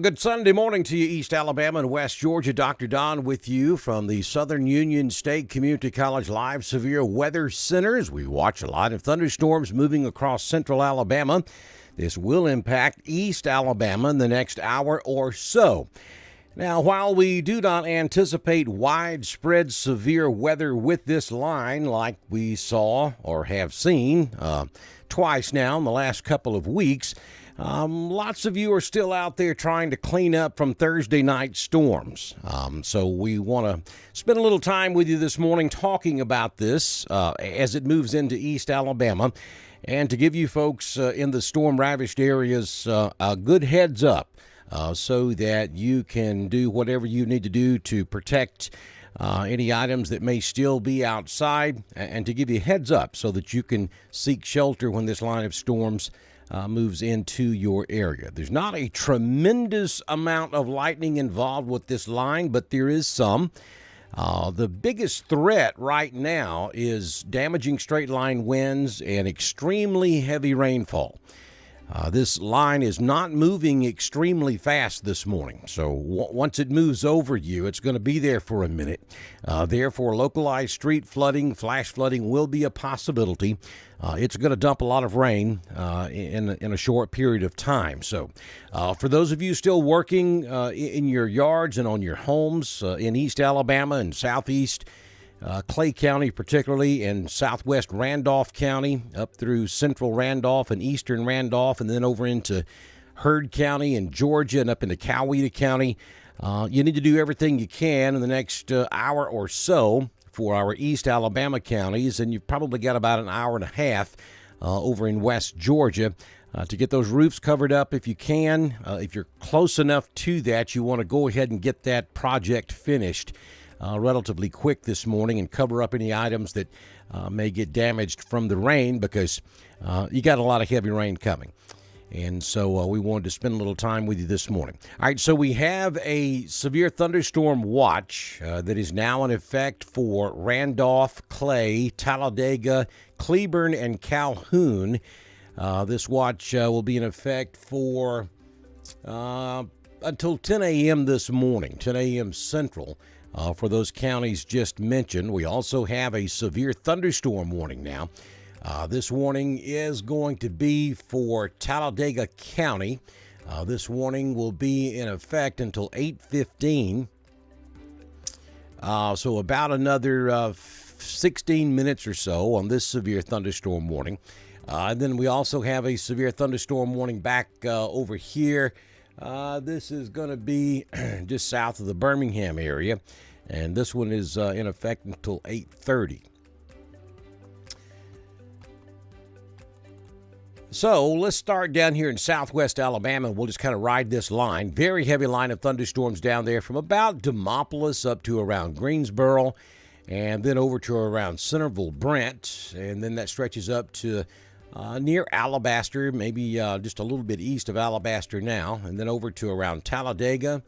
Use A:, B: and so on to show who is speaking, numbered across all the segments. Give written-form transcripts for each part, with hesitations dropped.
A: Good Sunday morning to you, East Alabama and West Georgia. Dr. Don with you from the Southern Union State Community College Live Severe Weather Centers. We watch a lot of thunderstorms moving across central Alabama. This will impact East Alabama in the next hour or so. Now, while we do not anticipate widespread severe weather with this line like we saw or have seen twice now in the last couple of weeks, lots of you are still out there trying to clean up from Thursday night storms. So we want to spend a little time with you this morning talking about this as it moves into East Alabama, and to give you folks in the storm-ravaged areas a good heads up so that you can do whatever you need to do to protect any items that may still be outside, and to give you a heads up so that you can seek shelter when this line of storms moves into your area. There's not a tremendous amount of lightning involved with this line, but there is some. The biggest threat right now is damaging straight line winds and extremely heavy rainfall. This line is not moving extremely fast this morning, so once it moves over you, it's going to be there for a minute. Therefore, localized street flooding, flash flooding will be a possibility. It's going to dump a lot of rain in a short period of time. So for those of you still working in your yards and on your homes in East Alabama and Southeast Clay County particularly, and southwest Randolph County, up through central Randolph and eastern Randolph, and then over into Heard County and Georgia and up into Coweta County, you need to do everything you can in the next hour or so for our East Alabama counties, and you've probably got about an hour and a half over in West Georgia to get those roofs covered up if you can. If you're close enough to that, you want to go ahead and get that project finished relatively quick this morning and cover up any items that may get damaged from the rain, because you got a lot of heavy rain coming. And so we wanted to spend a little time with you this morning. All right, so we have a severe thunderstorm watch that is now in effect for Randolph, Clay, Talladega, Cleburne, and Calhoun. This watch will be in effect for until 10 a.m. this morning, 10 a.m. Central. For those counties just mentioned. We also have a severe thunderstorm warning now. This warning is going to be for Talladega County. This warning will be in effect until 8:15. So about another 16 minutes or so on this severe thunderstorm warning. And then we also have a severe thunderstorm warning back over here. This is going to be just south of the Birmingham area, and this one is in effect until 8:30. So let's start down here in southwest Alabama. We'll just kind of ride this line. Very heavy line of thunderstorms down there from about Demopolis up to around Greensboro, and then over to around Centerville, Brent, and then that stretches up to near Alabaster, maybe just a little bit east of Alabaster now, and then over to around Talladega,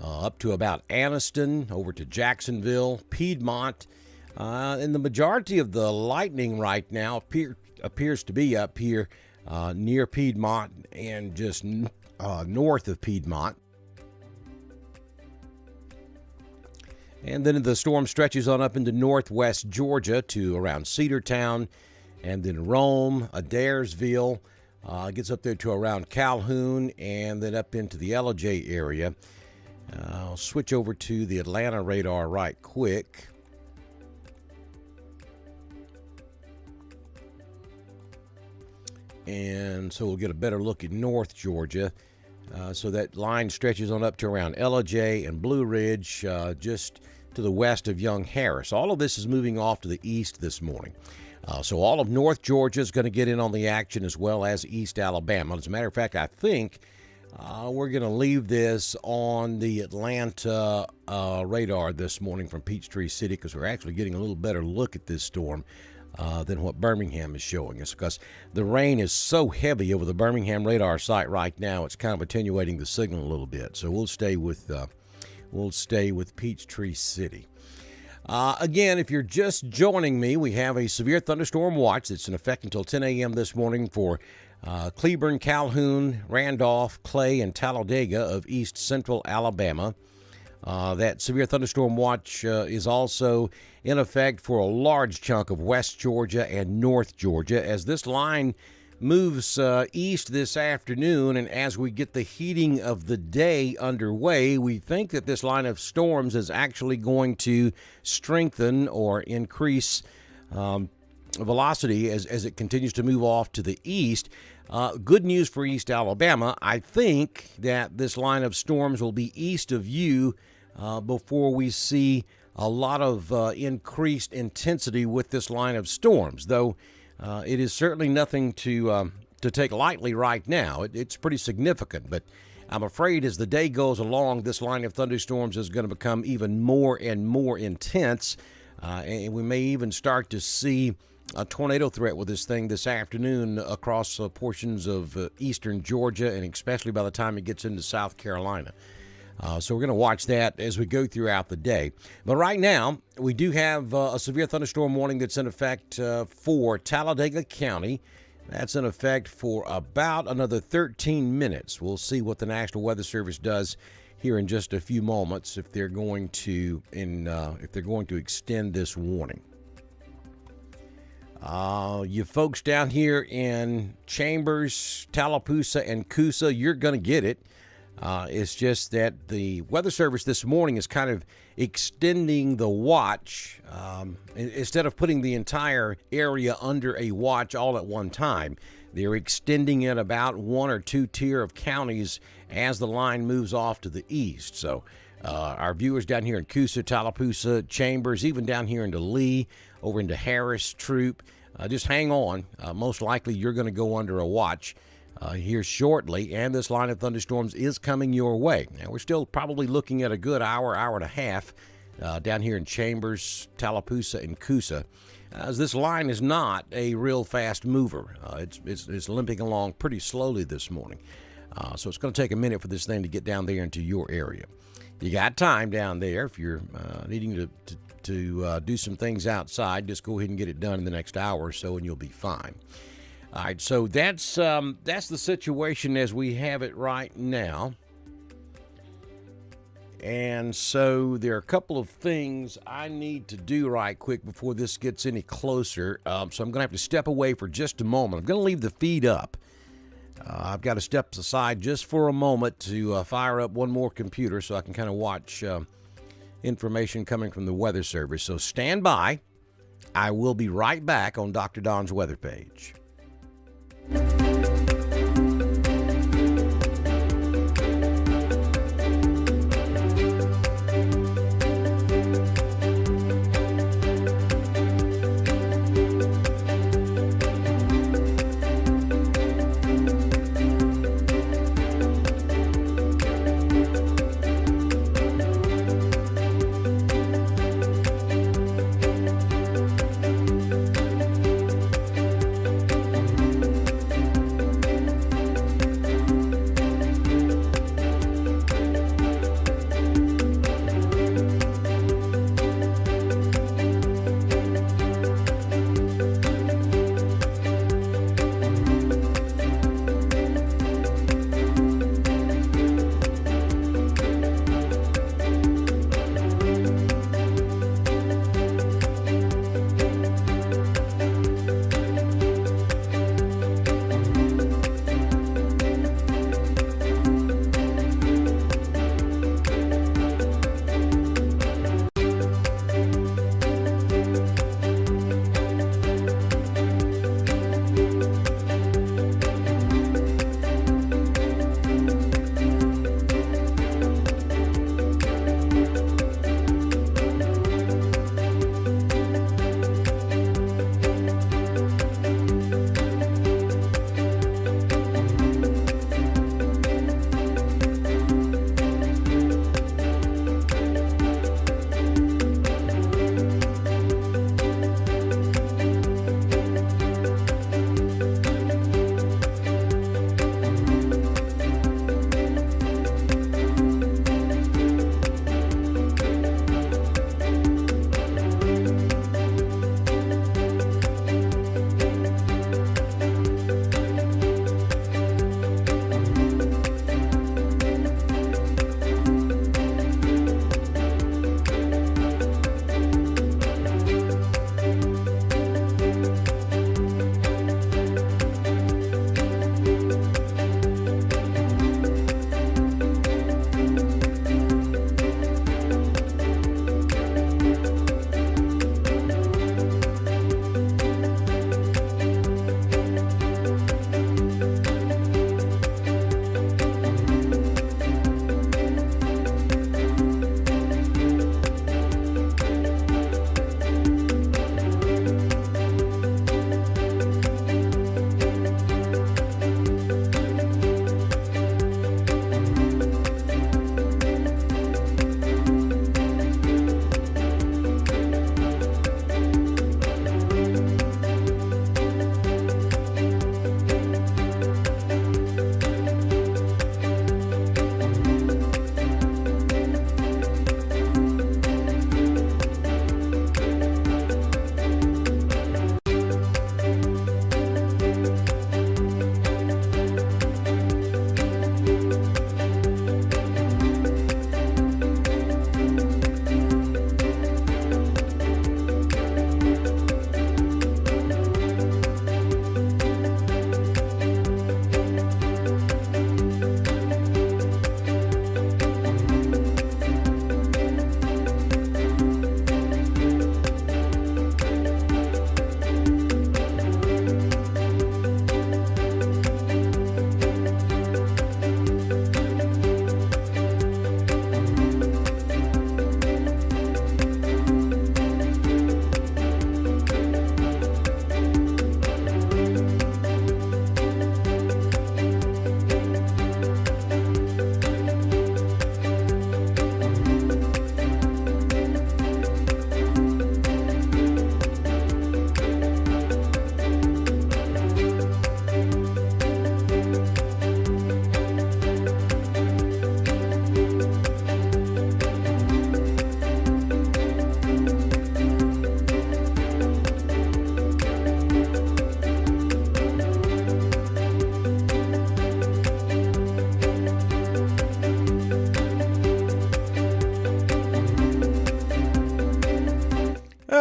A: up to about Anniston, over to Jacksonville, Piedmont, and the majority of the lightning right now appears to be up here near Piedmont and just north of Piedmont. And then the storm stretches on up into northwest Georgia to around Cedartown, and then Rome, Adairsville, gets up there to around Calhoun, and then up into the Ellijay area. I'll switch over to the Atlanta radar right quick. And so we'll get a better look at North Georgia. So that line stretches on up to around Ellijay and Blue Ridge, just to the west of Young Harris. All of this is moving off to the east this morning. So all of North Georgia is going to get in on the action, as well as East Alabama. As a matter of fact, I think we're going to leave this on the Atlanta radar this morning from Peachtree City, because we're actually getting a little better look at this storm than what Birmingham is showing us, because the rain is so heavy over the Birmingham radar site right now, it's kind of attenuating the signal a little bit. So we'll stay with Peachtree City. Again, if you're just joining me, we have a severe thunderstorm watch that's in effect until 10 a.m. this morning for Cleburne, Calhoun, Randolph, Clay, and Talladega of east central Alabama. That severe thunderstorm watch is also in effect for a large chunk of West Georgia and North Georgia as this line moves east this afternoon. And as we get the heating of the day underway, we think that this line of storms is actually going to strengthen or increase velocity as it continues to move off to the east. Good news for East Alabama. I think that this line of storms will be east of you before we see a lot of increased intensity with this line of storms, though it is certainly nothing to take lightly right now. It's pretty significant, but I'm afraid as the day goes along, this line of thunderstorms is going to become even more and more intense, and we may even start to see a tornado threat with this thing this afternoon across portions of eastern Georgia, and especially by the time it gets into South Carolina. So we're going to watch that as we go throughout the day. But right now, we do have a severe thunderstorm warning that's in effect for Talladega County. That's in effect for about another 13 minutes. We'll see what the National Weather Service does here in just a few moments if they're going to extend this warning. You folks down here in Chambers, Tallapoosa, and Coosa, you're going to get it. It's just that the Weather Service this morning is kind of extending the watch. Instead of putting the entire area under a watch all at one time, they're extending it about one or two tier of counties as the line moves off to the east. So our viewers down here in Coosa, Tallapoosa, Chambers, even down here into Lee, over into Harris, Troop, just hang on. Most likely you're going to go under a watch here shortly, and this line of thunderstorms is coming your way. Now, we're still probably looking at a good hour and a half down here in Chambers, Tallapoosa, and Coosa, as this line is not a real fast mover. It's limping along pretty slowly this morning, so it's going to take a minute for this thing to get down there into your area. You got time down there. If you're needing to do some things outside, just go ahead and get it done in the next hour or so, and you'll be fine. All right, so that's the situation as we have it right now. And so there are a couple of things I need to do right quick before this gets any closer. So I'm going to have to step away for just a moment. I'm going to leave the feed up. I've got to step aside just for a moment to fire up one more computer so I can kind of watch information coming from the Weather Service. So stand by. I will be right back on Dr. Don's weather page.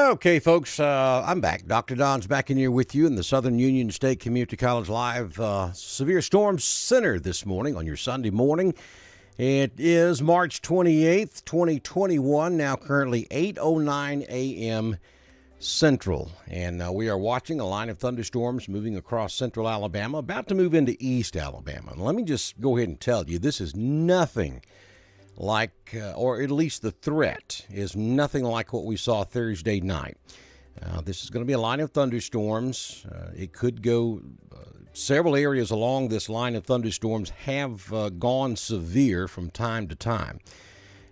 A: Okay, folks, I'm back. Dr. Don's back in here with you in the Southern Union State Community College Live Severe Storm Center this morning on your Sunday morning. It is March 28th, 2021, now currently 8:09 a.m. Central. And we are watching a line of thunderstorms moving across central Alabama, about to move into east Alabama. And let me just go ahead and tell you, this is nothing like, or at least the threat is nothing like what we saw Thursday night. This is going to be a line of thunderstorms. It could go, several areas along this line of thunderstorms have gone severe from time to time.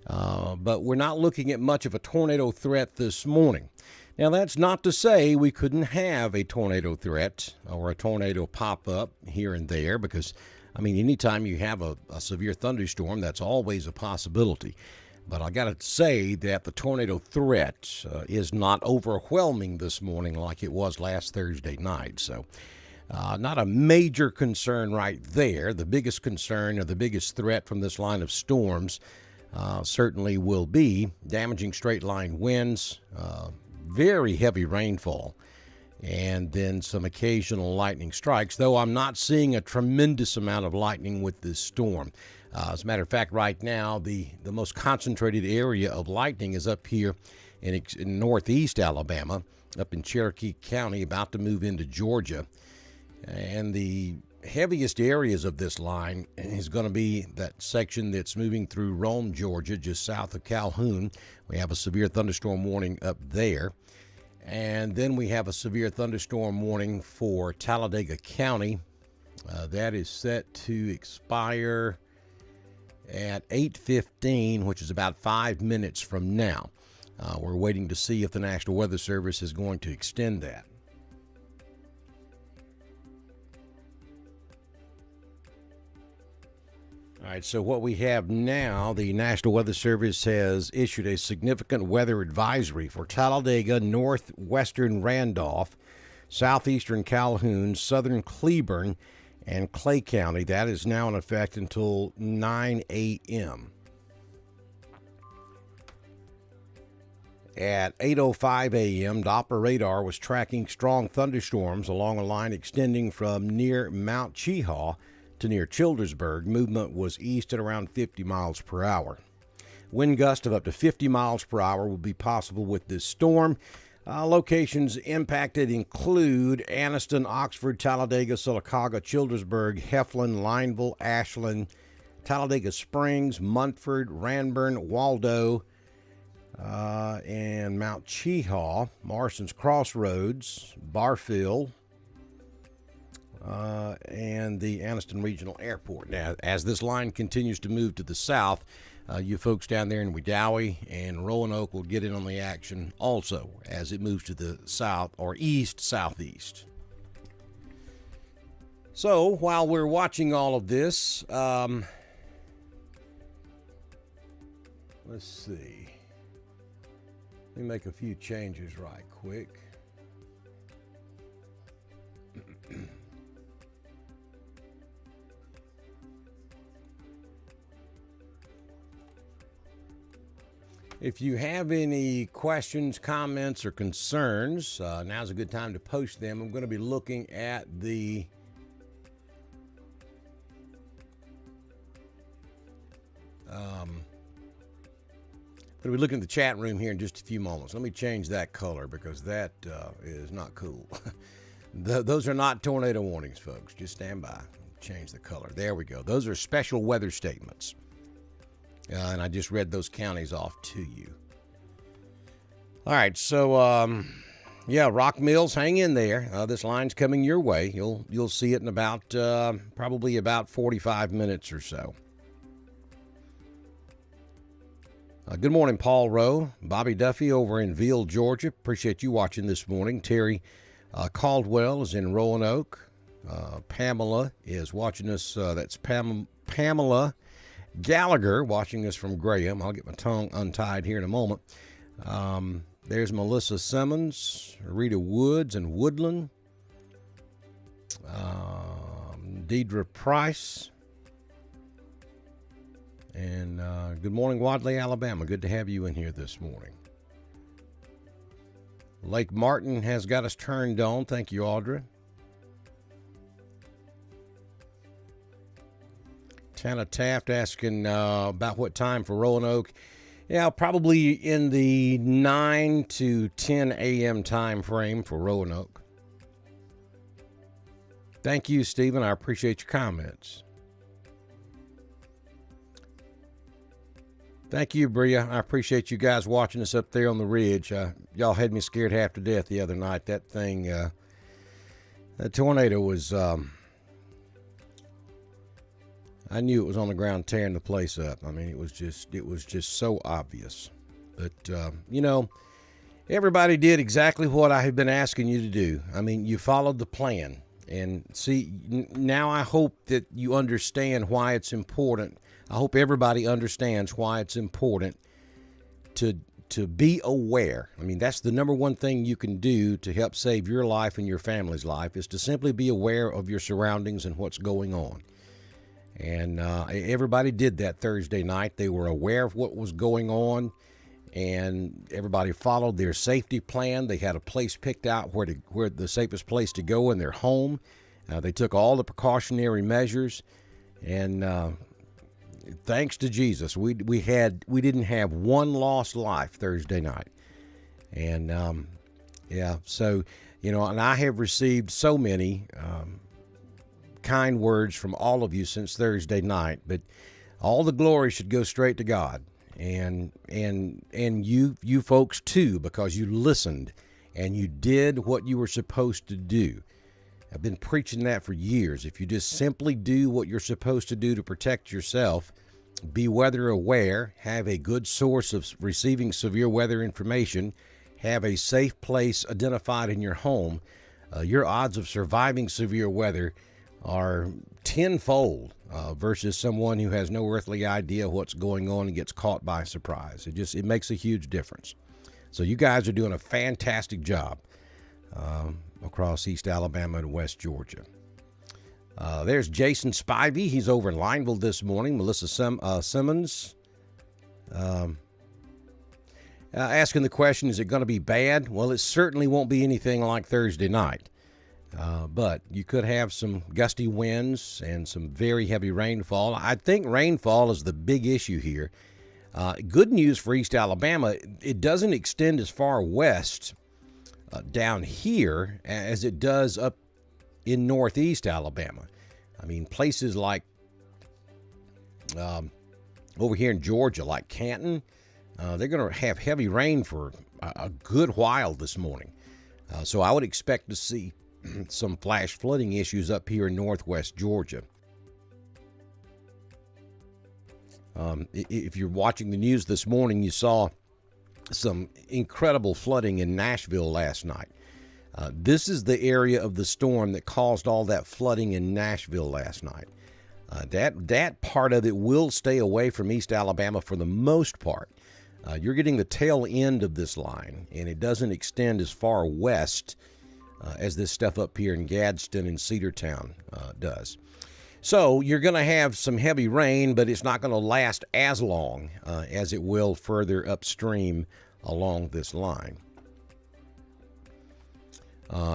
A: But we're not looking at much of a tornado threat this morning. Now, that's not to say we couldn't have a tornado threat or a tornado pop up here and there, because I mean, anytime you have a severe thunderstorm, that's always a possibility. But I got to say that the tornado threat is not overwhelming this morning like it was last Thursday night. So not a major concern right there. The biggest concern or the biggest threat from this line of storms certainly will be damaging straight line winds, very heavy rainfall, and then some occasional lightning strikes, though I'm not seeing a tremendous amount of lightning with this storm. As a matter of fact, right now, the most concentrated area of lightning is up here in northeast Alabama, up in Cherokee County, about to move into Georgia. And the heaviest areas of this line is going to be that section that's moving through Rome, Georgia, just south of Calhoun. We have a severe thunderstorm warning up there. And then we have a severe thunderstorm warning for Talladega County. That is set to expire at 8:15, which is about 5 minutes from now. We're waiting to see if the National Weather Service is going to extend that. All right, so what we have now, the National Weather Service has issued a significant weather advisory for Talladega, northwestern Randolph, southeastern Calhoun, southern Cleburne, and Clay County. That is now in effect until 9 a.m. At 8:05 a.m., Doppler radar was tracking strong thunderstorms along a line extending from near Mount Cheaha to near Childersburg. Movement was east at around 50 miles per hour. Wind gusts of up to 50 miles per hour will be possible with this storm. Locations impacted include Anniston, Oxford, Talladega, Sylacauga, Childersburg, Heflin, Lineville, Ashland, Talladega Springs, Munford, Ranburne, Waldo, and Mount Cheaha, Morrison's Crossroads, Barfield, and the Anniston Regional Airport. Now, as this line continues to move to the south, you folks down there in Wedowee and Roanoke will get in on the action also as it moves to the south or east-southeast. So while we're watching all of this, let's see. Let me make a few changes right quick. If you have any questions, comments, or concerns, now's a good time to post them. I'm going to be looking at the chat room here in just a few moments. Let me change that color because that is not cool. Those are not tornado warnings, folks. Just stand by. Change the color. There we go. Those are special weather statements. And I just read those counties off to you. All right, so yeah, Rock Mills, hang in there. This line's coming your way. You'll see it in about probably about 45 minutes or so. Good morning, Paul Rowe, Bobby Duffy over in Veal, Georgia. Appreciate you watching this morning. Terry Caldwell is in Roanoke. Pamela is watching us. That's Pamela Gallagher watching us from Graham. I'll get my tongue untied here in a moment. There's Melissa Simmons, Rita Woods and Woodland, Deidre Price, and good morning, Wadley, Alabama. Good to have you in here this morning. Lake Martin has got us turned on. Thank you, Audra. Tana Taft asking about what time for Roanoke. Yeah, probably in the 9 to 10 a.m. time frame for Roanoke. Thank you, Stephen. I appreciate your comments. Thank you, Bria. I appreciate you guys watching us up there on the ridge. Y'all had me scared half to death the other night. That thing, that tornado was, I knew it was on the ground tearing the place up. I mean, it was just so obvious. But, everybody did exactly what I have been asking you to do. I mean, you followed the plan. And see, now I hope that you understand why it's important. I hope everybody understands why it's important to be aware. I mean, that's the number one thing you can do to help save your life and your family's life, is to simply be aware of your surroundings and what's going on. And everybody did that Thursday night. They were aware of what was going on, and everybody followed their safety plan. They had a place picked out where the safest place to go in their home. They took all the precautionary measures, and thanks to Jesus, we didn't have one lost life Thursday night. And so and I have received so many kind words from all of you since Thursday night, but all the glory should go straight to God. And you folks too, because you listened and you did what you were supposed to do. I've been preaching that for years. If you just simply do what you're supposed to do to protect yourself, be weather aware, have a good source of receiving severe weather information, have a safe place identified in your home, your odds of surviving severe weather are tenfold versus someone who has no earthly idea what's going on and gets caught by surprise. It makes a huge difference. So you guys are doing a fantastic job across East Alabama and West Georgia. There's Jason Spivey. He's over in Lineville this morning. Melissa Simmons asking the question, is it going to be bad? Well, it certainly won't be anything like Thursday night. But you could have some gusty winds and some very heavy rainfall. I think rainfall is the big issue here. Good news for East Alabama, it doesn't extend as far west down here as it does up in northeast Alabama. I mean, places like over here in Georgia, like Canton, they're going to have heavy rain for a good while this morning. So I would expect to see some flash flooding issues up here in northwest Georgia. If you're watching the news this morning, you saw some incredible flooding in Nashville last night. This is the area of the storm that caused all that flooding in Nashville last night. That part of it will stay away from East Alabama for the most part. You're getting the tail end of this line, and it doesn't extend as far west as this stuff up here in Gadsden and Cedartown does. So you're going to have some heavy rain, but it's not going to last as long as it will further upstream along this line.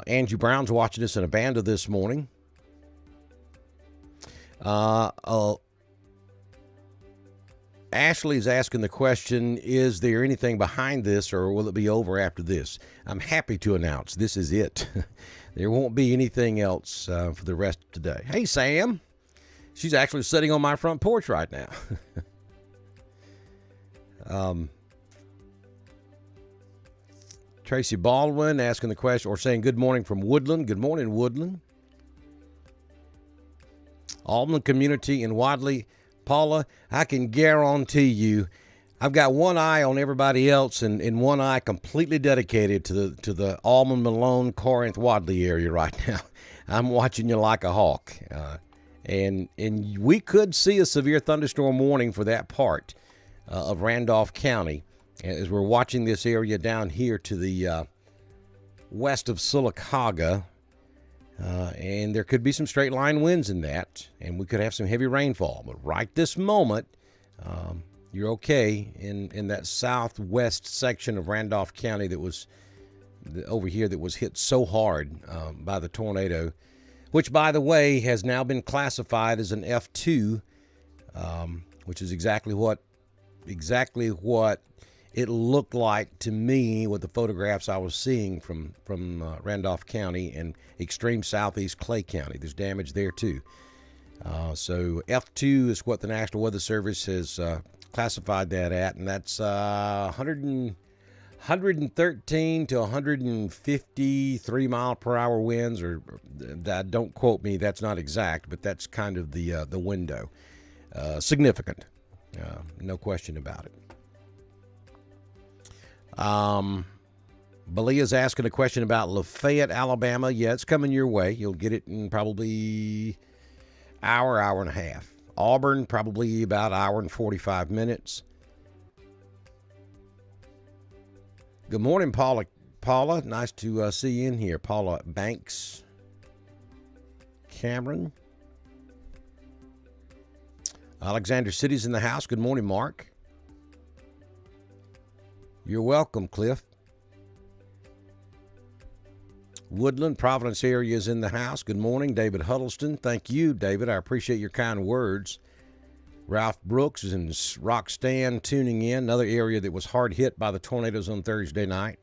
A: Angie Brown's watching us in Abanda this morning. Ashley's asking the question, is there anything behind this, or will it be over after this? I'm happy to announce this is it. There won't be anything else for the rest of today. Hey, Sam. She's actually sitting on my front porch right now. Tracy Baldwin asking the question, or saying good morning from Woodland. Good morning, Woodland. Almond Community in Wadley. Paula, I can guarantee you, I've got one eye on everybody else and one eye completely dedicated to the Almond, Malone, Corinth, Wadley area right now. I'm watching you like a hawk. And we could see a severe thunderstorm warning for that part of Randolph County as we're watching this area down here to the west of Sylacauga. And there could be some straight line winds in that, and we could have some heavy rainfall. But right this moment, you're okay in that southwest section of Randolph County that was over here that was hit so hard by the tornado, which, by the way, has now been classified as an F2, which is exactly what it looked like to me with the photographs I was seeing from Randolph County and extreme southeast Clay County. There's damage there too. So F2 is what the National Weather Service has classified that at, and that's 113 to 153 mile per hour winds, or don't quote me, that's not exact, but that's kind of the window. Significant, no question about it. Balia's asking a question about Lafayette, Alabama. Yeah, it's coming your way. You'll get it in probably hour and a half. Auburn, probably about hour and 45 minutes. Good morning, Paula. Paula, nice to see you in here. Paula Banks. Cameron. Alexander City's in the house. Good morning, Mark. You're welcome, Cliff. Woodland, Providence area is in the house. Good morning, David Huddleston. Thank you, David. I appreciate your kind words. Ralph Brooks is in Roxton tuning in, another area that was hard hit by the tornadoes on Thursday night.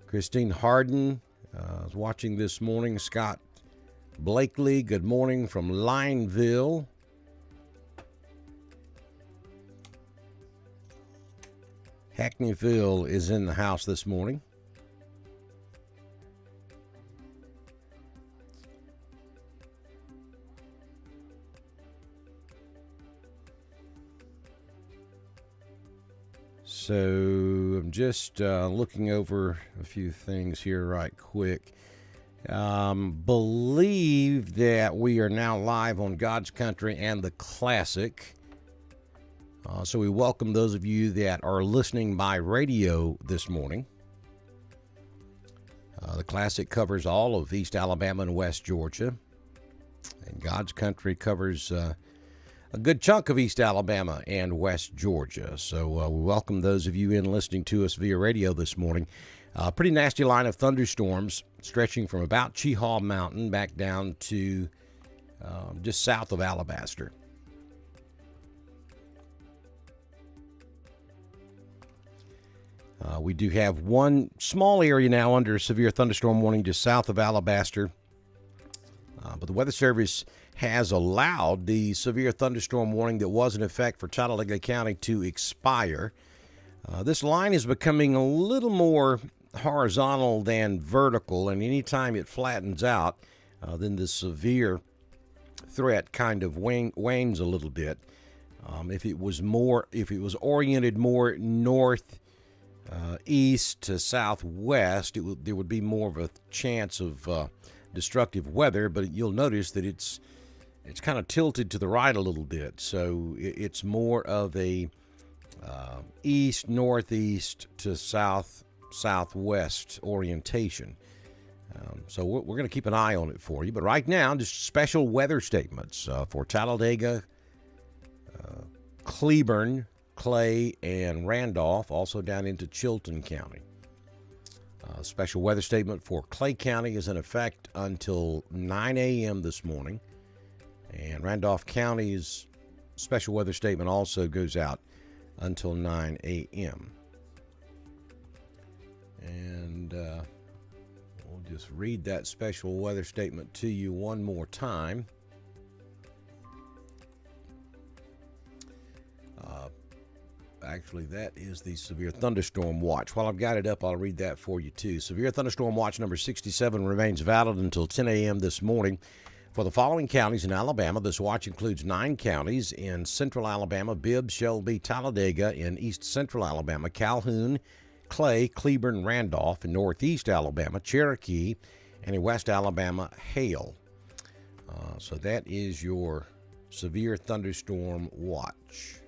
A: Christine Harden is watching this morning. Scott Blakely, good morning from Lineville. Hackneyville is in the house this morning. So I'm just looking over a few things here right quick. Believe that we are now live on God's Country and the Classic. So we welcome those of you that are listening by radio this morning. The Classic covers all of East Alabama and West Georgia. And God's Country covers a good chunk of East Alabama and West Georgia. So we welcome those of you in listening to us via radio this morning. Pretty nasty line of thunderstorms stretching from about Cheahaw Mountain back down to just south of Alabaster. We do have one small area now under a severe thunderstorm warning just south of Alabaster. But the Weather Service has allowed the severe thunderstorm warning that was in effect for Talladega County to expire. This line is becoming a little more horizontal than vertical, and anytime it flattens out, then the severe threat kind of wanes a little bit. If it was oriented more north east to southwest, there would be more of a chance of destructive weather, but you'll notice that it's kind of tilted to the right a little bit, so it's more of a east northeast to southwest orientation. So we're going to keep an eye on it for you, but right now just special weather statements for Talladega, Cleburne, Clay, and Randolph, also down into Chilton County. Special weather statement for Clay County is in effect until 9 a.m. this morning, and Randolph County's special weather statement also goes out until 9 a.m. And we'll just read that special weather statement to you one more time. Actually, that is the severe thunderstorm watch. While I've got it up, I'll read that for you too. Severe thunderstorm watch number 67 remains valid until 10 a.m. this morning. For the following counties in Alabama, this watch includes 9 counties in central Alabama: Bibb, Shelby, Talladega; in east central Alabama, Calhoun, Clay, Cleburne, Randolph; in northeast Alabama, Cherokee; and in west Alabama, Hale. So that is your severe thunderstorm watch.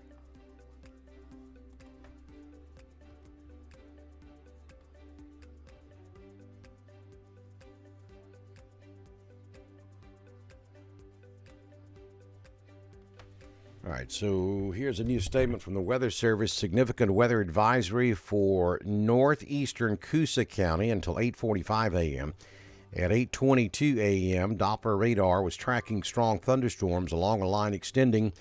A: All right, so here's a new statement from the Weather Service. Significant weather advisory for northeastern Coosa County until 8:45 a.m. At 8:22 a.m., Doppler radar was tracking strong thunderstorms along a line extending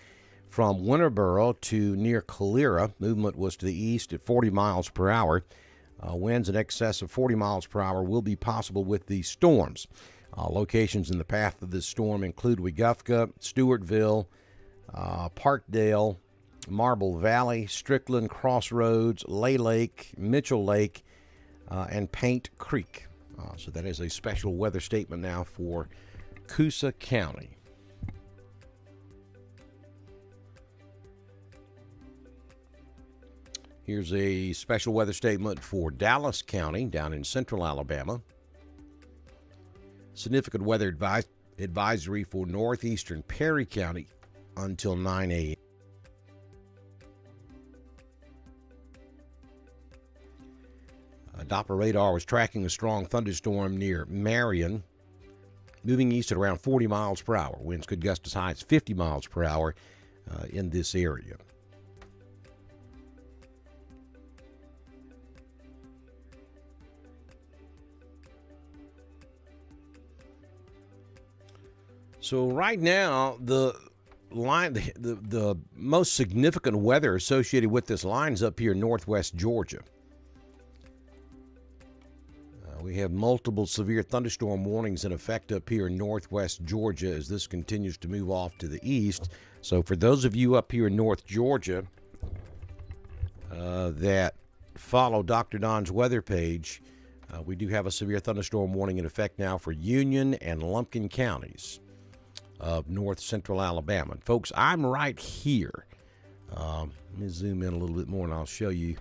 A: from Winterboro to near Calera. Movement was to the east at 40 miles per hour. Winds in excess of 40 miles per hour will be possible with these storms. Locations in the path of this storm include Weguffka, Stewartville, Parkdale, Marble Valley, Strickland, Crossroads, Lay Lake, Mitchell Lake, and Paint Creek. So that is a special weather statement now for Coosa County. Here's a special weather statement for Dallas County down in central Alabama. Significant weather advisory for northeastern Perry County until 9 a.m. Doppler radar was tracking a strong thunderstorm near Marion, moving east at around 40 miles per hour. Winds could gust as high as 50 miles per hour in this area. So right now, the line, the most significant weather associated with this line is up here in northwest Georgia. We have multiple severe thunderstorm warnings in effect up here in northwest Georgia as this continues to move off to the east. So for those of you up here in North Georgia that follow Dr. Don's weather page, we do have a severe thunderstorm warning in effect now for Union and Lumpkin counties of north central Alabama. And folks, I'm right here. Let me zoom in a little bit more and I'll show you.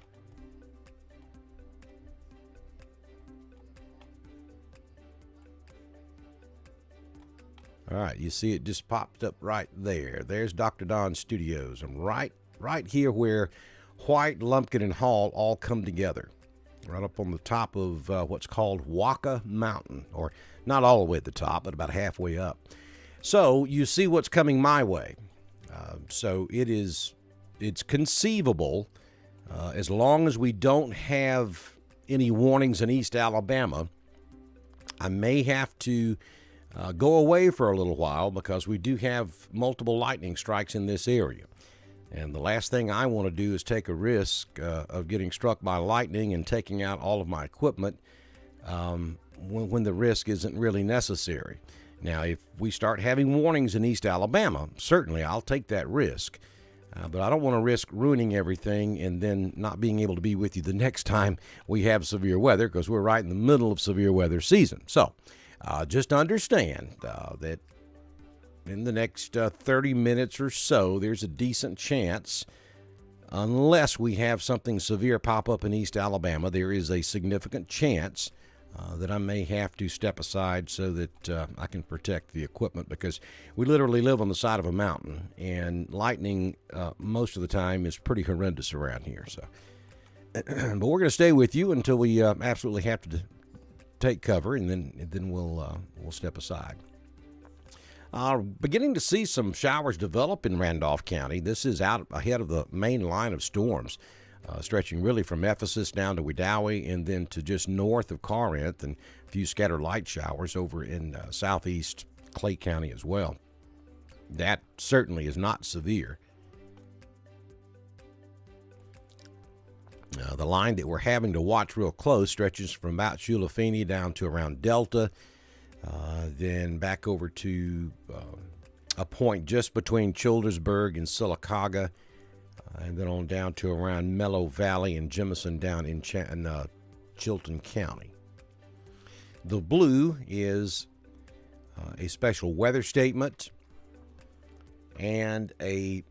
A: All right, you see it just popped up right there. There's Dr. Don's studios. I'm right here where White, Lumpkin, and Hall all come together. Right up on the top of what's called Waka Mountain, or not all the way at the top, but about halfway up. So you see what's coming my way. So it's conceivable, as long as we don't have any warnings in East Alabama, I may have to go away for a little while because we do have multiple lightning strikes in this area. And the last thing I want to do is take a risk of getting struck by lightning and taking out all of my equipment when the risk isn't really necessary. Now, if we start having warnings in East Alabama, certainly I'll take that risk. But I don't want to risk ruining everything and then not being able to be with you the next time we have severe weather, because we're right in the middle of severe weather season. So just understand that in the next 30 minutes or so, there's a decent chance, unless we have something severe pop up in East Alabama, there is a significant chance that I may have to step aside so that I can protect the equipment, because we literally live on the side of a mountain, and lightning most of the time is pretty horrendous around here. So, but we're going to stay with you until we absolutely have to take cover, and then we'll step aside. Beginning to see some showers develop in Randolph County. This is out ahead of the main line of storms, stretching really from Ephesus down to Wedowee and then to just north of Corinth, and a few scattered light showers over in southeast Clay County as well. That certainly is not severe. The line that we're having to watch real close stretches from about Shulafini down to around Delta, then back over to a point just between Childersburg and Sylacauga, and then on down to around Mellow Valley and Jemison down in Chilton County. The blue is a special weather statement and a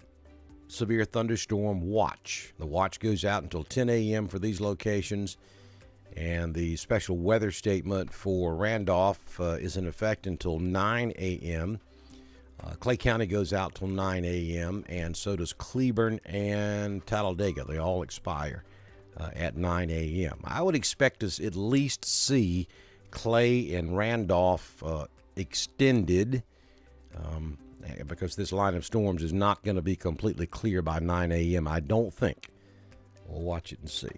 A: severe thunderstorm watch. The watch goes out until 10 a.m. for these locations, and the special weather statement for Randolph is in effect until 9 a.m. Clay County goes out till 9 a.m., and so does Cleburne and Talladega. They all expire at 9 a.m. I would expect us at least see Clay and Randolph extended because this line of storms is not going to be completely clear by 9 a.m., I don't think. We'll watch it and see.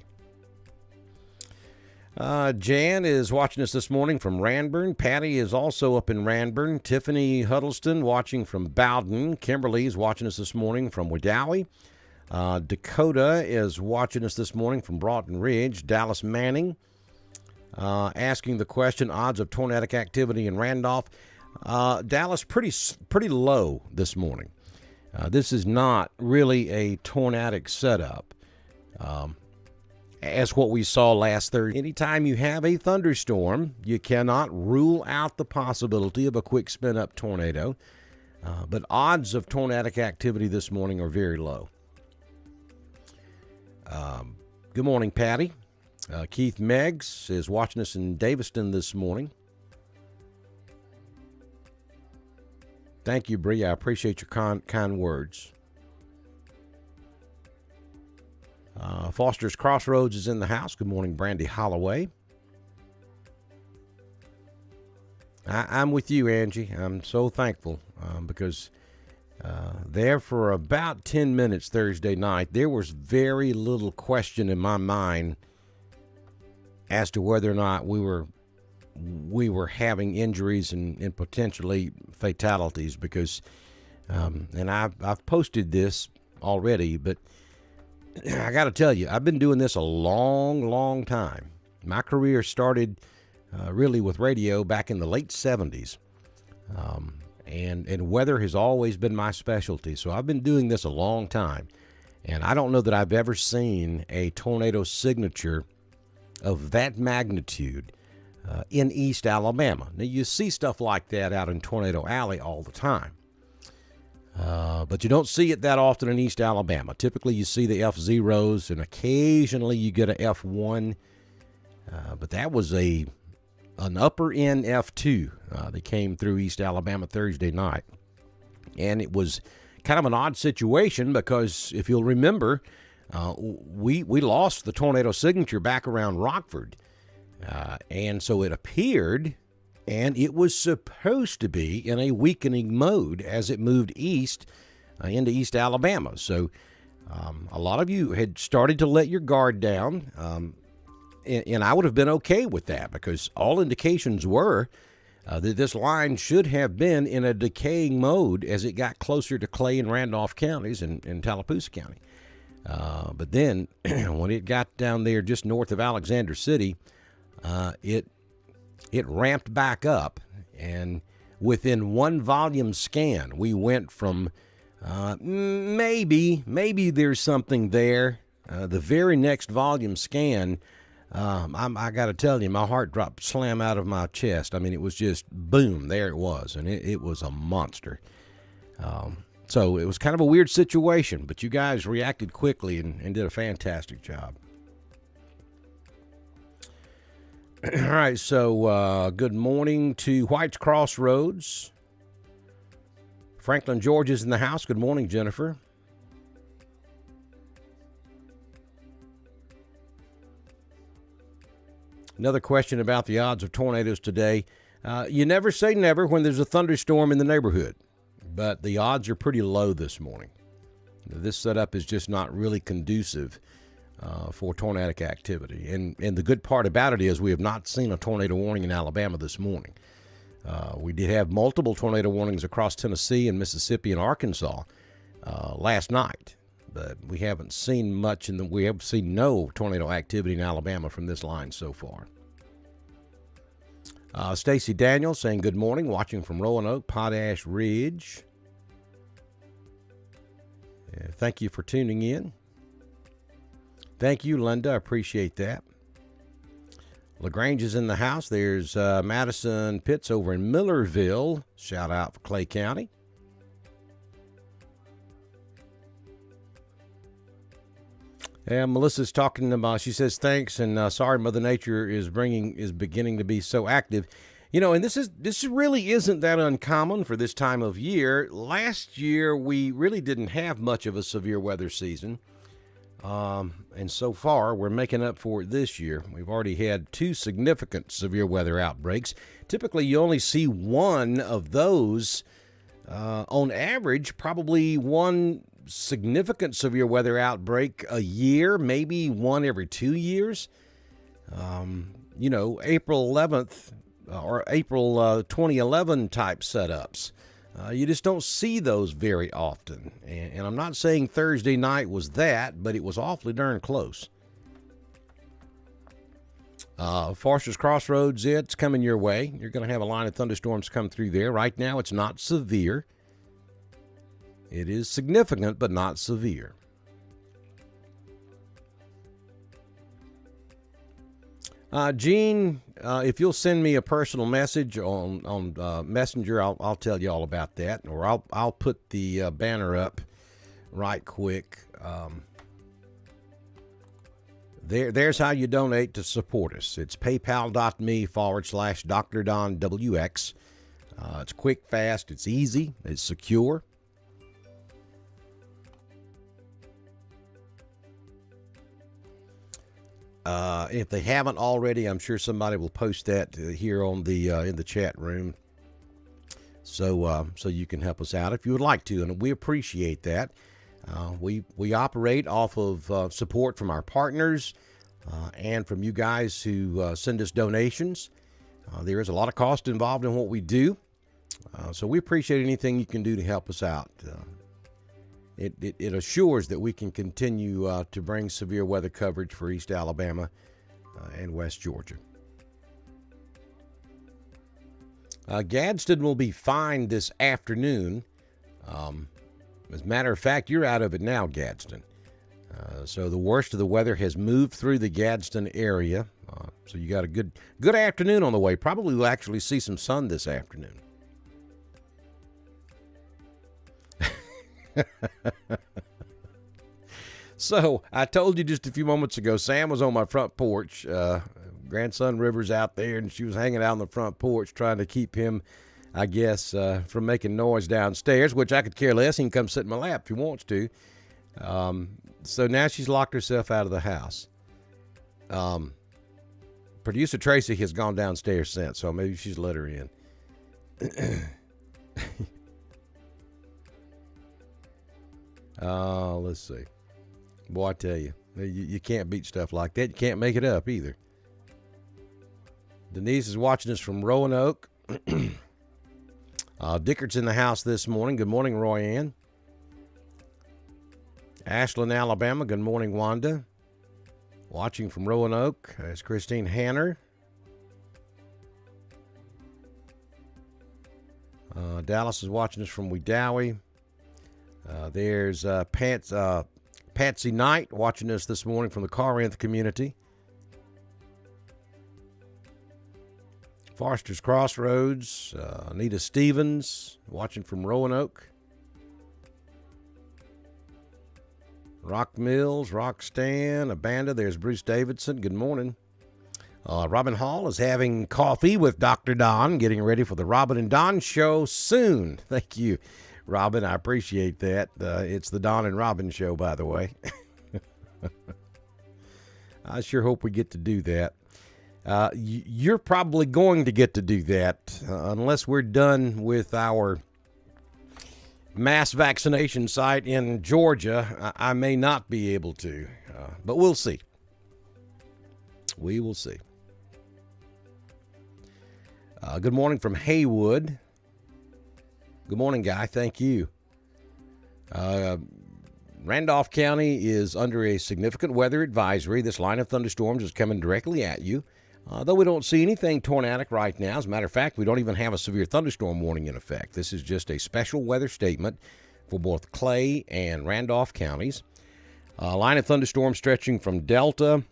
A: Jan is watching us this morning from Ranburne. Patty is also up in Ranburne. Tiffany Huddleston watching from Bowden. Kimberly is watching us this morning from Wedowee. Dakota is watching us this morning from Broughton Ridge. Dallas Manning asking the question, odds of tornadic activity in Randolph. Dallas, pretty low this morning. This is not really a tornadic setup. As what we saw last Thursday. Anytime you have a thunderstorm, you cannot rule out the possibility of a quick spin-up tornado. But odds of tornadic activity this morning are very low. Good morning, Patty. Keith Meggs is watching us in Daviston this morning. Thank you, Bree. I appreciate your kind words. Foster's Crossroads is in the house. Good morning, Brandy Holloway. I'm with you, Angie. I'm so thankful because there for about 10 minutes Thursday night, there was very little question in my mind as to whether or not we were having injuries and potentially fatalities because, and I've posted this already, but I got to tell you, I've been doing this a long time. My career started really with radio back in the late 70s. And weather has always been my specialty. So I've been doing this a long time. And I don't know that I've ever seen a tornado signature of that magnitude in East Alabama. Now, you see stuff like that out in Tornado Alley all the time. But you don't see it that often in East Alabama. Typically, you see the F0s, and occasionally you get a F1. But that was an upper end F2 that came through East Alabama Thursday night. And it was kind of an odd situation because, if you'll remember, we lost the tornado signature back around Rockford. And so it appeared, and it was supposed to be in a weakening mode as it moved east into East Alabama. So a lot of you had started to let your guard down, and I would have been okay with that because all indications were that this line should have been in a decaying mode as it got closer to Clay and Randolph counties and Tallapoosa County. But then when it got down there just north of Alexander City, it ramped back up, and within one volume scan, we went from maybe there's something there. The very next volume scan, I got to tell you, my heart dropped slam out of my chest. I mean, it was just boom, there it was, and it was a monster. So it was kind of a weird situation, but you guys reacted quickly and did a fantastic job. All right, so good morning to White's Crossroads. Franklin George is in the house. Good morning, Jennifer. Another question about the odds of tornadoes today. You never say never when there's a thunderstorm in the neighborhood, but the odds are pretty low this morning. This setup is just not really conducive for tornadic activity. And the good part about it is we have not seen a tornado warning in Alabama this morning. We did have multiple tornado warnings across Tennessee and Mississippi and Arkansas last night, but we haven't seen much, we have seen no tornado activity in Alabama from this line so far. Stacy Daniels saying good morning, watching from Roanoke, Potash Ridge. Thank you for tuning in. Thank you, Linda. I appreciate that. LaGrange is in the house. There's Madison Pitts over in Millerville. Shout out for Clay County. Yeah, Melissa's talking about, she says thanks, and sorry Mother Nature is beginning to be so active. You know, and this really isn't that uncommon for this time of year. Last year, we really didn't have much of a severe weather season. And so far, we're making up for it this year. We've already had 2 significant severe weather outbreaks. Typically, you only see one of those On average, probably one significant severe weather outbreak a year, maybe one every 2 years. April 11th or April 2011 type setups. You just don't see those very often. And I'm not saying Thursday night was that, but it was awfully darn close. Foster's Crossroads, it's coming your way. You're going to have a line of thunderstorms come through there. Right now, it's not severe. It is significant, but not severe. Gene, if you'll send me a personal message on Messenger, I'll tell you all about that, or I'll put the banner up right quick. There's how you donate to support us. It's paypal.me/Dr. Don WX. It's quick, fast, it's easy, it's secure. If they haven't already, I'm sure somebody will post that here on the in the chat room, so you can help us out if you would like to, and we appreciate that. We operate off of support from our partners and from you guys who send us donations. There is a lot of cost involved in what we do, so we appreciate anything you can do to help us out. It assures that we can continue to bring severe weather coverage for East Alabama and West Georgia. Gadsden will be fine this afternoon. As a matter of fact, you're out of it now, Gadsden. So the worst of the weather has moved through the Gadsden area. So you got a good afternoon on the way. Probably will actually see some sun this afternoon. So I told you just a few moments ago, Sam was on my front porch. Grandson River's out there, and she was hanging out on the front porch trying to keep him, I guess, from making noise downstairs, which I could care less. He can come sit in my lap if he wants to. So now she's locked herself out of the house. Producer Tracy has gone downstairs since, so maybe she's let her in. Let's see. Boy, I tell you, you can't beat stuff like that. You can't make it up either. Denise is watching us from Roanoke. Dickert's in the house this morning. Good morning, Royanne. Ashland, Alabama. Good morning, Wanda. Watching from Roanoke is Christine Hanner. Dallas is watching us from Wedowee. There's Patsy Knight watching us this morning from the Corinth community. Foster's Crossroads, Anita Stevens watching from Roanoke. Rock Mills, Rockstan, Abanda, there's Bruce Davidson. Good morning. Robin Hall is having coffee with Dr. Don, getting ready for the Robin and Don show soon. Thank you, Robin. I appreciate that. It's the Don and Robin show, by the way. I sure hope we get to do that. You're probably going to get to do that unless we're done with our mass vaccination site in Georgia. I may not be able to, but we'll see. We will see. Good morning from Haywood. Good morning, Guy. Thank you. Randolph County is under a significant weather advisory. This line of thunderstorms is coming directly at you. Though we don't see anything tornadic right now. As a matter of fact, we don't even have a severe thunderstorm warning in effect. This is just a special weather statement for both Clay and Randolph counties. Line of thunderstorms stretching from Delta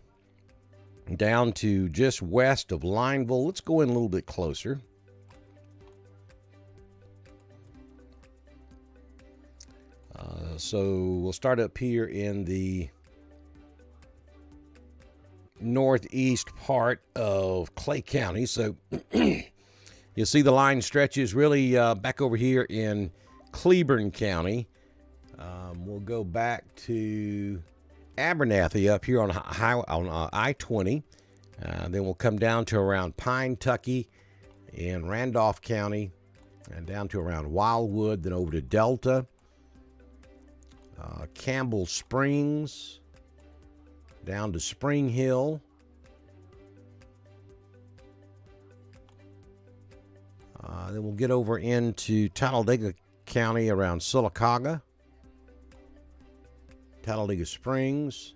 A: down to just west of Lineville. Let's go in a little bit closer. So we'll start up here in the northeast part of Clay County. So you'll see the line stretches really back over here in Cleburne County. We'll go back to Abernathy up here on I-20. Then we'll come down to around Pine Tucky in Randolph County. and down to around Wildwood, then over to Delta, Campbell Springs, down to Spring Hill, then we'll get over into Talladega County around Sylacauga, Talladega Springs,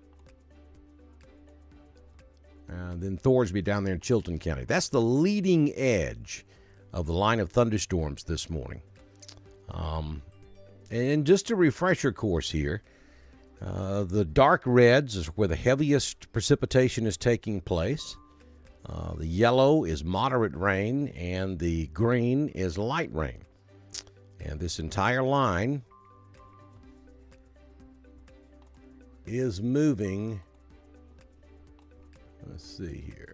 A: and then Thorsby down there in Chilton County. That's the leading edge of the line of thunderstorms this morning. And just a refresher course here, the dark reds is where the heaviest precipitation is taking place. The yellow is moderate rain, and the green is light rain. And this entire line is moving. Let's see here.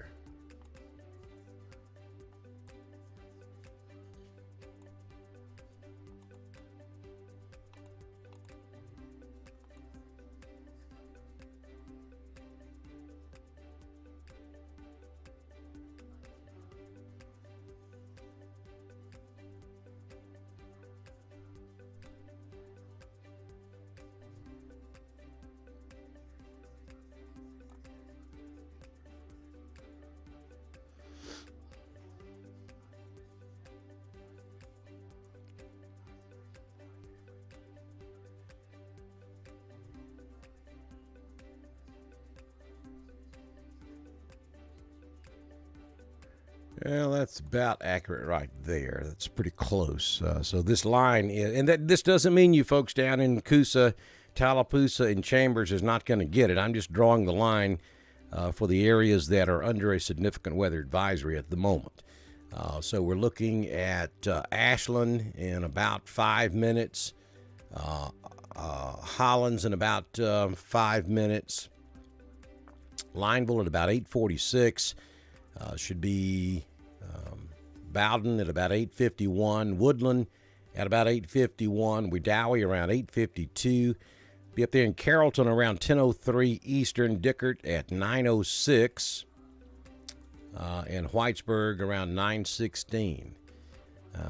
A: Well, that's about accurate right there. That's pretty close. So this line is, and this doesn't mean you folks down in Coosa, Tallapoosa, and Chambers is not going to get it. I'm just drawing the line for the areas that are under a significant weather advisory at the moment. So we're looking at Ashland in about 5 minutes, Hollins in about 5 minutes, Lineville at about 8:46. Should be Bowden at about 8:51, Woodland at about 8:51, Wedowee around 8:52, be up there in Carrollton around 10:03 Eastern, Dickert at 9:06, and Whitesburg around 9:16.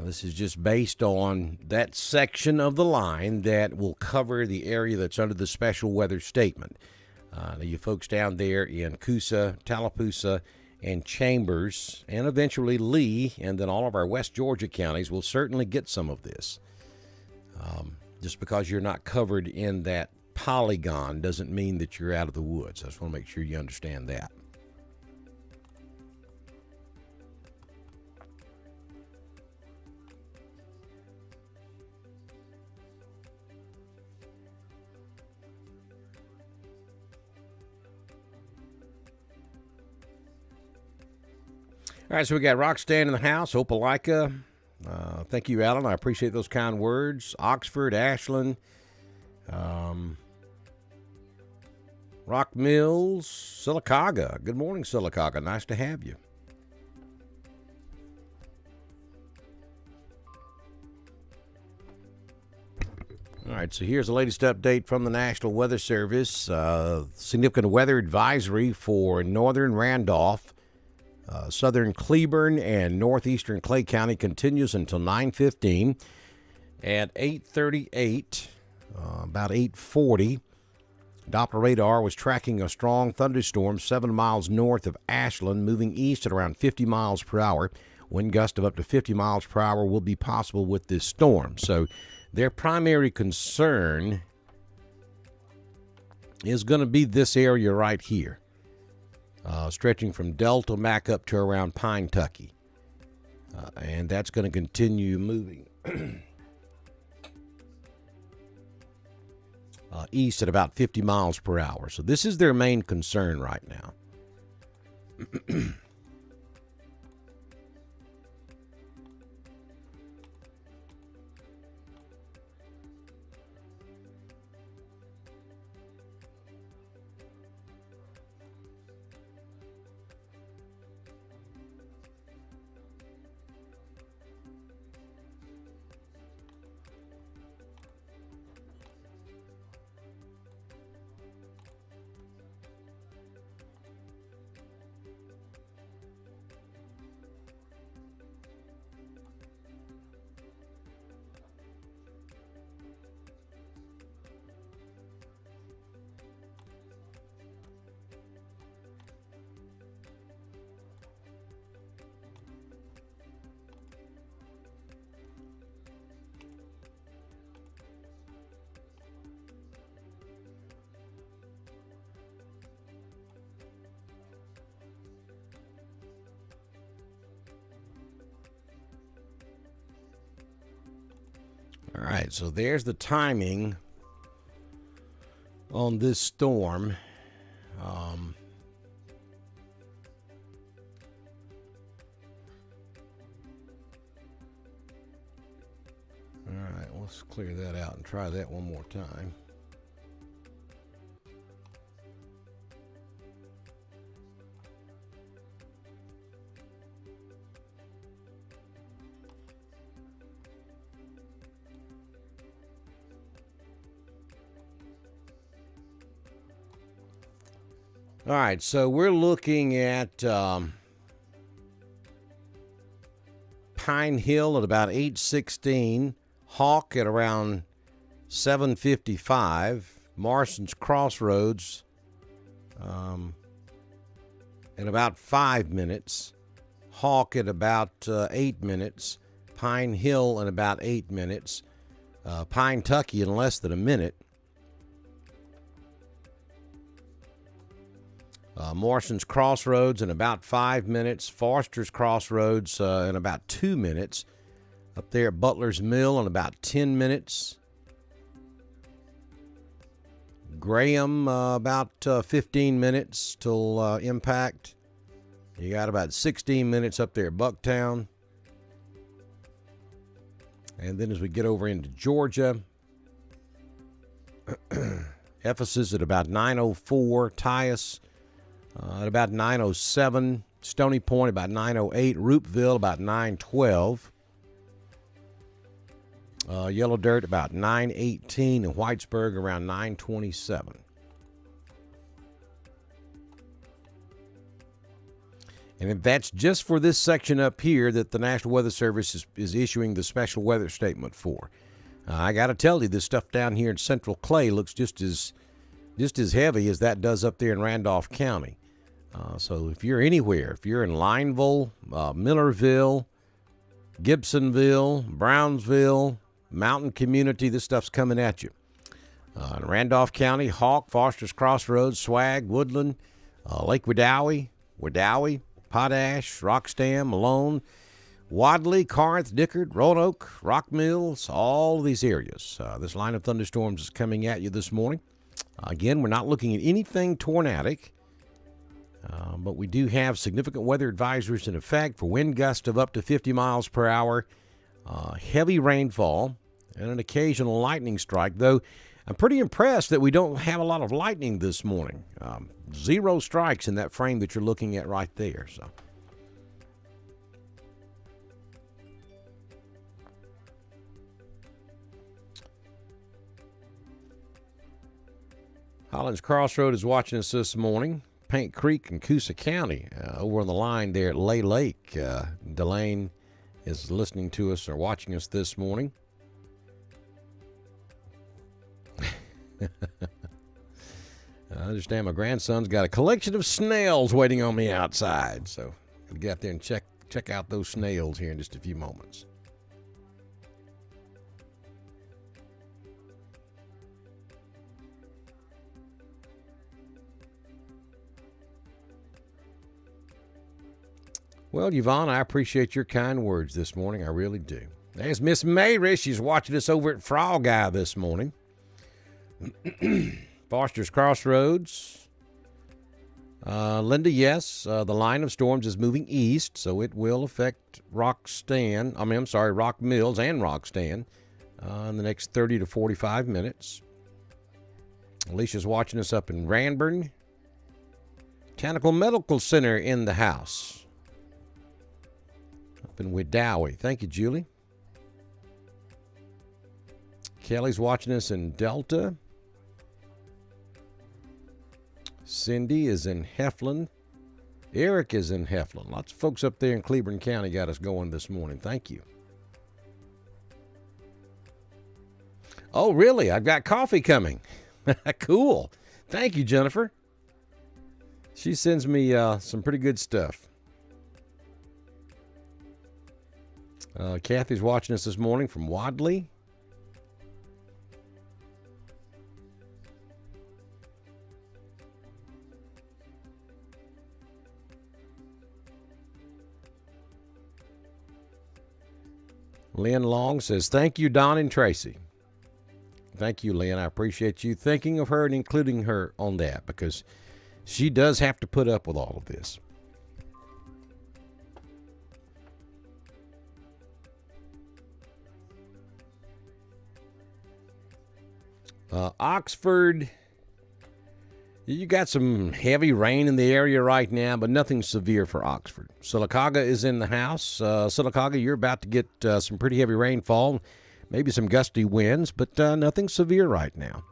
A: This is just based on that section of the line that will cover the area that's under the special weather statement. You folks down there in Coosa, Tallapoosa, and Chambers, and eventually Lee, and then all of our West Georgia counties will certainly get some of this. Just because you're not covered in that polygon doesn't mean that you're out of the woods. I just want to make sure you understand that. All right, so we got Roxanne in the house, Opelika. Thank you, Alan. I appreciate those kind words. Oxford, Ashland, Rock Mills, Sylacauga. Good morning, Sylacauga. Nice to have you. All right, so here's the latest update from the National Weather Service. Significant weather advisory for northern Randolph, southern Cleburne, and northeastern Clay County continues until 9:15. At 8:38, about 8:40, Doppler radar was tracking a strong thunderstorm 7 miles north of Ashland, moving east at around 50 miles per hour. Wind gust of up to 50 miles per hour will be possible with this storm. So their primary concern is going to be this area right here, stretching from Delta back up to around Pine Tucky. And that's going to continue moving east at about 50 miles per hour. So this is their main concern right now. All right, so there's the timing on this storm. All right, let's clear that out and try that one more time. All right, so we're looking at Pine Hill at about 8:16, Hawk at around 7:55, Morrison's Crossroads in about 5 minutes, Hawk at about 8 minutes, Pine Hill in about 8 minutes, Pine Tucky in less than a minute. Morrison's Crossroads in about 5 minutes. Foster's Crossroads in about 2 minutes. Up there at Butler's Mill in about 10 minutes. Graham about 15 minutes till impact. You got about 16 minutes up there at Bucktown. And then as we get over into Georgia, Ephesus at about 9:04. Tyus at about 9:07, Stony Point about 9:08, Roopville about 9:12, Yellow Dirt about 9:18, and Whitesburg around 9:27. And that's just for this section up here that the National Weather Service is issuing the special weather statement for. I got to tell you, this stuff down here in Central Clay looks just as heavy as that does up there in Randolph County. So if you're anywhere, if you're in Lineville, Millerville, Gibsonville, Brownsville, Mountain Community, this stuff's coming at you. In Randolph County, Hawk, Foster's Crossroads, Swag, Woodland, Lake Wedowee, Potash, Roxton, Malone, Wadley, Corinth, Dickard, Roanoke, Rock Mills, all of these areas. This line of thunderstorms is coming at you this morning. Again, we're not looking at anything tornadic. But we do have significant weather advisories in effect for wind gusts of up to 50 miles per hour, heavy rainfall, and an occasional lightning strike, though I'm pretty impressed that we don't have a lot of lightning this morning. 0 strikes in that frame that you're looking at right there. So, Hollins Crossroad is watching us this morning. Paint Creek and Coosa County over on the line there at Lay Lake. Delane is listening to us or watching us this morning. I understand my grandson's got a collection of snails waiting on me outside, so I'll get out there and check out those snails here in just a few moments. Well, Yvonne, I appreciate your kind words this morning. I really do. There's Miss Mary. She's watching us over at Frog Eye this morning. Foster's Crossroads. Linda, yes, the line of storms is moving east, so it will affect Rock Mills and Roxton in the next 30 to 45 minutes. Alicia's watching us up in Ranburne. Botanical Medical Center in the house. Up in Wedowee. Thank you, Julie. Kelly's watching us in Delta. Cindy is in Heflin. Eric is in Heflin. Lots of folks up there in Cleburne County got us going this morning. Thank you. Oh, really? I've got coffee coming. Cool. Thank you, Jennifer. She sends me some pretty good stuff. Kathy's watching us this morning from Wadley. Lynn Long says, thank you, Don and Tracy. Thank you, Lynn. I appreciate you thinking of her and including her on that, because she does have to put up with all of this. Oxford, you got some heavy rain in the area right now, but nothing severe for Oxford. Sylacauga is in the house. Sylacauga, you're about to get some pretty heavy rainfall, maybe some gusty winds, but nothing severe right now.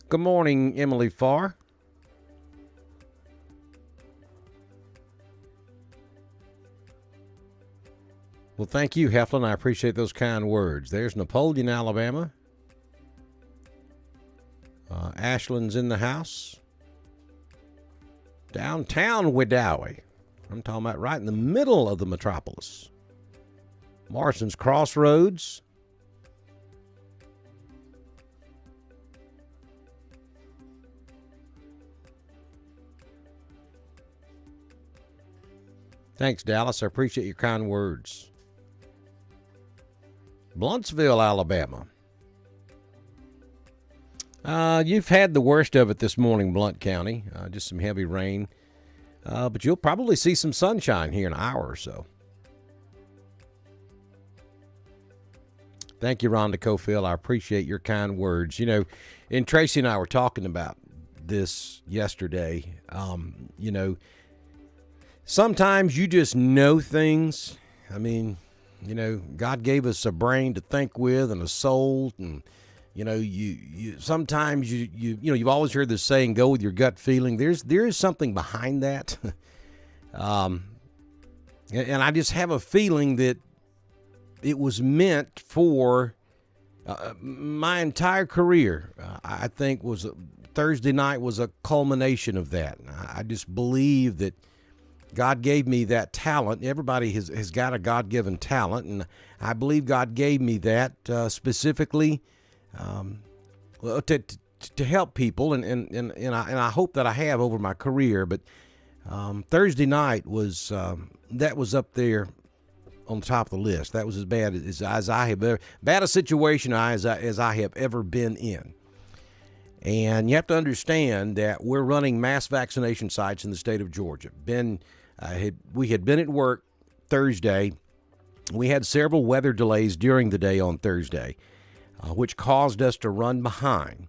A: Good morning, Emily Farr. Well, thank you, Heflin. I appreciate those kind words. There's Napoleon, Alabama. Ashland's in the house. Downtown Wedowee. I'm talking about right in the middle of the metropolis. Morrison's Crossroads. Thanks, Dallas. I appreciate your kind words. Bluntsville, Alabama. You've had the worst of it this morning, Blount County. Just some heavy rain. But you'll probably see some sunshine here in an hour or so. Thank you, Rhonda Cofield. I appreciate your kind words. You know, and Tracy and I were talking about this yesterday. You know, sometimes you just know things. I mean, you know, God gave us a brain to think with and a soul, and you know, you sometimes you know, you've always heard this saying, "Go with your gut feeling." There is something behind that, and I just have a feeling that it was meant for my entire career. I think Thursday night was a culmination of that. I just believe that God gave me that talent. Everybody has got a God-given talent, and I believe God gave me that specifically to help people, and I hope that I have over my career. But Thursday night was that was up there on the top of the list. That was as bad as I have ever bad a situation as I have ever been in. And you have to understand that we're running mass vaccination sites in the state of Georgia. We had been at work Thursday. We had several weather delays during the day on Thursday, which caused us to run behind.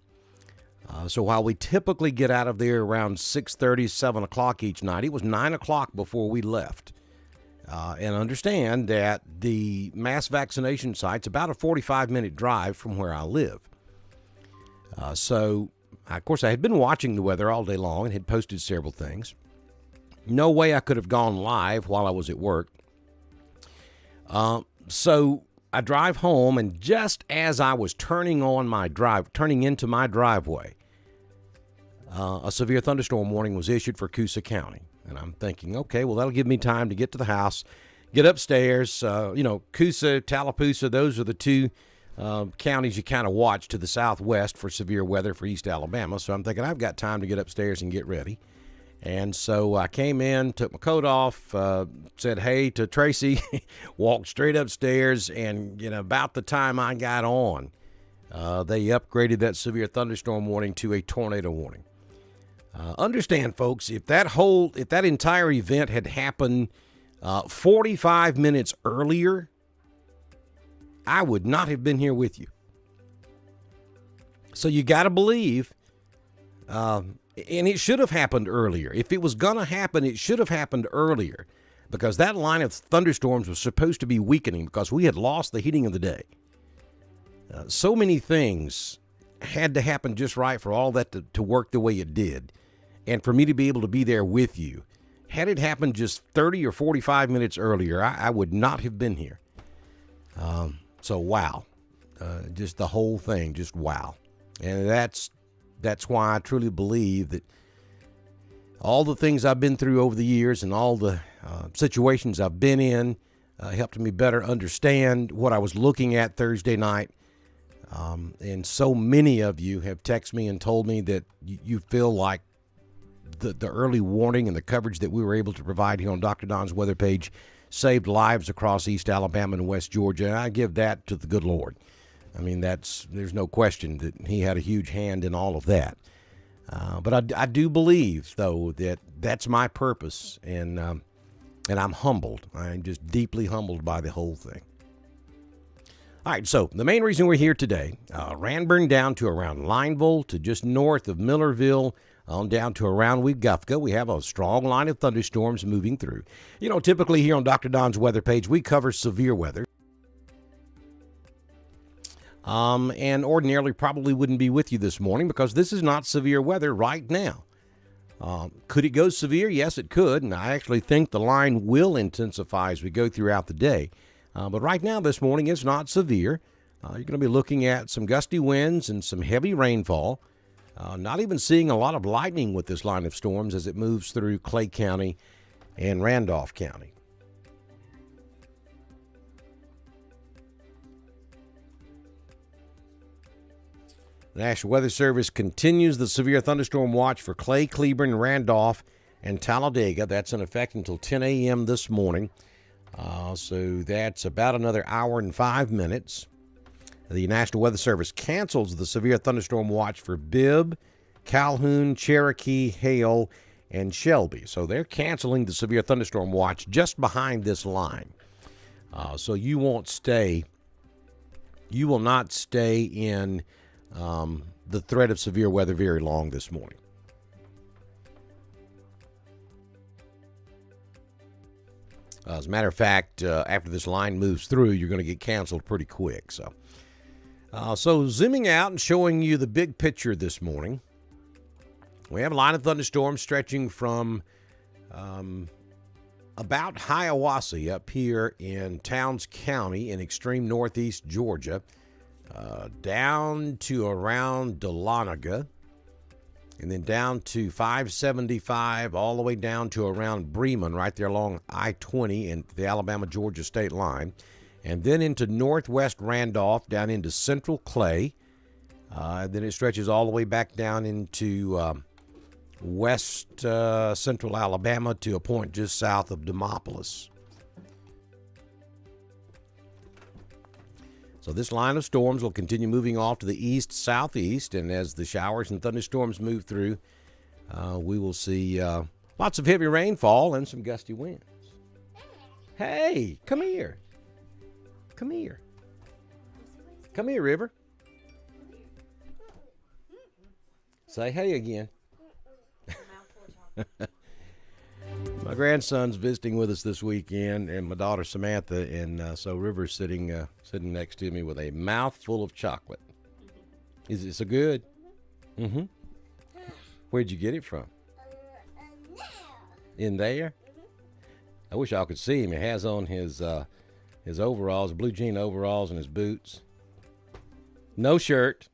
A: So while we typically get out of there around 6:30, 7 o'clock each night, it was 9 o'clock before we left. And understand that the mass vaccination site's about a 45-minute drive from where I live. So, of course, I had been watching the weather all day long and had posted several things. No way I could have gone live while I was at work. So I drive home, and just as I was turning into my driveway, a severe thunderstorm warning was issued for Coosa County. And I'm thinking, okay, well, that'll give me time to get to the house, get upstairs. You know, Coosa, Tallapoosa, those are the two counties you kind of watch to the southwest for severe weather for East Alabama. So I'm thinking I've got time to get upstairs and get ready. And so I came in, took my coat off, said hey to Tracy, walked straight upstairs, and about the time I got on, they upgraded that severe thunderstorm warning to a tornado warning. Understand, folks, if that entire event had happened 45 minutes earlier, I would not have been here with you. So you got to believe, and it should have happened earlier. If it was going to happen, it should have happened earlier, because that line of thunderstorms was supposed to be weakening because we had lost the heating of the day. So many things had to happen just right for all that to work the way it did, and for me to be able to be there with you. Had it happened just 30 or 45 minutes earlier, I would not have been here. So wow, just the whole thing, just wow. And that's why I truly believe that all the things I've been through over the years and all the situations I've been in helped me better understand what I was looking at Thursday night. And so many of you have texted me and told me that you feel like the early warning and the coverage that we were able to provide here on Dr. Don's weather page saved lives across East Alabama and West Georgia, and I give that to the good Lord. I mean, there's no question that he had a huge hand in all of that. But I do believe, though, that that's my purpose, and I'm humbled. I'm just deeply humbled by the whole thing. All right, so the main reason we're here today, Ranburne down to around Lineville to just north of Millerville, on down to around Wetumpka. We have a strong line of thunderstorms moving through. You know, typically here on Dr. Don's weather page, we cover severe weather. And ordinarily probably wouldn't be with you this morning because this is not severe weather right now. Could it go severe? Yes, it could, and I actually think the line will intensify as we go throughout the day. But right now, this morning, it's not severe. You're going to be looking at some gusty winds and some heavy rainfall. Not even seeing a lot of lightning with this line of storms as it moves through Clay County and Randolph County. The National Weather Service continues the severe thunderstorm watch for Clay, Cleburne, Randolph, and Talladega. That's in effect until 10 a.m. this morning. So that's about another hour and 5 minutes. The National Weather Service cancels the severe thunderstorm watch for Bibb, Calhoun, Cherokee, Hale, and Shelby. So they're canceling the severe thunderstorm watch just behind this line. So you will not stay in the threat of severe weather very long this morning. As a matter of fact, after this line moves through, you're going to get canceled pretty quick. So zooming out and showing you the big picture this morning, we have a line of thunderstorms stretching from about Hiawassee up here in Towns County in extreme northeast Georgia, down to around Dahlonega, and then down to 575, all the way down to around Bremen, right there along I-20 and the Alabama-Georgia state line, and then into northwest Randolph, down into central Clay. Then it stretches all the way back down into west central Alabama to a point just south of Demopolis. So this line of storms will continue moving off to the east-southeast, and as the showers and thunderstorms move through, we will see lots of heavy rainfall and some gusty winds. Hey, come here. Come here. Come here, River. Say hey again. My grandson's visiting with us this weekend, and my daughter Samantha, and so River's sitting next to me with a mouthful of chocolate. Is it so good? Mm-hmm. Where'd you get it from? In there? I wish y'all could see him. He has on his overalls, blue jean overalls, and his boots. No shirt.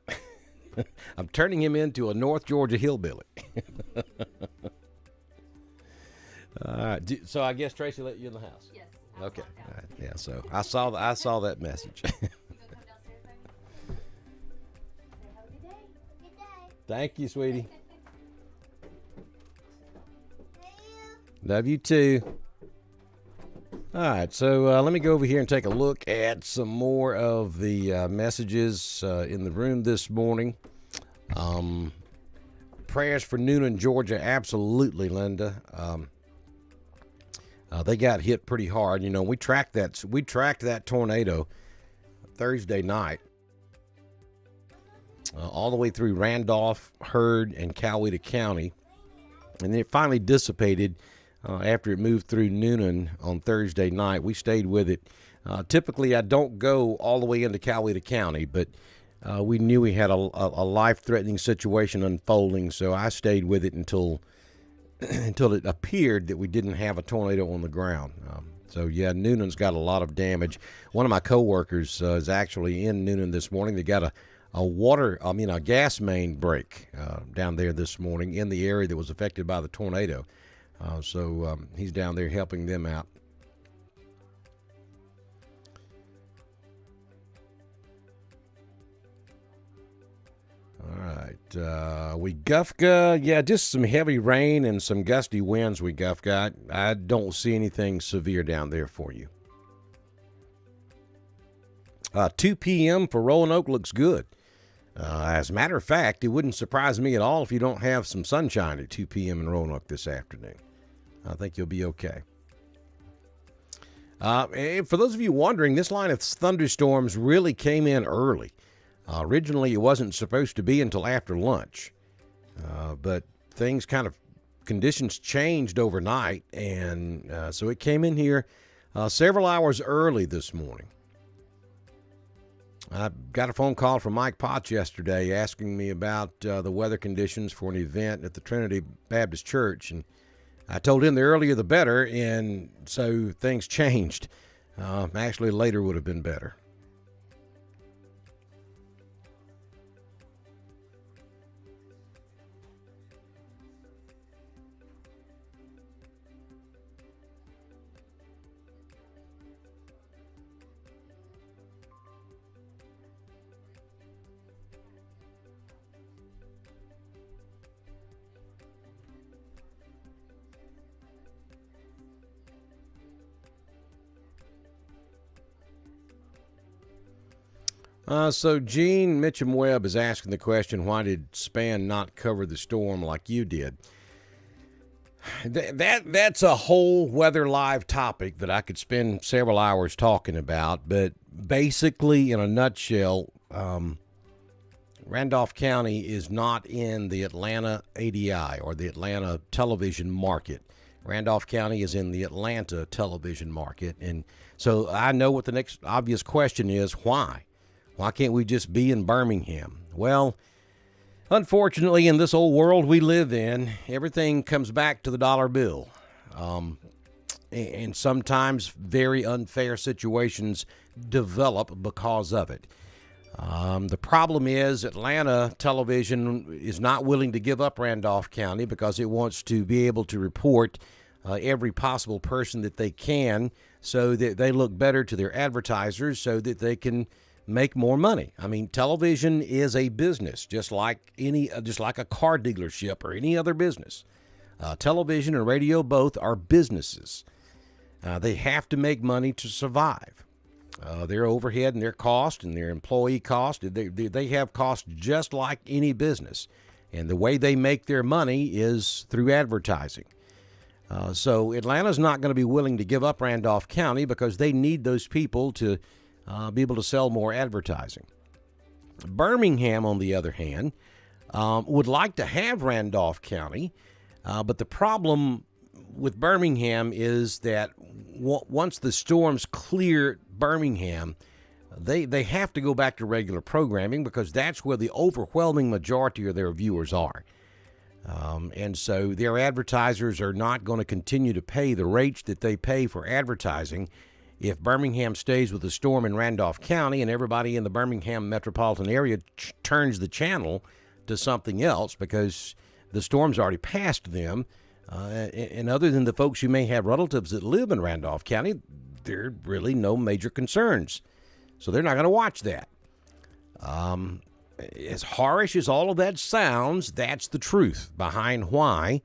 A: I'm turning him into a North Georgia hillbilly. So I guess Tracy let you in the house.
B: Yes.
A: Okay. All right. Yeah. So I saw that message. Thank you, sweetie. Love you too. All right. So let me go over here and take a look at some more of the messages in the room this morning. Prayers for Newnan, Georgia. Absolutely, Linda. They got hit pretty hard. You know, we tracked that tornado Thursday night all the way through Randolph, Heard, and Coweta County, and then it finally dissipated after it moved through Newnan on Thursday night. We stayed with it. Typically, I don't go all the way into Coweta County, but we knew we had a life-threatening situation unfolding, so I stayed with it until it appeared that we didn't have a tornado on the ground. So yeah, Newnan's got a lot of damage. One of my coworkers is actually in Newnan this morning. They got a gas main break down there this morning in the area that was affected by the tornado. So he's down there helping them out. All right. Wetumpka, yeah, just some heavy rain and some gusty winds, Wetumpka. I don't see anything severe down there for you. 2 p.m. for Roanoke looks good. As a matter of fact, it wouldn't surprise me at all if you don't have some sunshine at 2 p.m. in Roanoke this afternoon. I think you'll be okay. And for those of you wondering, this line of thunderstorms really came in early. Originally, it wasn't supposed to be until after lunch, but conditions changed overnight, and so it came in here several hours early this morning. I got a phone call from Mike Potts yesterday asking me about the weather conditions for an event at the Trinity Baptist Church, and I told him the earlier the better, and so things changed. Actually, later would have been better. So Gene Mitchum-Webb is asking the question, why did Span not cover the storm like you did? That's a whole Weather Live topic that I could spend several hours talking about, but basically, in a nutshell, Randolph County is not in the Atlanta ADI or the Atlanta television market. Randolph County is in the Atlanta television market, and so I know what the next obvious question is, why? Why can't we just be in Birmingham? Well, unfortunately, in this old world we live in, everything comes back to the dollar bill. And sometimes very unfair situations develop because of it. The problem is Atlanta television is not willing to give up Randolph County because it wants to be able to report every possible person that they can so that they look better to their advertisers so that they can make more money. I mean, television is a business, just like a car dealership or any other business. Television and radio both are businesses. They have to make money to survive. Their overhead and their cost and their employee cost, they have costs just like any business. And the way they make their money is through advertising. So Atlanta's not going to be willing to give up Randolph County because they need those people to be able to sell more advertising. Birmingham, on the other hand, would like to have Randolph County, but the problem with Birmingham is that once the storms clear Birmingham, they have to go back to regular programming because that's where the overwhelming majority of their viewers are. And so their advertisers are not going to continue to pay the rates that they pay for advertising if Birmingham stays with the storm in Randolph County and everybody in the Birmingham metropolitan area turns the channel to something else because the storm's already passed them. And other than the folks who may have relatives that live in Randolph County, there are really no major concerns. So they're not going to watch that. As harsh as all of that sounds, that's the truth behind why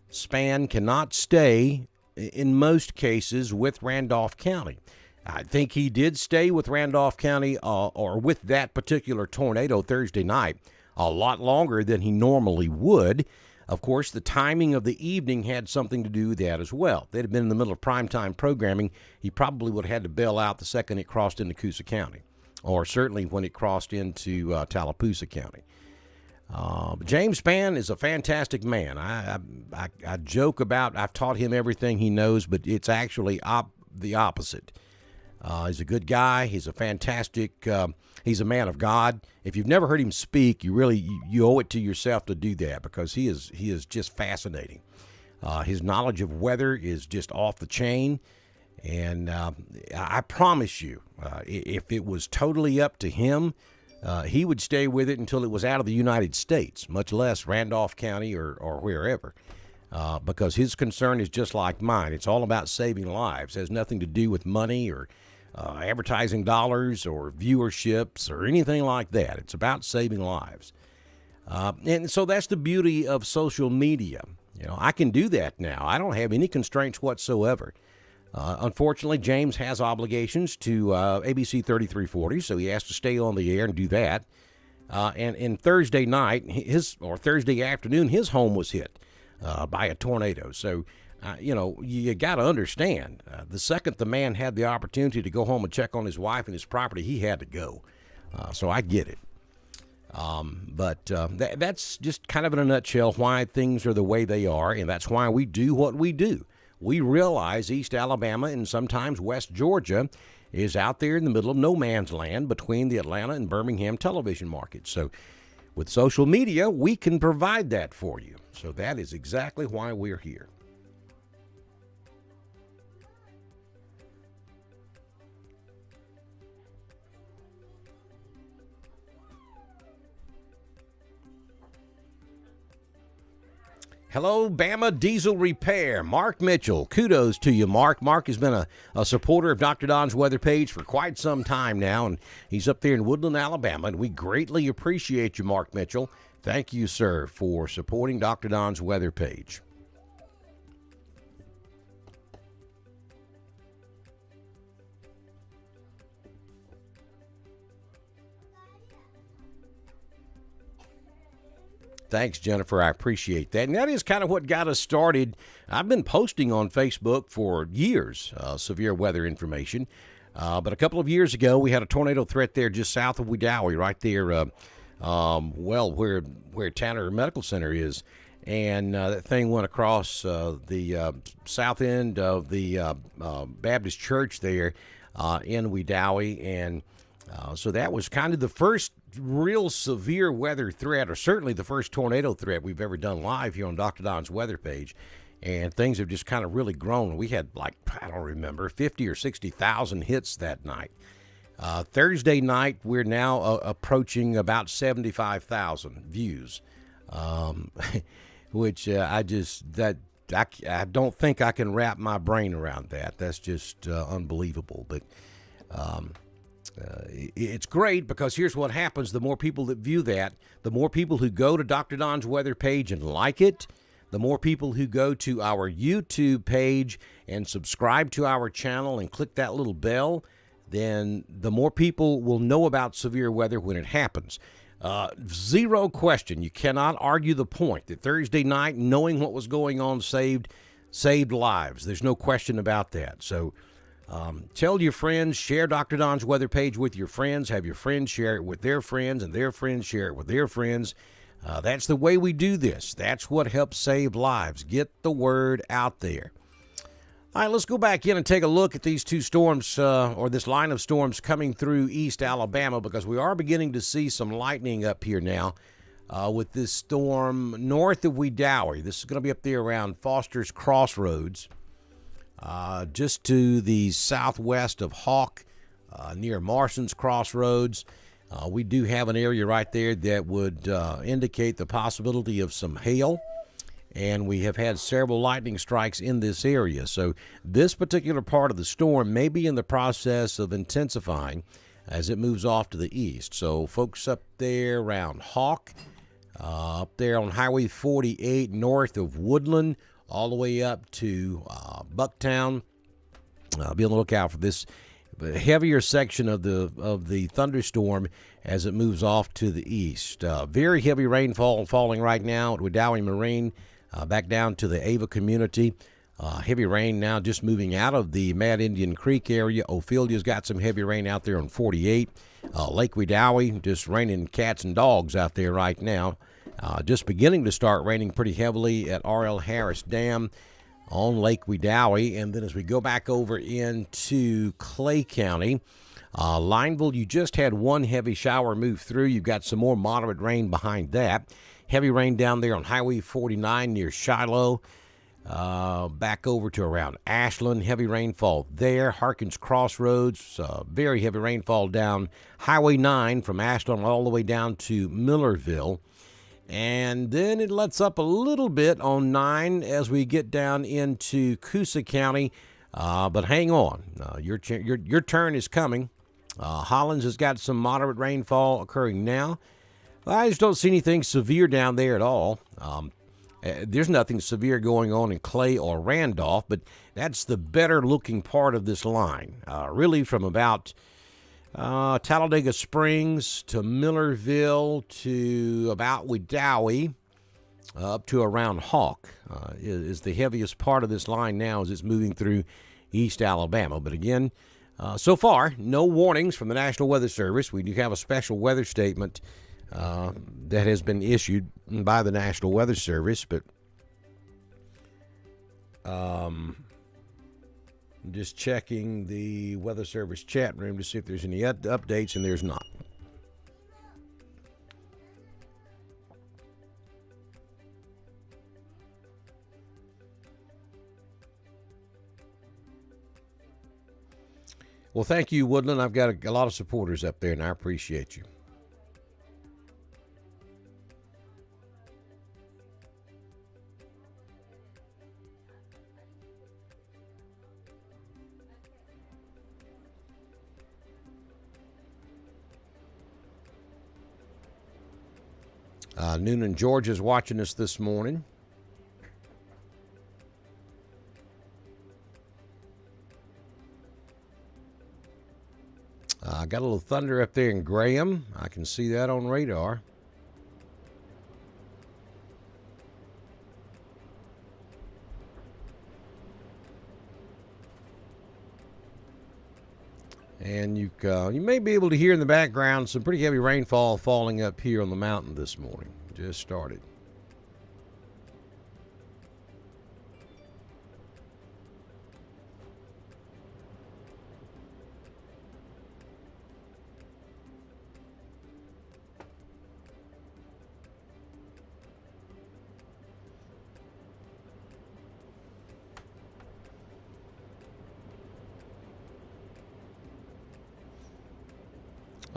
A: Span cannot stay in most cases with Randolph County. I think he did stay with Randolph County or with that particular tornado Thursday night a lot longer than he normally would. Of course, the timing of the evening had something to do with that as well. If they'd have been in the middle of primetime programming, he probably would have had to bail out the second it crossed into Coosa County, or certainly when it crossed into Tallapoosa County. James Spann is a fantastic man. I joke about I've taught him everything he knows, but it's actually the opposite. He's a good guy. He's a fantastic. He's a man of God. If you've never heard him speak, you owe it to yourself to do that because he is just fascinating. His knowledge of weather is just off the chain, and I promise you, if it was totally up to him, he would stay with it until it was out of the United States, much less Randolph County or wherever, because his concern is just like mine. It's all about saving lives. It has nothing to do with money or advertising dollars or viewerships or anything like that. It's about saving lives. And so that's the beauty of social media. I can do that now. I don't have any constraints whatsoever. Unfortunately, James has obligations to ABC 3340, so he has to stay on the air and do that. And Thursday night, Thursday afternoon, his home was hit by a tornado. So, you got to understand, the second the man had the opportunity to go home and check on his wife and his property, he had to go. So I get it. But that's just kind of in a nutshell why things are the way they are, and that's why we do what we do. We realize East Alabama and sometimes West Georgia is out there in the middle of no man's land between the Atlanta and Birmingham television markets. So with social media, we can provide that for you. So that is exactly why we're here. Hello, Bama Diesel Repair. Mark Mitchell. Kudos to you, Mark. Mark has been a supporter of Dr. Don's weather page for quite some time now, and he's up there in Woodland, Alabama, and we greatly appreciate you, Mark Mitchell. Thank you, sir, for supporting Dr. Don's weather page. Thanks, Jennifer. I appreciate that. And that is kind of what got us started. I've been posting on Facebook for years, severe weather information. But a couple of years ago, we had a tornado threat there just south of Wedowee, right there, where Tanner Medical Center is. And that thing went across the south end of the Baptist Church there in Wedowee. And so that was kind of the first real severe weather threat, or certainly the first tornado threat we've ever done live here on Dr. Don's weather page. And things have just kind of really grown. We had, like, I don't remember, 50 or 60,000 hits that night. Thursday night, we're now approaching about 75,000 views, which I don't think I can wrap my brain around that. That's just unbelievable. But it's great, because here's what happens. The more people that view that, the more people who go to Dr. Don's weather page and like it, the more people who go to our YouTube page and subscribe to our channel and click that little bell, then the more people will know about severe weather when it happens. Zero question. You cannot argue the point that Thursday night, knowing what was going on saved lives. There's no question about that. So tell your friends, share Dr. Don's weather page with your friends, have your friends share it with their friends, and their friends share it with their friends. That's the way we do this. That's what helps save lives. Get the word out there. All right, let's go back in and take a look at these two storms, or this line of storms coming through East Alabama, because we are beginning to see some lightning up here now with this storm north of Wedowee. This is going to be up there around Foster's Crossroads. Just to the southwest of Hawk, near Marston's Crossroads. We do have an area right there that would indicate the possibility of some hail, and we have had several lightning strikes in this area. So this particular part of the storm may be in the process of intensifying as it moves off to the east. So folks up there around Hawk, up there on Highway 48 north of Woodland, all the way up to Bucktown. Be on the lookout for this heavier section of the thunderstorm as it moves off to the east. Very heavy rainfall falling right now at Wedowee Marine, back down to the Ava community. Heavy rain now just moving out of the Mad Indian Creek area. Ophelia's got some heavy rain out there on 48. Lake Wedowee, just raining cats and dogs out there right now. Just beginning to start raining pretty heavily at R.L. Harris Dam on Lake Wedowee. And then as we go back over into Clay County, Lineville, you just had one heavy shower move through. You've got some more moderate rain behind that. Heavy rain down there on Highway 49 near Shiloh. Back over to around Ashland, heavy rainfall there. Harkins Crossroads, very heavy rainfall down Highway 9 from Ashland all the way down to Millerville. And then it lets up a little bit on 9 as we get down into Coosa County. But hang on, your turn is coming. Hollins has got some moderate rainfall occurring now. I just don't see anything severe down there at all. There's nothing severe going on in Clay or Randolph, but that's the better looking part of this line. Really from about Talladega Springs to Millerville to about Wedowee up to around Hawk is the heaviest part of this line now as it's moving through East Alabama. But again, so far, no warnings from the National Weather Service. We do have a special weather statement that has been issued by the National Weather Service, but just checking the Weather Service chat room to see if there's any updates, and there's not. Well, thank you, Woodland. I've got a lot of supporters up there, and I appreciate you. Noonan, Georgia is watching us this morning. I got a little thunder up there in Graham. I can see that on radar. And you may be able to hear in the background some pretty heavy rainfall falling up here on the mountain this morning. Just started.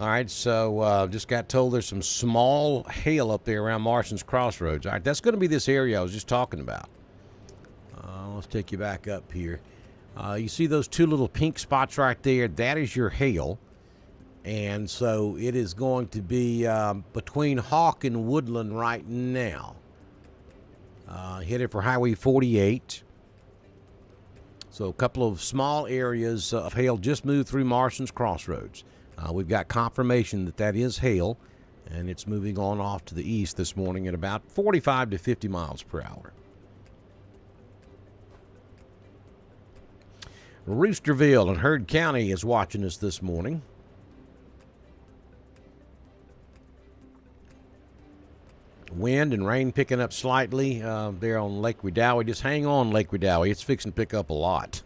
A: All right, so just got told there's some small hail up there around Marston's Crossroads. All right, that's going to be this area I was just talking about. Let's take you back up here. You see those two little pink spots right there? That is your hail. And so it is going to be between Hawk and Woodland right now. Headed for Highway 48. So a couple of small areas of hail just moved through Marston's Crossroads. We've got confirmation that that is hail, and it's moving on off to the east this morning at about 45 to 50 miles per hour. Roosterville in Heard County is watching us this morning. Wind and rain picking up slightly there on Lake Wedowee. Just hang on, Lake Wedowee. It's fixing to pick up a lot.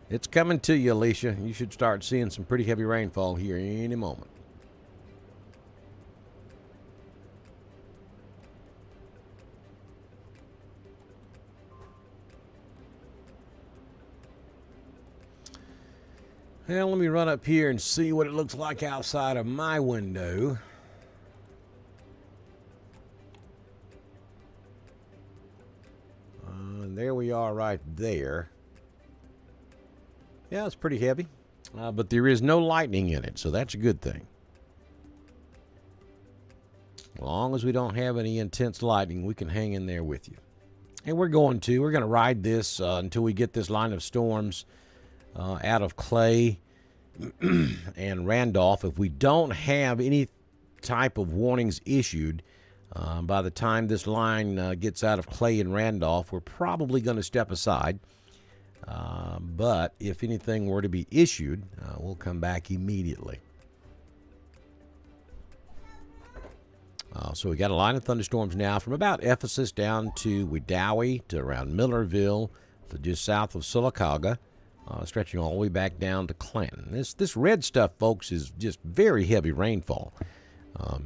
A: It's coming to you, Alicia. You should start seeing some pretty heavy rainfall here any moment. Well, let me run up here and see what it looks like outside of my window. And there we are right there. Yeah, it's pretty heavy, but there is no lightning in it, so that's a good thing. As long as we don't have any intense lightning, we can hang in there with you. And we're going to ride this until we get this line of storms out of Clay and Randolph. If we don't have any type of warnings issued by the time this line gets out of Clay and Randolph, we're probably going to step aside. But if anything were to be issued, we'll come back immediately. So we got a line of thunderstorms now from about Ephesus down to Wedowee to around Millerville to just south of Sylacauga, stretching all the way back down to Clanton. This red stuff, folks, is just very heavy rainfall.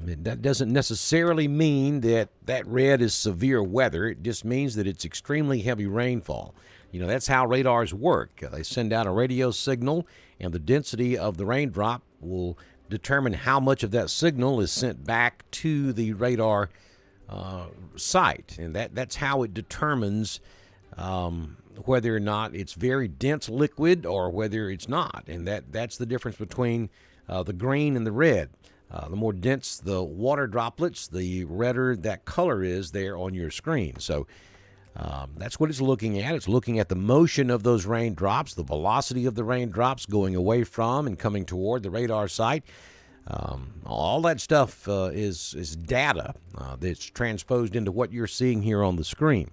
A: That doesn't necessarily mean that red is severe weather. It just means that it's extremely heavy rainfall. You know, that's how radars work. They send out a radio signal, and the density of the raindrop will determine how much of that signal is sent back to the radar site. And that's how it determines whether or not it's very dense liquid or whether it's not. And that's the difference between the green and the red. The more dense the water droplets, the redder that color is there on your screen. So that's what it's looking at. It's looking at the motion of those raindrops, the velocity of the raindrops going away from and coming toward the radar site. All that stuff is data that's transposed into what you're seeing here on the screen.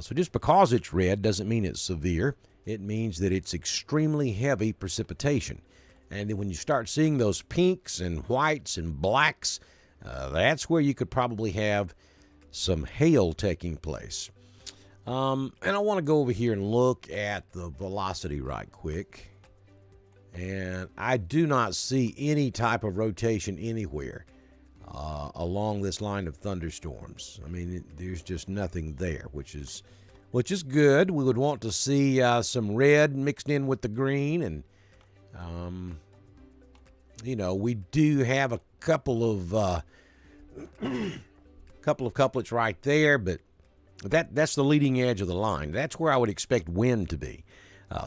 A: So just because it's red doesn't mean it's severe. It means that it's extremely heavy precipitation. And then when you start seeing those pinks and whites and blacks, that's where you could probably have some hail taking place. And I want to go over here and look at the velocity right quick. And I do not see any type of rotation anywhere along this line of thunderstorms. I mean, there's just nothing there, which is good. We would want to see some red mixed in with the green, and we do have a couple of couplets right there, but that's the leading edge of the line. That's where I would expect wind to be.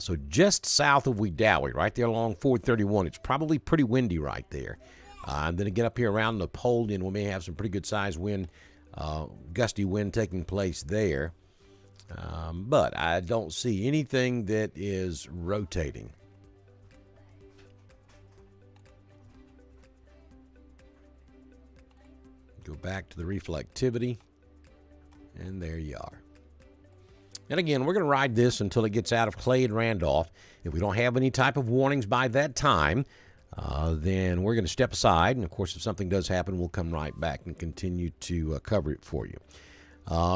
A: So just south of Wedowee, right there along 431, it's probably pretty windy right there. And then to get up here around Napoleon, we may have some pretty good sized wind, gusty wind taking place there. But I don't see anything that is rotating. Go back to the reflectivity, and there you are. And again, we're going to ride this until it gets out of Clay and Randolph. If we don't have any type of warnings by that time, then we're going to step aside. And, of course, if something does happen, we'll come right back and continue to cover it for you.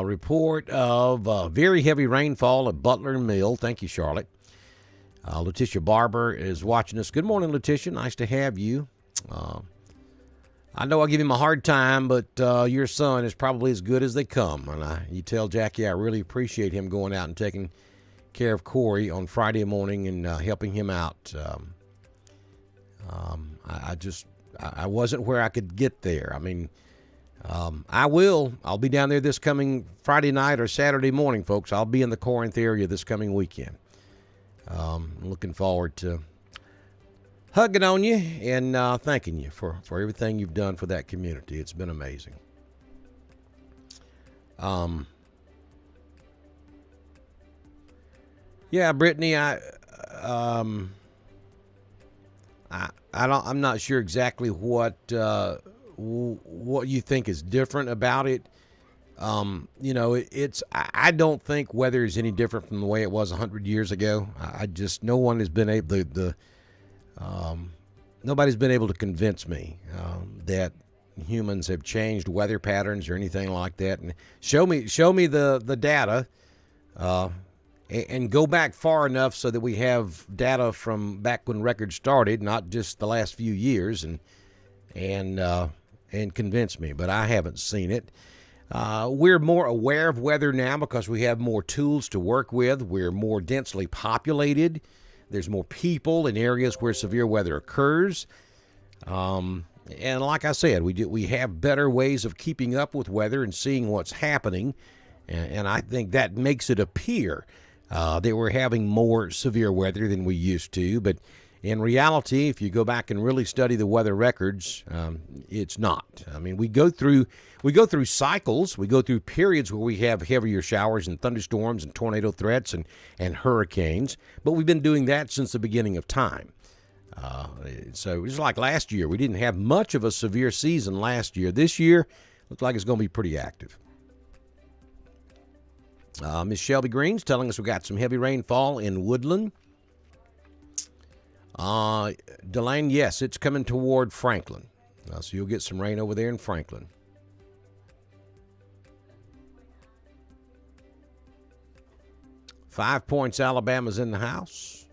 A: Report of very heavy rainfall at Butler Mill. Thank you, Charlotte. Letitia Barber is watching us. Good morning, Letitia. Nice to have you. I know I give him a hard time, but your son is probably as good as they come. And you tell Jackie I really appreciate him going out and taking care of Corey on Friday morning and helping him out. I wasn't where I could get there. I mean, I'll be down there this coming Friday night or Saturday morning, folks. I'll be in the Corinth area this coming weekend. Looking forward to hugging on you and thanking you for everything you've done for that community. It's been amazing. Yeah, Brittany, I'm not sure exactly what you think is different about it. I don't think weather is any different from the way it was 100 years ago. No one has been able nobody's been able to convince me that humans have changed weather patterns or anything like that. And show me the data, and go back far enough so that we have data from back when records started, not just the last few years, and convince me. But I haven't seen it. We're more aware of weather now because we have more tools to work with. We're more densely populated. There's more people in areas where severe weather occurs. And like I said, we have better ways of keeping up with weather and seeing what's happening. And I think that makes it appear that we're having more severe weather than we used to. But in reality, if you go back and really study the weather records, it's not. I mean, we go through cycles. We go through periods where we have heavier showers and thunderstorms and tornado threats and hurricanes. But we've been doing that since the beginning of time. So just like last year, we didn't have much of a severe season last year. This year, looks like it's going to be pretty active. Miss Shelby Green's telling us we got some heavy rainfall in Woodland. Delane, yes, it's coming toward Franklin. So you'll get some rain over there in Franklin. Five Points, Alabama's in the house.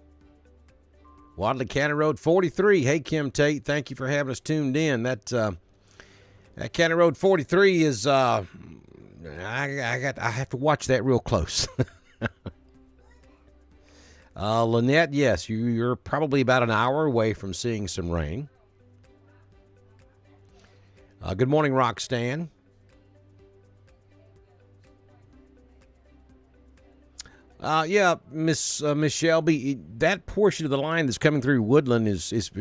A: Wadley County Road 43. Hey, Kim Tate, thank you for having us tuned in. That County Road 43 is, I have to watch that real close. Lynette, yes, you're probably about an hour away from seeing some rain. Good morning, Roxanne. Yeah, Miss Shelby, that portion of the line that's coming through Woodland is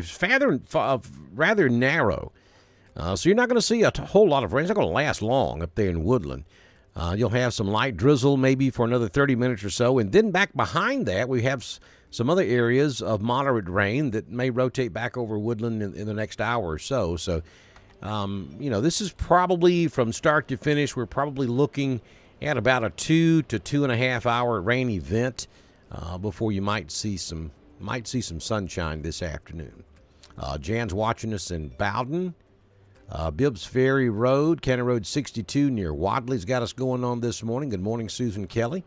A: rather narrow. So you're not going to see a whole lot of rain. It's not going to last long up there in Woodland. You'll have some light drizzle maybe for another 30 minutes or so. And then back behind that, we have some other areas of moderate rain that may rotate back over Woodland in the next hour or so. So, this is probably from start to finish, we're probably looking at about a 2 to 2.5 hour rain event before you might see some sunshine this afternoon. Jan's watching us in Bowden. Bibbs Ferry Road, County Road 62 near Wadley's got us going on this morning. Good morning, Susan Kelly.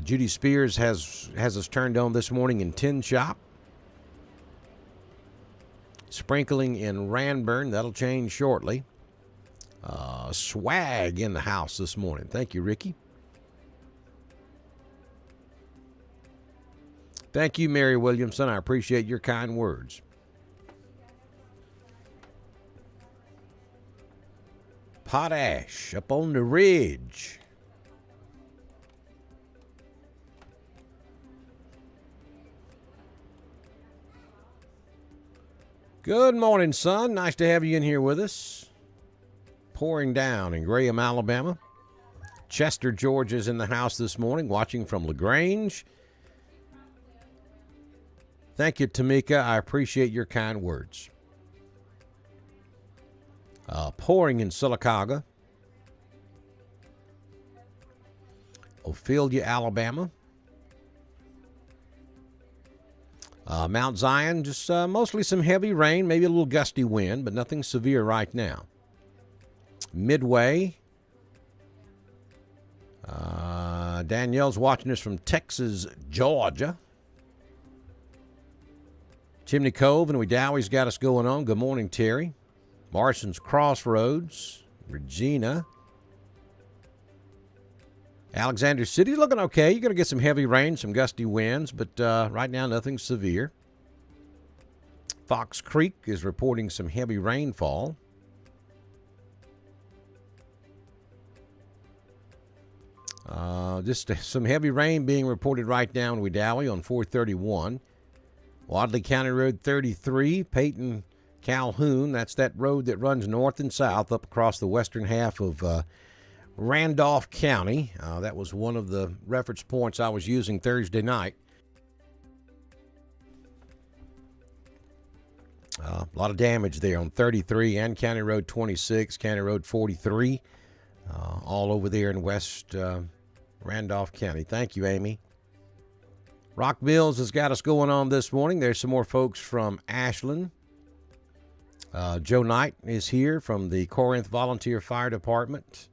A: Judy Spears has us turned on this morning in Tin Shop. Sprinkling in Ranburne, that'll change shortly. Swag in the house this morning. Thank you, Ricky. Thank you, Mary Williamson. I appreciate your kind words. Potash up on the ridge. Good morning, son. Nice to have you in here with us. Pouring down in Graham, Alabama. Chester, Georgia's in the house this morning, watching from LaGrange. Thank you, Tamika. I appreciate your kind words. Pouring in Sylacauga. Ophelia, Alabama. Mount Zion, just mostly some heavy rain, maybe a little gusty wind, but nothing severe right now. Midway. Danielle's watching us from Texas, Georgia. Chimney Cove and Wedowie's got us going on. Good morning, Terry. Morrison's Crossroads. Regina. Alexander City's looking okay. You're going to get some heavy rain, some gusty winds, but right now nothing severe. Fox Creek is reporting some heavy rainfall. Just some heavy rain being reported right now in Wedowee on 431. Wadley County Road 33, Peyton Calhoun. That's that road that runs north and south up across the western half of Randolph County. That was one of the reference points I was using Thursday night. A lot of damage there on 33 and County Road 26, County Road 43, all over there in West Randolph County. Thank you, Amy. Rock Mills has got us going on this morning. There's some more folks from Ashland. Joe Knight is here from the Corinth Volunteer Fire Department.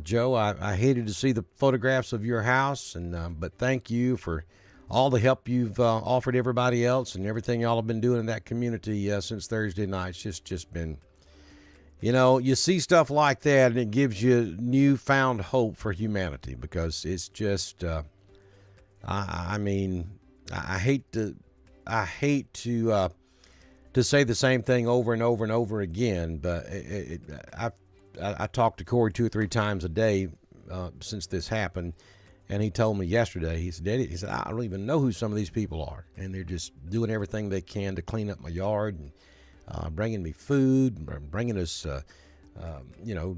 A: Joe, I hated to see the photographs of your house, but thank you for all the help you've offered everybody else and everything y'all have been doing in that community since Thursday night. It's just been, you see stuff like that and it gives you newfound hope for humanity, because it's just, I hate to say the same thing over and over and over again, but I talked to Corey 2 or 3 times a day since this happened, and he told me yesterday, he said, I don't even know who some of these people are, and they're just doing everything they can to clean up my yard and bringing me food, bringing us,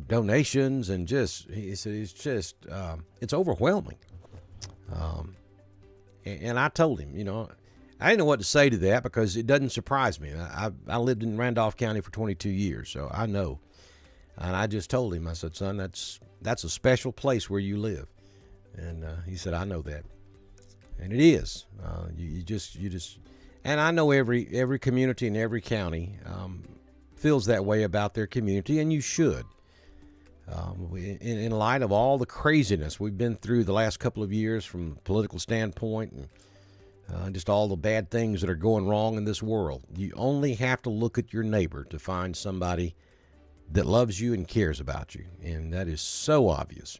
A: donations, and he said, it's overwhelming. And I told him, I didn't know what to say to that, because it doesn't surprise me. I lived in Randolph County for 22 years, so I know. And I just told him, I said, son, that's a special place where you live. And he said, I know that. And it is. You just, and I know every community in every county feels that way about their community, and you should. In light of all the craziness we've been through the last couple of years from a political standpoint, and just all the bad things that are going wrong in this world, you only have to look at your neighbor to find somebody that loves you and cares about you. And that is so obvious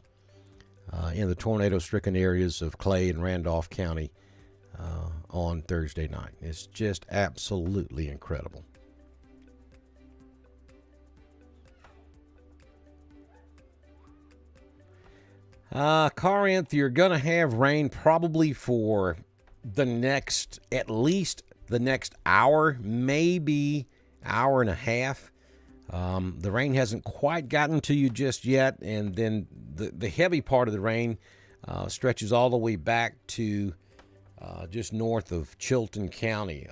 A: in the tornado-stricken areas of Clay and Randolph County on Thursday night. It's just absolutely incredible. Corinth, you're going to have rain probably for at least the next hour, maybe hour and a half. The rain hasn't quite gotten to you just yet, and then the heavy part of the rain stretches all the way back to just north of Chilton County,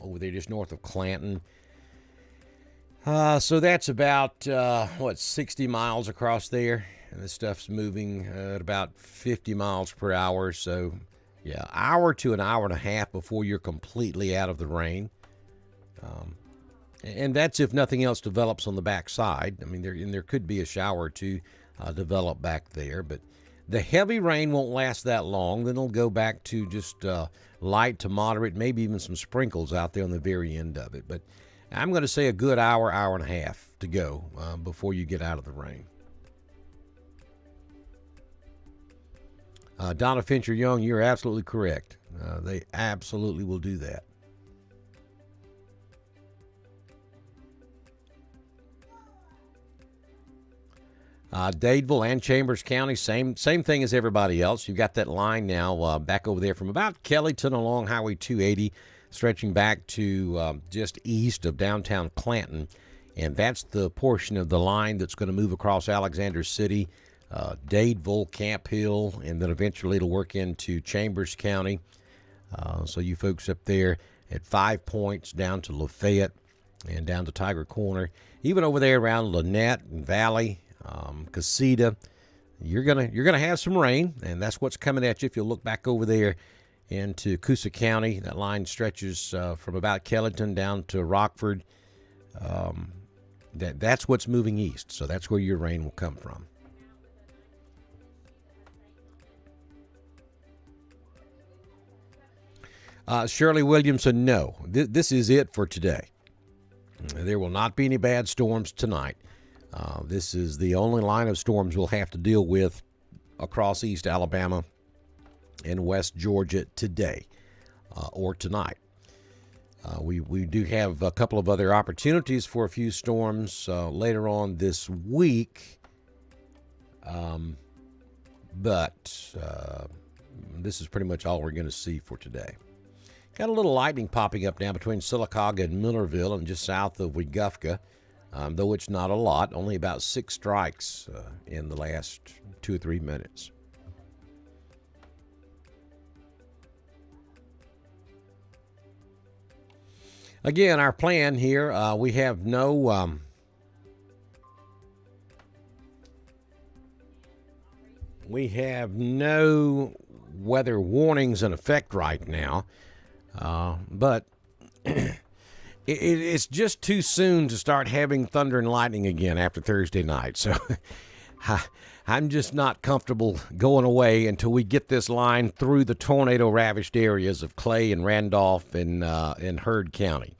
A: over there just north of Clanton. So that's about, 60 miles across there, and this stuff's moving at about 50 miles per hour, so yeah, hour to an hour and a half before you're completely out of the rain. And that's if nothing else develops on the backside. I mean, there could be a shower or two develop back there, but the heavy rain won't last that long. Then it'll go back to just light to moderate, maybe even some sprinkles out there on the very end of it. But I'm going to say a good hour, hour and a half to go before you get out of the rain. Donna Fincher Young, you're absolutely correct. They absolutely will do that. Dadeville and Chambers County, same thing as everybody else. You've got that line now back over there from about Kellyton along Highway 280, stretching back to just east of downtown Clanton. And that's the portion of the line that's going to move across Alexander City, Dadeville, Camp Hill, and then eventually it'll work into Chambers County. So you folks up there at 5 Points down to Lafayette and down to Tiger Corner, even over there around Lynette and Valley, Casita, you're gonna have some rain, and that's what's coming at you. If you look back over there into Coosa County, that line stretches from about Kellyton down to Rockford. That's what's moving east, so that's where your rain will come from. Shirley Williamson, no. This is it for today. There will not be any bad storms tonight. This is the only line of storms we'll have to deal with across East Alabama and West Georgia today or tonight. We do have a couple of other opportunities for a few storms later on this week, but this is pretty much all we're going to see for today. Got a little lightning popping up now between Sylacauga and Millerville and just south of Weguffka. Though it's not a lot, only about 6 strikes in the last 2 or 3 minutes. Again, our plan here, we have no weather warnings in effect right now, but it's just too soon to start having thunder and lightning again after Thursday night. So I'm just not comfortable going away until we get this line through the tornado-ravaged areas of Clay and Randolph and Heard County.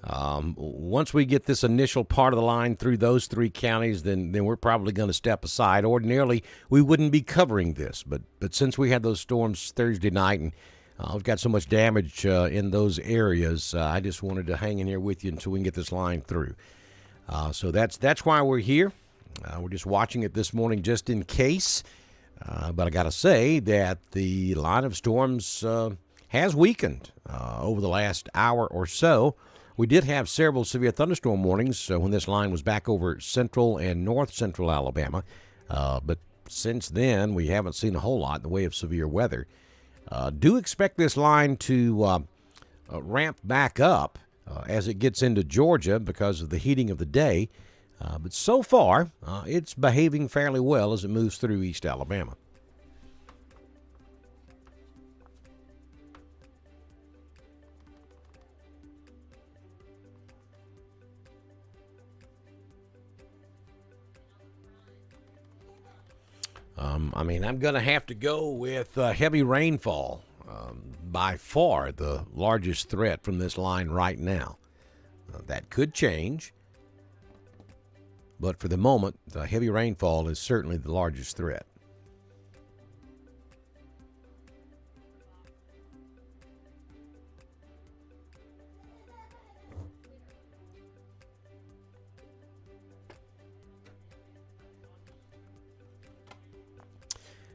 A: Once we get this initial part of the line through those 3 counties, then we're probably going to step aside. Ordinarily, we wouldn't be covering this, but since we had those storms Thursday night and we've got so much damage in those areas, I just wanted to hang in here with you until we can get this line through. So that's why we're here. We're just watching it this morning just in case. But I got to say that the line of storms has weakened over the last hour or so. We did have several severe thunderstorm warnings when this line was back over central and north central Alabama. But since then, we haven't seen a whole lot in the way of severe weather. Do expect this line to ramp back up as it gets into Georgia because of the heating of the day. But so far, it's behaving fairly well as it moves through East Alabama. I'm going to have to go with heavy rainfall. By far the largest threat from this line right now. That could change, but for the moment, the heavy rainfall is certainly the largest threat.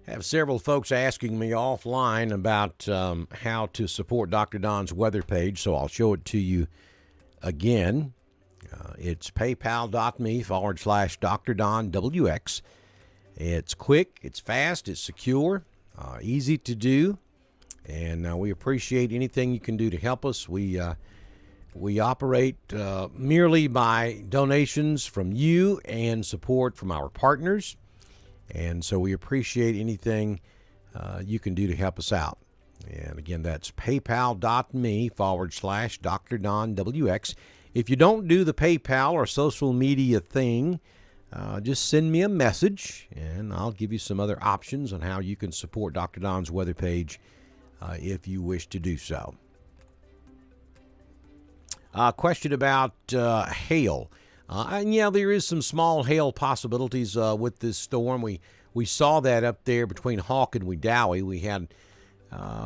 A: Have several folks asking me offline about how to support Dr. Don's weather page, so I'll show it to you again. It's paypal.me/Dr. Don WX. It's quick, it's fast, it's secure, easy to do, and we appreciate anything you can do to help us. We operate merely by donations from you and support from our partners. And so we appreciate anything you can do to help us out. And again, that's paypal.me/Dr. Don WX. If you don't do the PayPal or social media thing, just send me a message and I'll give you some other options on how you can support Dr. Don's weather page if you wish to do so. Question about hail. And yeah, there is some small hail possibilities with this storm. We saw that up there between Hawk and Wedowee. We had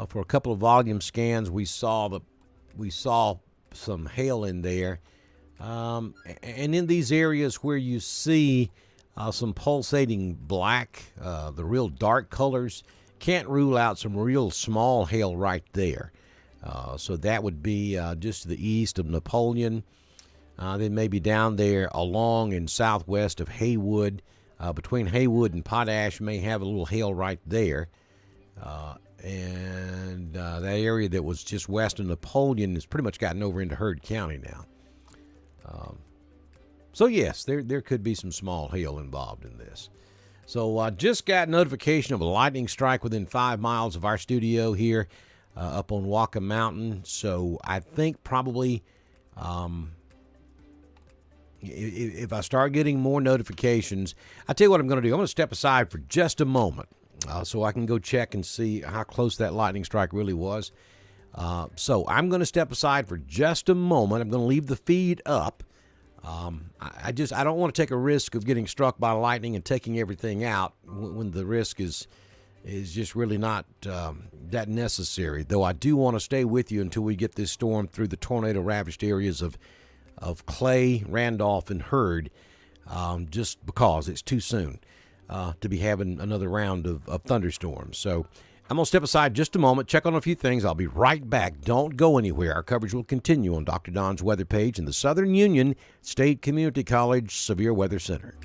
A: for a couple of volume scans, we saw some hail in there, and in these areas where you see some pulsating black, the real dark colors, can't rule out some real small hail right there. So that would be just to the east of Napoleon. Then maybe down there along and southwest of Haywood, between Haywood and Potash, may have a little hail right there. And that area that was just west of Napoleon has pretty much gotten over into Heard County now. So yes, there could be some small hail involved in this. So I just got notification of a lightning strike within 5 miles of our studio here up on Waka Mountain. So I think probably... if I start getting more notifications, I tell you what I'm going to do. I'm going to step aside for just a moment so I can go check and see how close that lightning strike really was. So I'm going to step aside for just a moment. I'm going to leave the feed up. I don't want to take a risk of getting struck by lightning and taking everything out when the risk is just really not that necessary. Though I do want to stay with you until we get this storm through the tornado-ravaged areas of Clay, Randolph, and Heard, just because it's too soon to be having another round of thunderstorms. So I'm going to step aside just a moment, check on a few things. I'll be right back. Don't go anywhere. Our coverage will continue on Dr. Don's weather page in the Southern Union State Community College Severe Weather Center.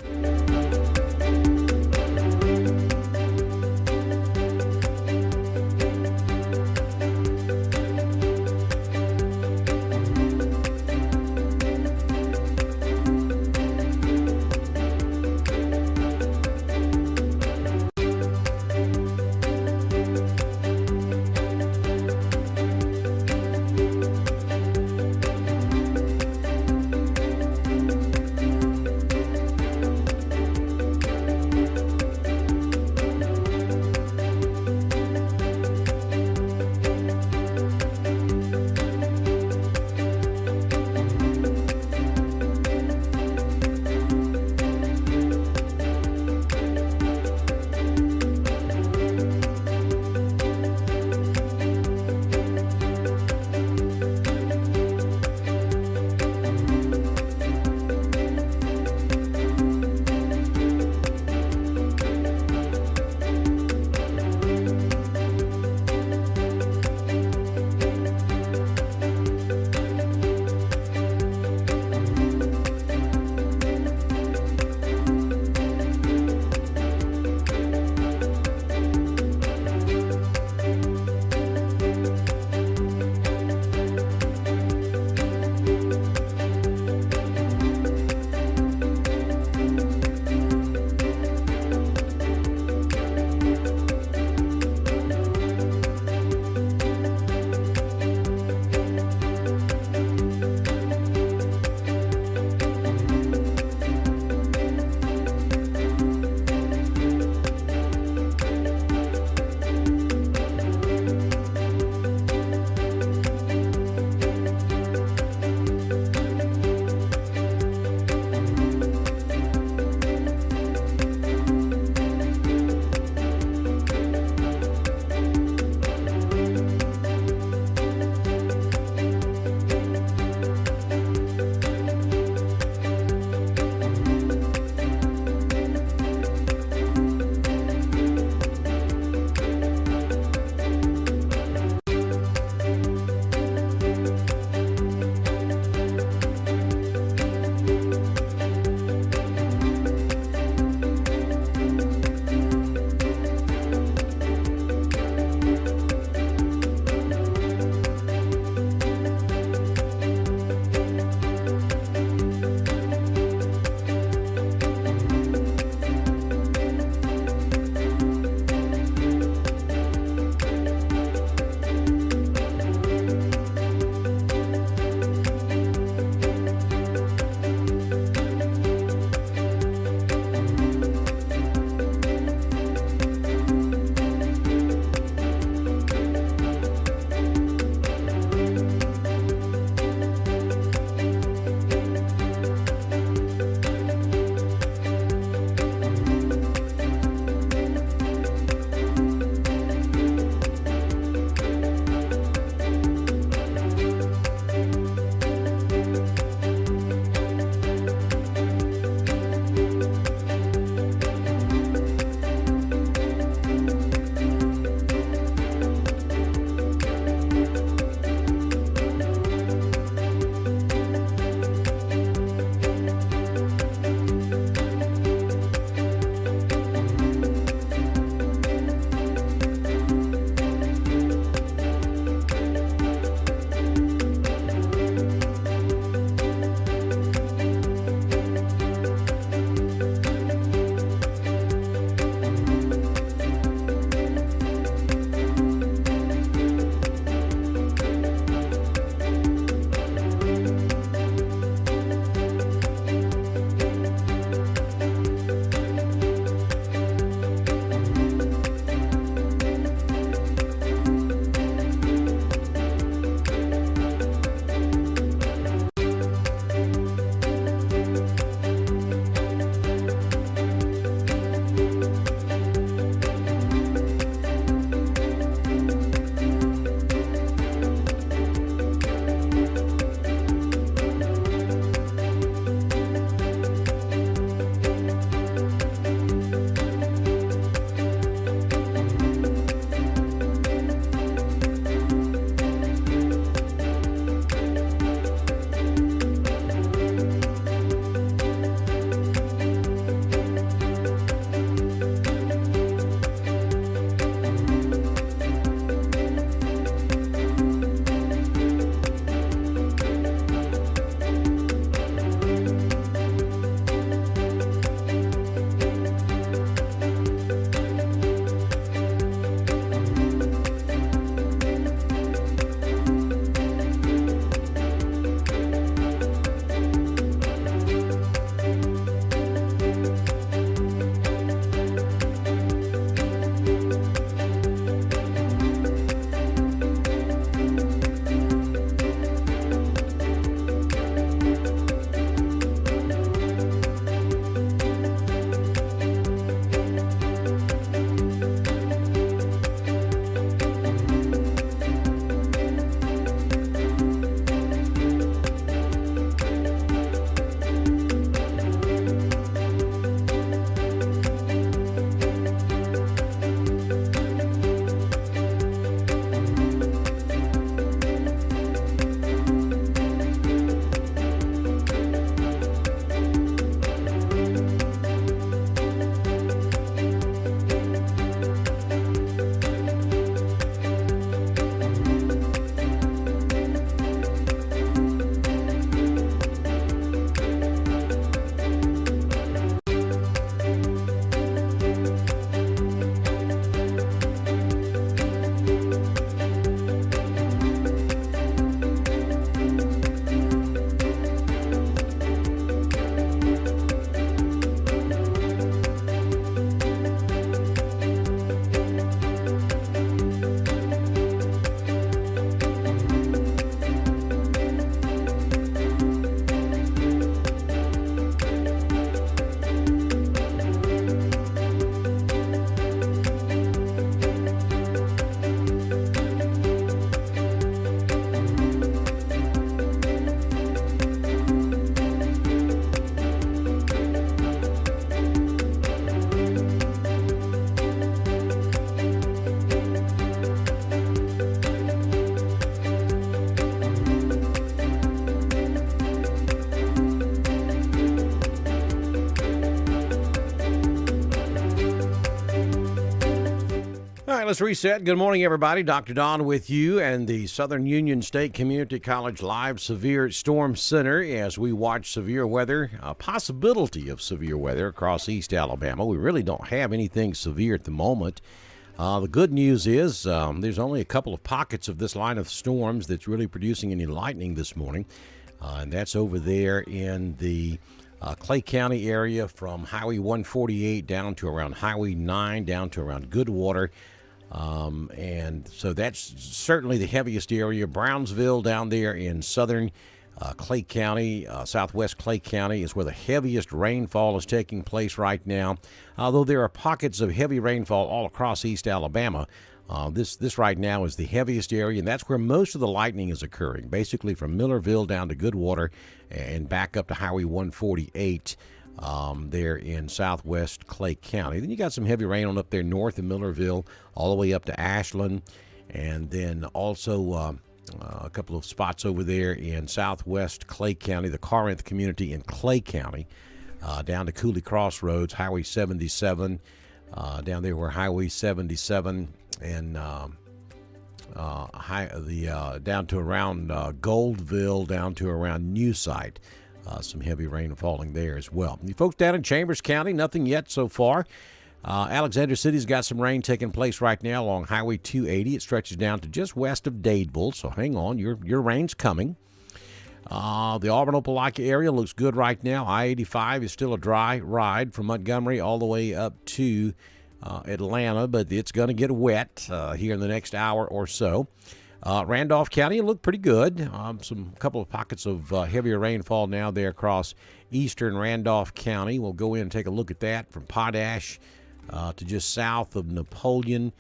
A: All right, let's reset. Good morning, everybody. Dr. Don with you and the Southern Union State Community College Live Severe Storm Center as we watch severe weather, a possibility of severe weather across East Alabama. We really don't have anything severe at the moment. The good news is there's only a couple of pockets of this line of storms that's really producing any lightning this morning, and that's over there in the Clay County area from Highway 148 down to around Highway 9, down to around Goodwater. And so that's certainly the heaviest area. Brownsville down there in southern Clay County, southwest Clay County is where the heaviest rainfall is taking place right now. Although there are pockets of heavy rainfall all across East Alabama, this right now is the heaviest area, and that's where most of the lightning is occurring, basically from Millerville down to Goodwater and back up to Highway 148. There in southwest Clay County. Then you got some heavy rain on up there north of Millerville, all the way up to Ashland, and then also a couple of spots over there in southwest Clay County, the Corinth community in Clay County, down to Cooley Crossroads, Highway 77, down there where Highway 77 and down to around Goldville, down to around New Site. Some heavy rain falling there as well. You folks down in Chambers County, nothing yet so far. Alexander City's got some rain taking place right now along Highway 280. It stretches down to just west of Dadeville, so hang on, your rain's coming. The Auburn-Opelika area looks good right now. I-85 is still a dry ride from Montgomery all the way up to Atlanta, but it's going to get wet here in the next hour or so. Randolph County looked pretty good. Some couple of pockets of heavier rainfall now there across eastern Randolph County. We'll go in and take a look at that from Potash to just south of Napoleon.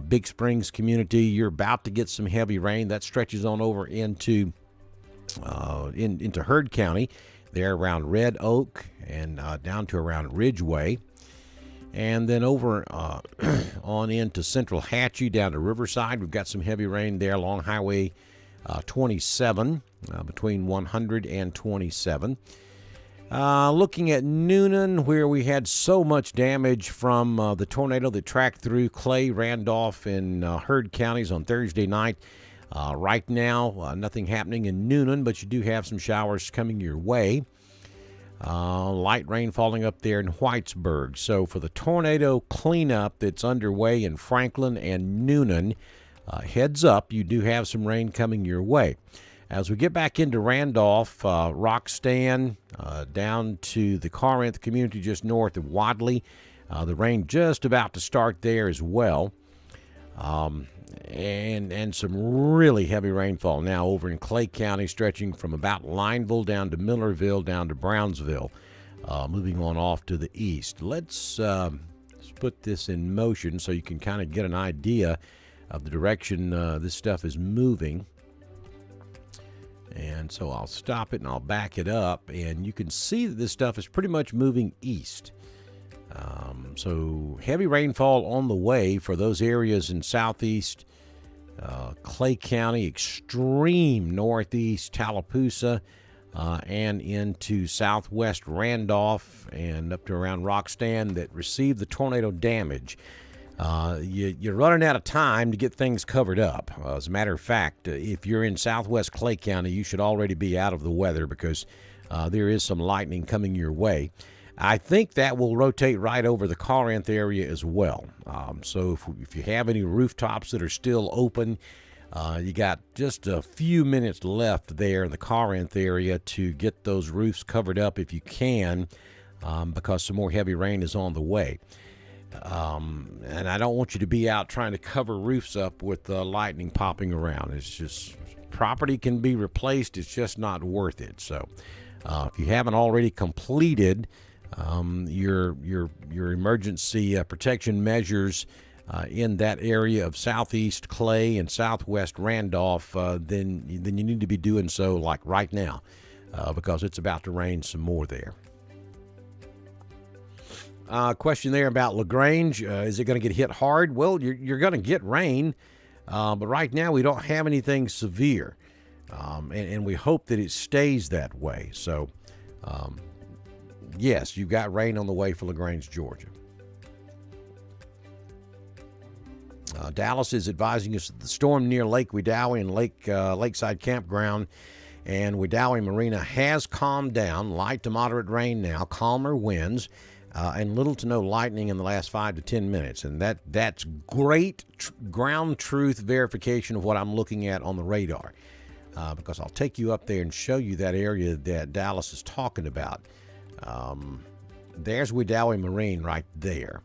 A: Big Springs community, you're about to get some heavy rain. That stretches on over into Heard County, there around Red Oak and down to around Ridgeway. And then over on into Central Hatchie down to Riverside, we've got some heavy rain there along Highway 27 between 100 and 27. Looking at Newnan, where we had so much damage from the tornado that tracked through Clay, Randolph, and Heard counties on Thursday night. Right now, nothing happening in Newnan, but you do have some showers coming your way. Light rain falling up there in Whitesburg. So for the tornado cleanup that's underway in Franklin and Newnan, heads up, you do have some rain coming your way. As we get back into Randolph, Roxton, down to the Corinth community just north of Wadley, the rain just about to start there as well. And some really heavy rainfall now over in Clay County, stretching from about Lineville down to Millerville, down to Brownsville, moving on off to the east. Let's put this in motion so you can kind of get an idea of the direction this stuff is moving. And so I'll stop it and I'll back it up, and you can see that this stuff is pretty much moving east. So heavy rainfall on the way for those areas in southeast Clay County, extreme northeast Tallapoosa, and into southwest Randolph and up to around Roxton that received the tornado damage. You're running out of time to get things covered up. As a matter of fact, if you're in southwest Clay County, you should already be out of the weather because there is some lightning coming your way. I think that will rotate right over the Corinth area as well. So if you have any rooftops that are still open, you got just a few minutes left there in the Corinth area to get those roofs covered up if you can, because some more heavy rain is on the way. And I don't want you to be out trying to cover roofs up with lightning popping around. It's just, property can be replaced. It's just not worth it. So if you haven't already completed your emergency protection measures in that area of southeast Clay and southwest Randolph, then you need to be doing so like right now, because it's about to rain some more there. Question there about LaGrange. Is it going to get hit hard? Well, you're going to get rain, but right now we don't have anything severe, and we hope that it stays that way. So, yes, you've got rain on the way for LaGrange, Georgia. Dallas is advising us that the storm near Lake Wedowee and Lakeside Campground and Wedowee Marina has calmed down. Light to moderate rain now, calmer winds, and little to no lightning in the last 5 to 10 minutes. And that's great ground truth verification of what I'm looking at on the radar, because I'll take you up there and show you that area that Dallas is talking about. There's Wedowee Marine right there.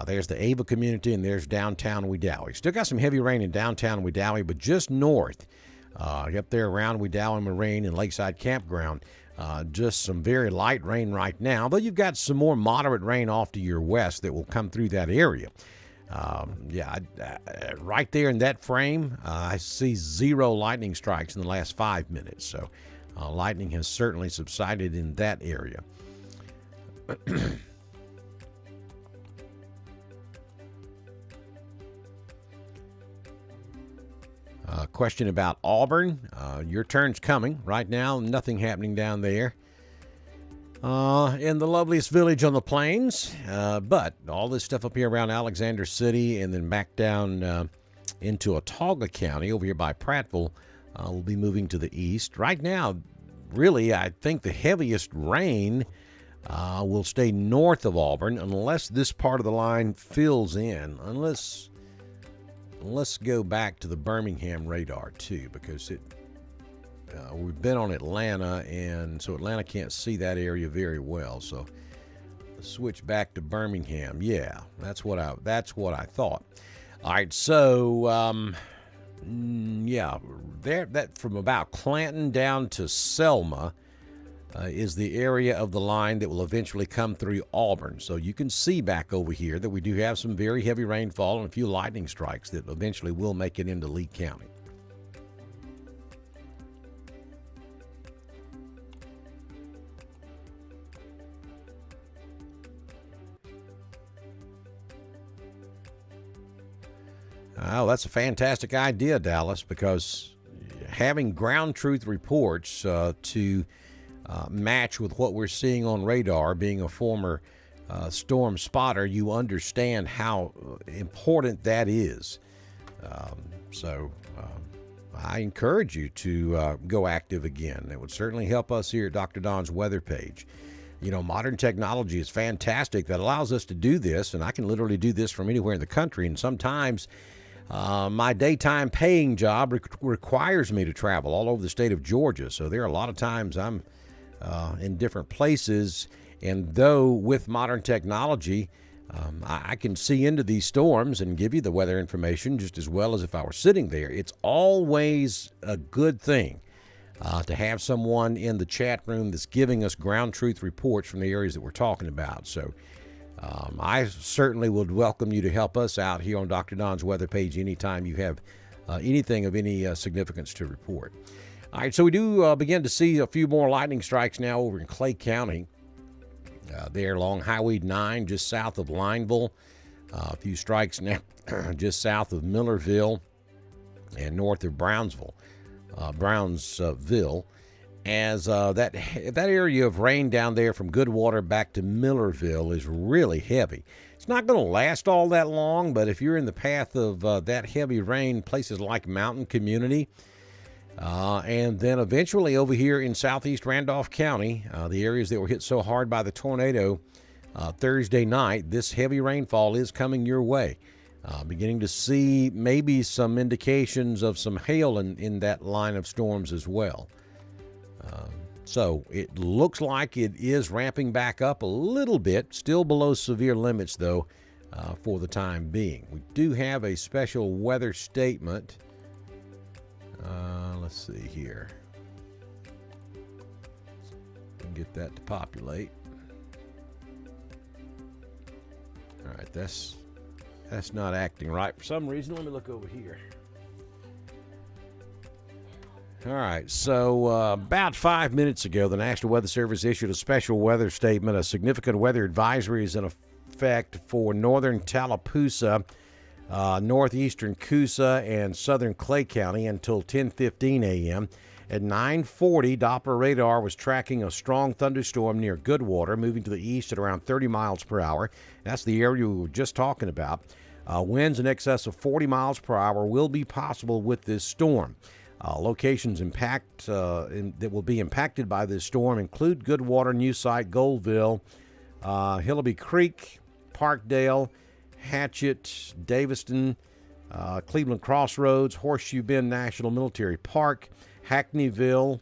A: There's the Ava community, and there's downtown Wedowee. Still got some heavy rain in downtown Wedowee, but just north, up there around Wedowee Marine and Lakeside Campground, just some very light rain right now. But you've got some more moderate rain off to your west that will come through that area. Right there in that frame, I see 0 lightning strikes in the last 5 minutes. So lightning has certainly subsided in that area. Question about Auburn. Your turn's coming. Right now, nothing happening down there in the loveliest village on the plains. But all this stuff up here around Alexander City and then back down into Autauga County over here by Prattville will be moving to the east. Right now, really, I think the heaviest rain will stay north of Auburn unless this part of the line fills in. Let's go back to the Birmingham radar, too, because we've been on Atlanta, and so Atlanta can't see that area very well. So let's switch back to Birmingham. Yeah, that's what I thought. All right, so that from about Clanton down to Selma is the area of the line that will eventually come through Auburn. So you can see back over here that we do have some very heavy rainfall and a few lightning strikes that eventually will make it into Lee County. Oh, that's a fantastic idea, Dallas, because having ground truth reports to match with what we're seeing on radar, being a former storm spotter, you understand how important that is. So I encourage you to go active again. It would certainly help us here at Dr. Don's weather page. You know, modern technology is fantastic that allows us to do this, and I can literally do this from anywhere in the country. And sometimes my daytime paying job requires me to travel all over the state of Georgia. So there are a lot of times I'm in different places, and though with modern technology, I can see into these storms and give you the weather information just as well as if I were sitting there. It's always a good thing to have someone in the chat room that's giving us ground truth reports from the areas that we're talking about. So I certainly would welcome you to help us out here on Dr. Don's weather page anytime you have anything of any significance to report. All right, so we do begin to see a few more lightning strikes now over in Clay County. There along Highway 9, just south of Lineville. A few strikes now just south of Millerville and north of Brownsville. As that area of rain down there from Goodwater back to Millerville is really heavy. It's not going to last all that long, but if you're in the path of that heavy rain, places like Mountain Community, and then eventually over here in southeast Randolph County, the areas that were hit so hard by the tornado Thursday night, this heavy rainfall is coming your way. Beginning to see maybe some indications of some hail in that line of storms as well. So it looks like it is ramping back up a little bit, still below severe limits though for the time being. We do have a special weather statement. Let's see here. Get that to populate. All right, that's not acting right for some reason. Let me look over here. All right, so about 5 minutes ago, the National Weather Service issued a special weather statement. A significant weather advisory is in effect for northern Tallapoosa, northeastern Coosa, and southern Clay County until 10:15 a.m. At 9:40, Doppler radar was tracking a strong thunderstorm near Goodwater, moving to the east at around 30 miles per hour. That's the area we were just talking about. Winds in excess of 40 miles per hour will be possible with this storm. Locations that will be impacted by this storm include Goodwater, New Site, Goldville, Hillaby Creek, Parkdale, Hatchet, Daviston, Cleveland Crossroads, Horseshoe Bend National Military Park, Hackneyville,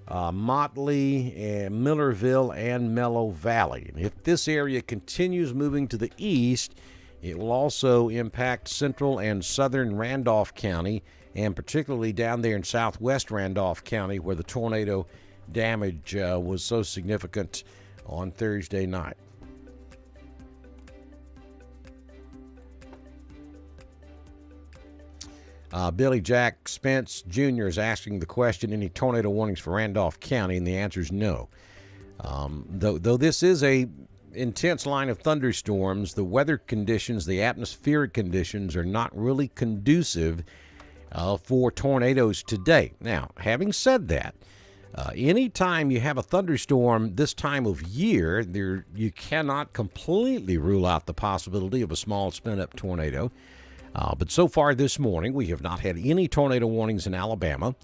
A: Motley, and Millerville, and Mellow Valley. And if this area continues moving to the east, it will also impact central and southern Randolph County, and particularly down there in southwest Randolph County, where the tornado damage was so significant on Thursday night. Billy Jack Spence Jr. is asking the question, any tornado warnings for Randolph County? And the answer is no. Though this is a intense line of thunderstorms, the weather conditions, the atmospheric conditions are not really conducive for tornadoes today. Now, having said that, anytime you have a thunderstorm this time of year, you cannot completely rule out the possibility of a small spin-up tornado. But so far this morning, we have not had any tornado warnings in Alabama,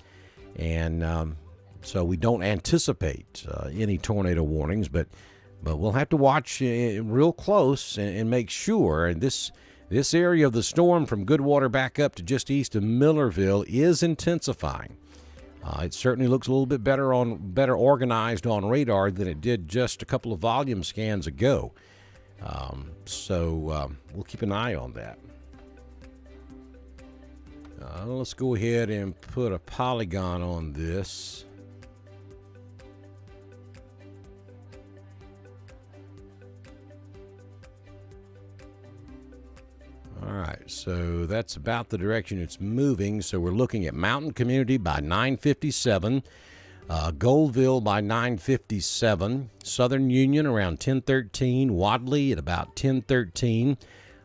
A: and so we don't anticipate any tornado warnings. But we'll have to watch real close and make sure. And this area of the storm from Goodwater back up to just east of Millerville is intensifying. It certainly looks a little bit better organized on radar than it did just a couple of volume scans ago. So we'll keep an eye on that. Let's go ahead and put a polygon on this. All right, so that's about the direction it's moving. So we're looking at Mountain Community by 9:57, Goldville by 9:57, Southern Union around 10:13, Wadley at about 10:13,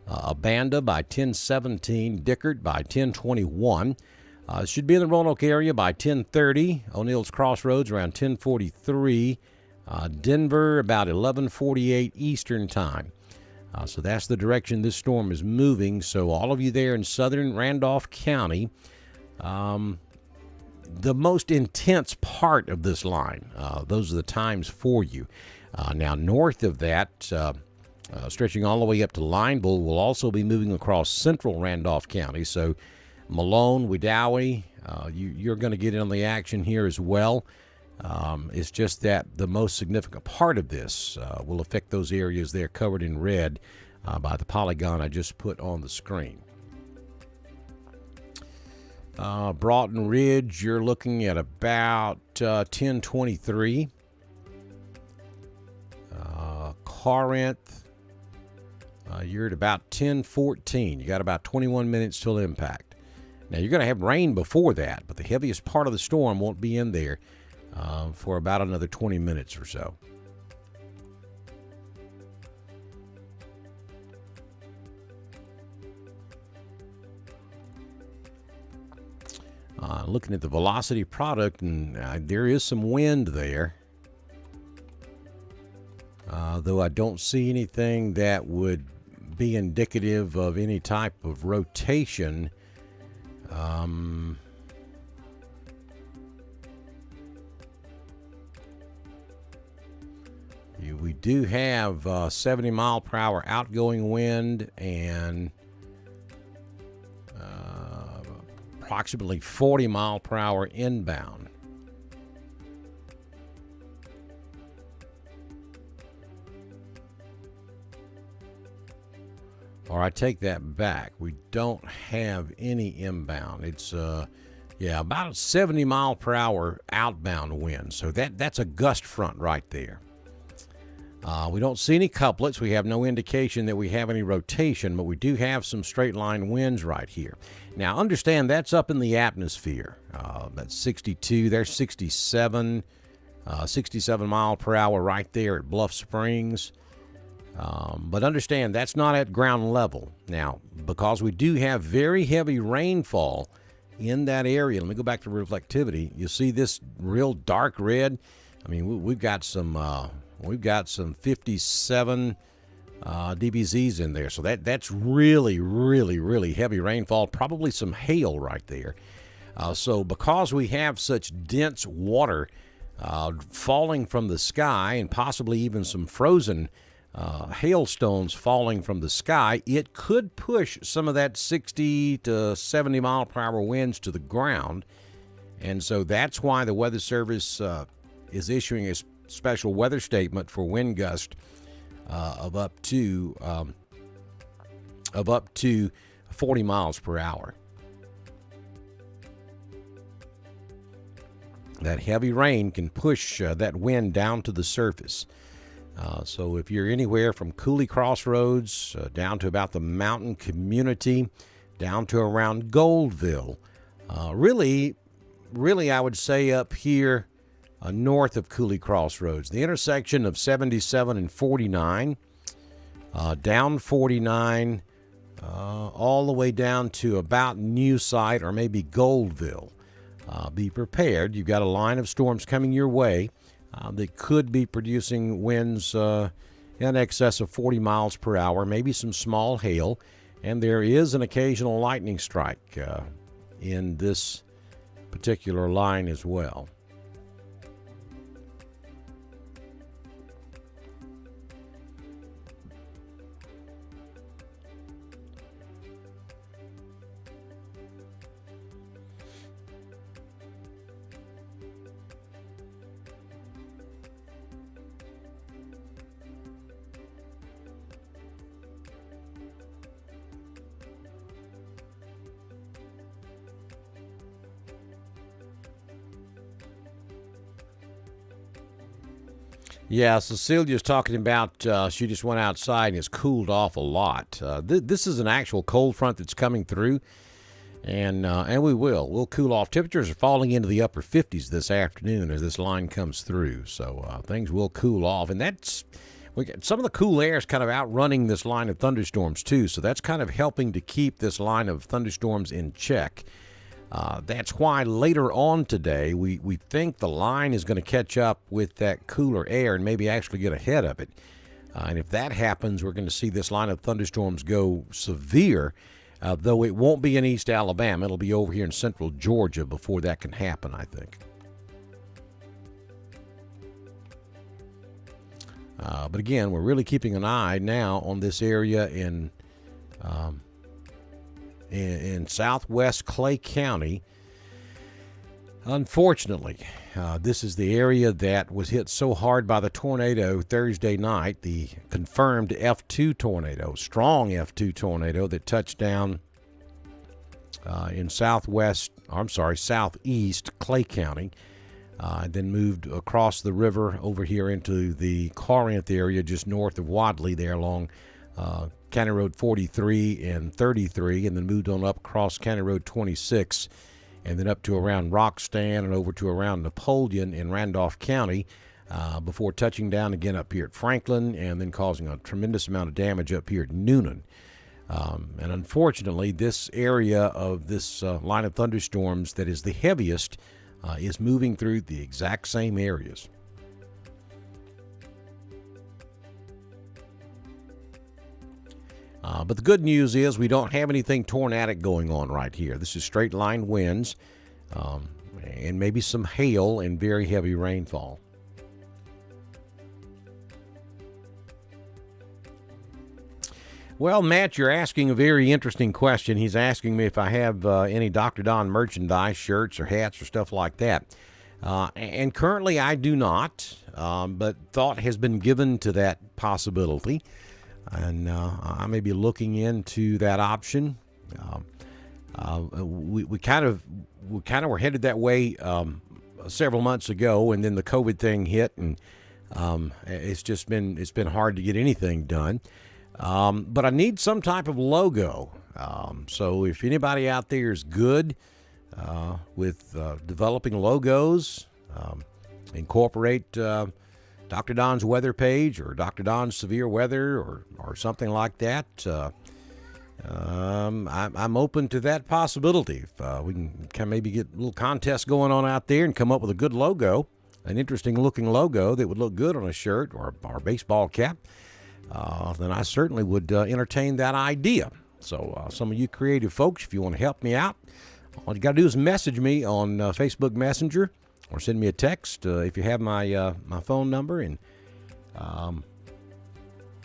A: Abanda by 10:17, Dickert by 10:21. Should be in the Roanoke area by 10:30, O'Neill's Crossroads around 10:43, Denver about 11:48 Eastern Time. So that's the direction this storm is moving. So all of you there in southern Randolph County, the most intense part of this line, those are the times for you. Now north of that, stretching all the way up to Lineville, will also be moving across central Randolph County. So Malone, Wedowee, you're going to get in on the action here as well. It's just that the most significant part of this will affect those areas there covered in red by the polygon I just put on the screen. Broughton Ridge, you're looking at about 10:23. Corinth, you're at about 10:14. You got about 21 minutes till impact. Now, you're going to have rain before that, but the heaviest part of the storm won't be in there for about another 20 minutes or so. Looking at the velocity product, and there is some wind there. Though I don't see anything that would be indicative of any type of rotation. We do have 70 mile per hour outgoing wind and approximately 40 mile per hour inbound. Or I take that back. We don't have any inbound. It's about a 70 mile per hour outbound wind. So that's a gust front right there. We don't see any couplets. We have no indication that we have any rotation, but we do have some straight line winds right here. Now, understand that's up in the atmosphere. That's 62. There's 67, 67 mile per hour right there at Bluff Springs. But understand that's not at ground level. Now, because we do have very heavy rainfall in that area, let me go back to reflectivity. You see this real dark red? I mean, we've got some 57 DBZ's in there. So that's really, really, really heavy rainfall, probably some hail right there. So because we have such dense water falling from the sky and possibly even some frozen hailstones falling from the sky, it could push some of that 60 to 70 mile per hour winds to the ground. And so that's why the Weather Service is issuing a special weather statement for wind gust of up to 40 miles per hour. That heavy rain can push that wind down to the surface. So if you're anywhere from Cooley Crossroads down to about the mountain community, down to around Goldville, really I would say up here north of Cooley Crossroads, the intersection of 77 and 49, down 49, all the way down to about New Site or maybe Goldville. Be prepared. You've got a line of storms coming your way that could be producing winds in excess of 40 miles per hour, maybe some small hail, and there is an occasional lightning strike in this particular line as well. Yeah, Cecilia's talking about she just went outside and it's cooled off a lot. This is an actual cold front that's coming through, and we'll cool off. Temperatures are falling into the upper 50s this afternoon as this line comes through, so things will cool off. And some of the cool air is kind of outrunning this line of thunderstorms too, so that's kind of helping to keep this line of thunderstorms in check. That's why later on today, we think the line is going to catch up with that cooler air and maybe actually get ahead of it. And if that happens, we're going to see this line of thunderstorms go severe, though it won't be in East Alabama. It'll be over here in central Georgia before that can happen, I think. But again, we're really keeping an eye now on this area in southwest Clay County. Unfortunately, this is the area that was hit so hard by the tornado Thursday night, the confirmed F2 tornado, strong F2 tornado that touched down in southeast Clay County, then moved across the river over here into the Corinth area just north of Wadley there along County Road 43 and 33, and then moved on up across County Road 26, and then up to around Roxton and over to around Napoleon in Randolph County, before touching down again up here at Franklin, and then causing a tremendous amount of damage up here at Noonan. And unfortunately, this area of this line of thunderstorms that is the heaviest is moving through the exact same areas. But the good news is we don't have anything tornadic going on right here. This is straight line winds and maybe some hail and very heavy rainfall. Well, Matt, you're asking a very interesting question. He's asking me if I have any Dr. Don merchandise, shirts or hats or stuff like that. And currently I do not, but thought has been given to that possibility. And I may be looking into that option. We kind of were headed that way several months ago, and then the COVID thing hit, and it's been hard to get anything done. But I need some type of logo. So if anybody out there is good with developing logos, incorporate Dr. Don's weather page or Dr. Don's severe weather or something like that. I'm open to that possibility. If we can maybe get a little contest going on out there and come up with a good logo, an interesting looking logo that would look good on a shirt or a baseball cap, then I certainly would entertain that idea. So some of you creative folks, if you want to help me out, all you got to do is message me on Facebook Messenger or send me a text if you have my phone number, and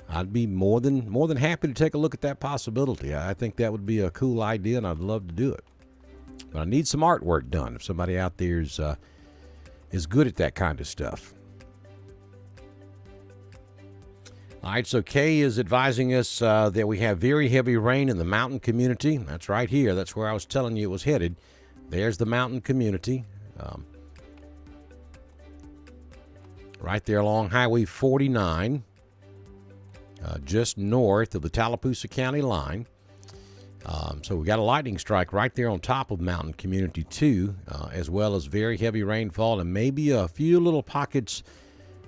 A: I'd be more than happy to take a look at that possibility. I think that would be a cool idea, and I'd love to do it. But I need some artwork done. If somebody out there is good at that kind of stuff. All right, so Kay is advising us that we have very heavy rain in the mountain community. That's right here. That's where I was telling you it was headed. There's the mountain community. Right there along Highway 49, just north of the Tallapoosa County line. So we got a lightning strike right there on top of mountain community too, as well as very heavy rainfall and maybe a few little pockets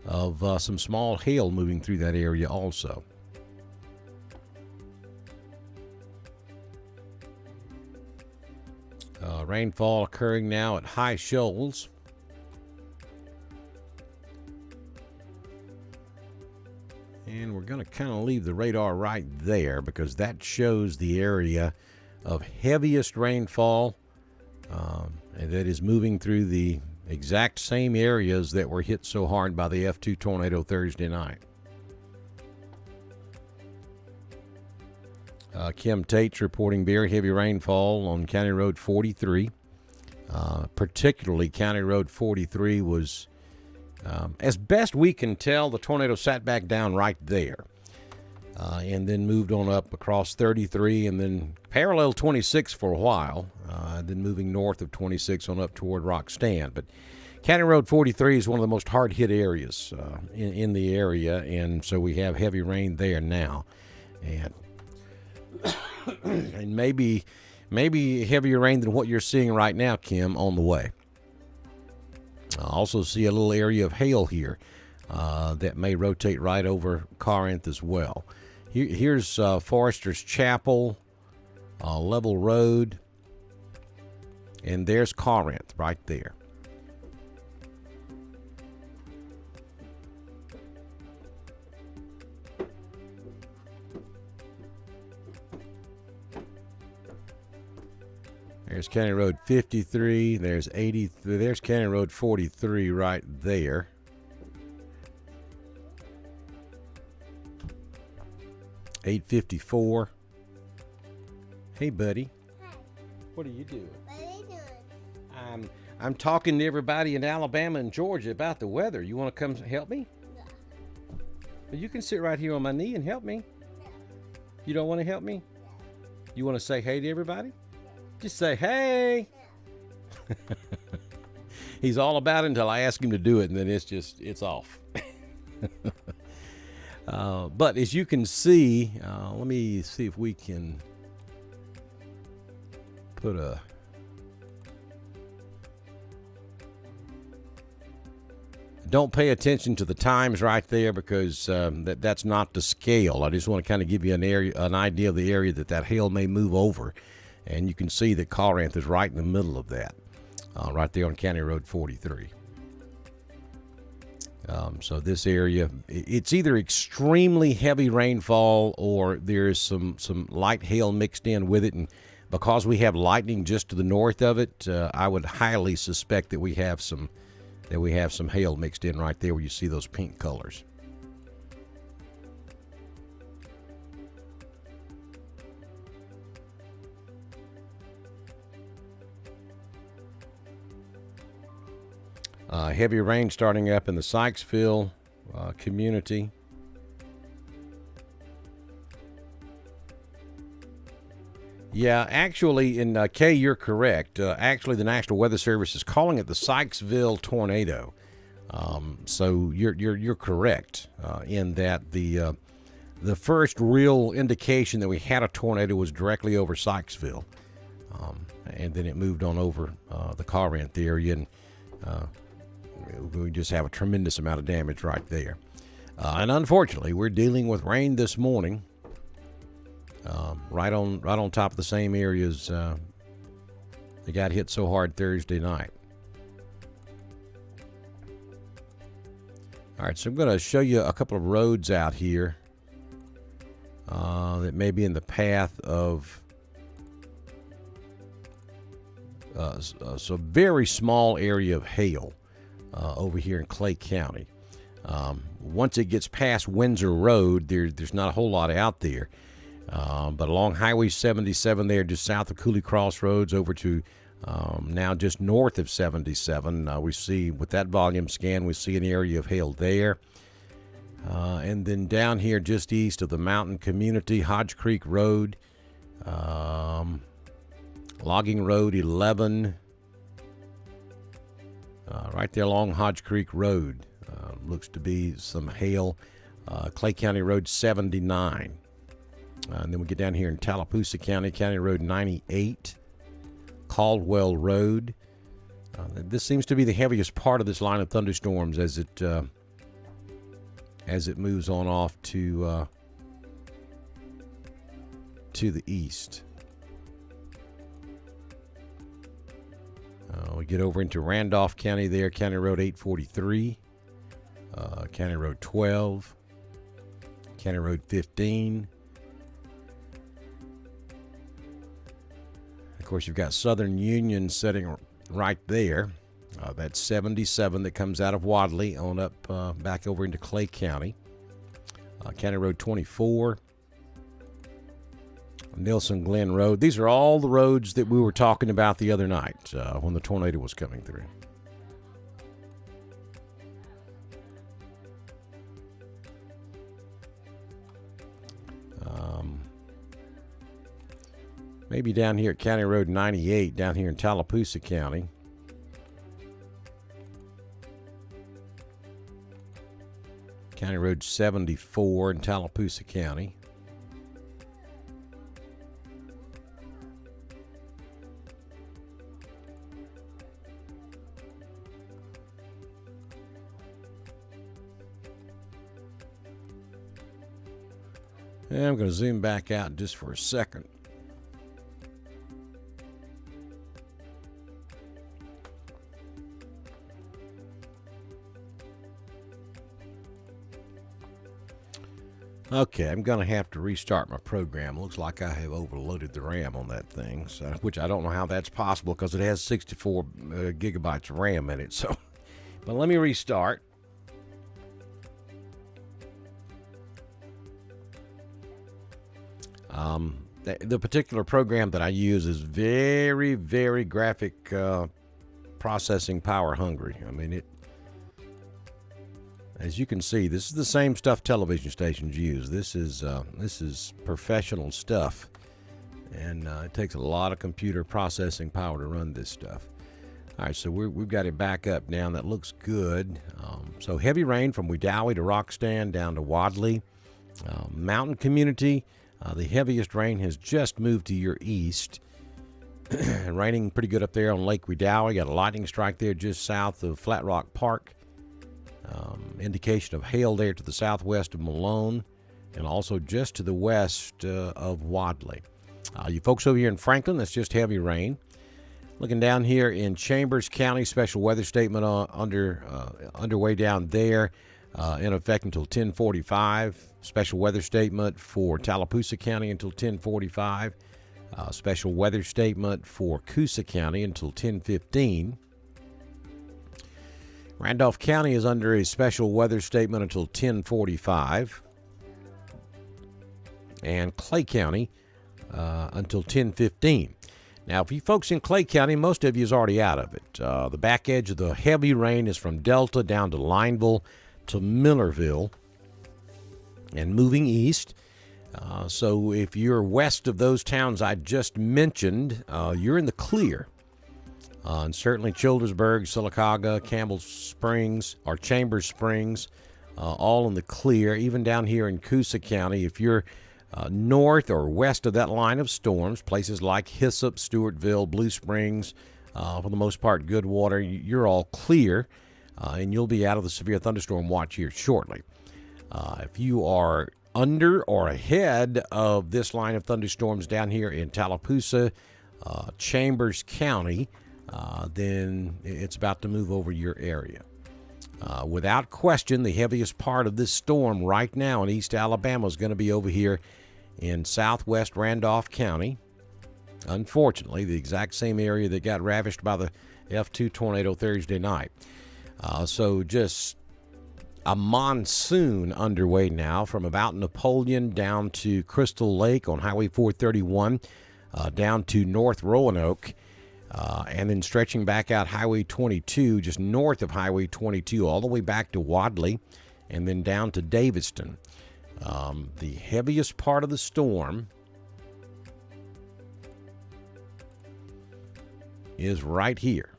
A: of some small hail moving through that area also. Rainfall occurring now at High Shoals. And we're going to kind of leave the radar right there because that shows the area of heaviest rainfall, and that is moving through the exact same areas that were hit so hard by the F2 tornado Thursday night. Kim Tate's reporting very heavy rainfall on County Road 43. Particularly County Road 43 was, as best we can tell, the tornado sat back down right there and then moved on up across 33 and then parallel 26 for a while, then moving north of 26 on up toward Rock Stand. But County Road 43 is one of the most hard-hit areas in the area, and so we have heavy rain there now. And and maybe heavier rain than what you're seeing right now, Kim, on the way. I also see a little area of hail here that may rotate right over Corinth as well. Here's Forester's Chapel, Level Road, and there's Corinth right there. There's County Road 53, there's 80, there's County Road 43 right there. $854. Hey, buddy.
B: Hi.
A: What are you doing?
B: What are you doing?
A: I'm talking to everybody in Alabama and Georgia about the weather. You want to come help me?
B: Yeah.
A: Well, you can sit right here on my knee and help me.
B: Yeah.
A: You don't want to help me?
B: Yeah.
A: You want to say hey to everybody? Just say, hey.
B: Yeah.
A: He's all about it until I ask him to do it, and then it's off. But as you can see, let me see if we can put a... Don't pay attention to the times right there because that's not the scale. I just want to kind of give you an idea of the area that hail may move over. And you can see that Corinth is right in the middle of that, right there on County Road 43. So this area, it's either extremely heavy rainfall or there's some light hail mixed in with it. And because we have lightning just to the north of it, I would highly suspect that we have some hail mixed in right there where you see those pink colors. Heavy rain starting up in the Sykesville community. Yeah, actually, in Kay, you're correct. Actually, the National Weather Service is calling it the Sykesville tornado. So you're correct in that the first real indication that we had a tornado was directly over Sykesville, and then it moved on over the Corinth area, and we just have a tremendous amount of damage right there. And unfortunately, we're dealing with rain this morning, right on top of the same areas that got hit so hard Thursday night. All right, so I'm going to show you a couple of roads out here that may be in the path of so very small area of hail over here in Clay County. Once it gets past Windsor Road, there's not a whole lot out there. But along Highway 77 there, just south of Cooley Crossroads over to now just north of 77, we see with that volume scan, we see an area of hail there. And then down here just east of the mountain community, Hodge Creek Road, Logging Road 11, right there along Hodge Creek Road, looks to be some hail. Clay County Road 79. And then we get down here in Tallapoosa County, County Road 98, Caldwell Road. This seems to be the heaviest part of this line of thunderstorms as it moves on off to the east. We get over into Randolph County there, County Road 843, County Road 12, County Road 15. Of course, you've got Southern Union sitting right there. That's 77 that comes out of Wadley on up back over into Clay County. County Road 24, Nelson Glen Road. These are all the roads that we were talking about the other night when the tornado was coming through. Maybe down here at County Road 98, down here in Tallapoosa County. County Road 74 in Tallapoosa County. And I'm going to zoom back out just for a second. Okay, I'm going to have to restart my program. Looks like I have overloaded the RAM on that thing, so, which I don't know how that's possible because it has 64 gigabytes of RAM in it. So, but let me restart. The particular program that I use is very, very graphic processing power hungry. I mean, it. As you can see, this is the same stuff television stations use. This is professional stuff, and it takes a lot of computer processing power to run this stuff. All right, so we've got it back up now. That looks good. So heavy rain from Wedowee to Rockstand down to Wadley. Mountain community, the heaviest rain has just moved to your east. Raining pretty good up there on Lake Wedowee. Got a lightning strike there just south of Flat Rock Park. Indication of hail there to the southwest of Malone and also just to the west of Wadley. You folks over here in Franklin, that's just heavy rain. Looking down here in Chambers County, special weather statement underway down there in effect until 10:45. Special weather statement for Tallapoosa County until 10:45. Special weather statement for Coosa County until 10:15. Randolph County is under a special weather statement until 10:45. And Clay County until 10:15. Now, for you folks in Clay County, most of you is already out of it. The back edge of the heavy rain is from Delta down to Lineville to Millerville and moving east. So if you're west of those towns I just mentioned, you're in the clear. And certainly Childersburg, Sylacauga, Campbell Springs, or Chambers Springs, all in the clear. Even down here in Coosa County, if you're north or west of that line of storms, places like Hyssop, Stewartville, Blue Springs, for the most part, Goodwater, you're all clear, and you'll be out of the severe thunderstorm watch here shortly. If you are under or ahead of this line of thunderstorms down here in Tallapoosa, Chambers County, then it's about to move over your area. Without question, the heaviest part of this storm right now in East Alabama is going to be over here in southwest Randolph County. Unfortunately, the exact same area that got ravished by the F2 tornado Thursday night. So just a monsoon underway now from about Napoleon down to Crystal Lake on Highway 431, down to North Roanoke, and then stretching back out Highway 22, just north of Highway 22, all the way back to Wadley, and then down to Daviston. The heaviest part of the storm is right here,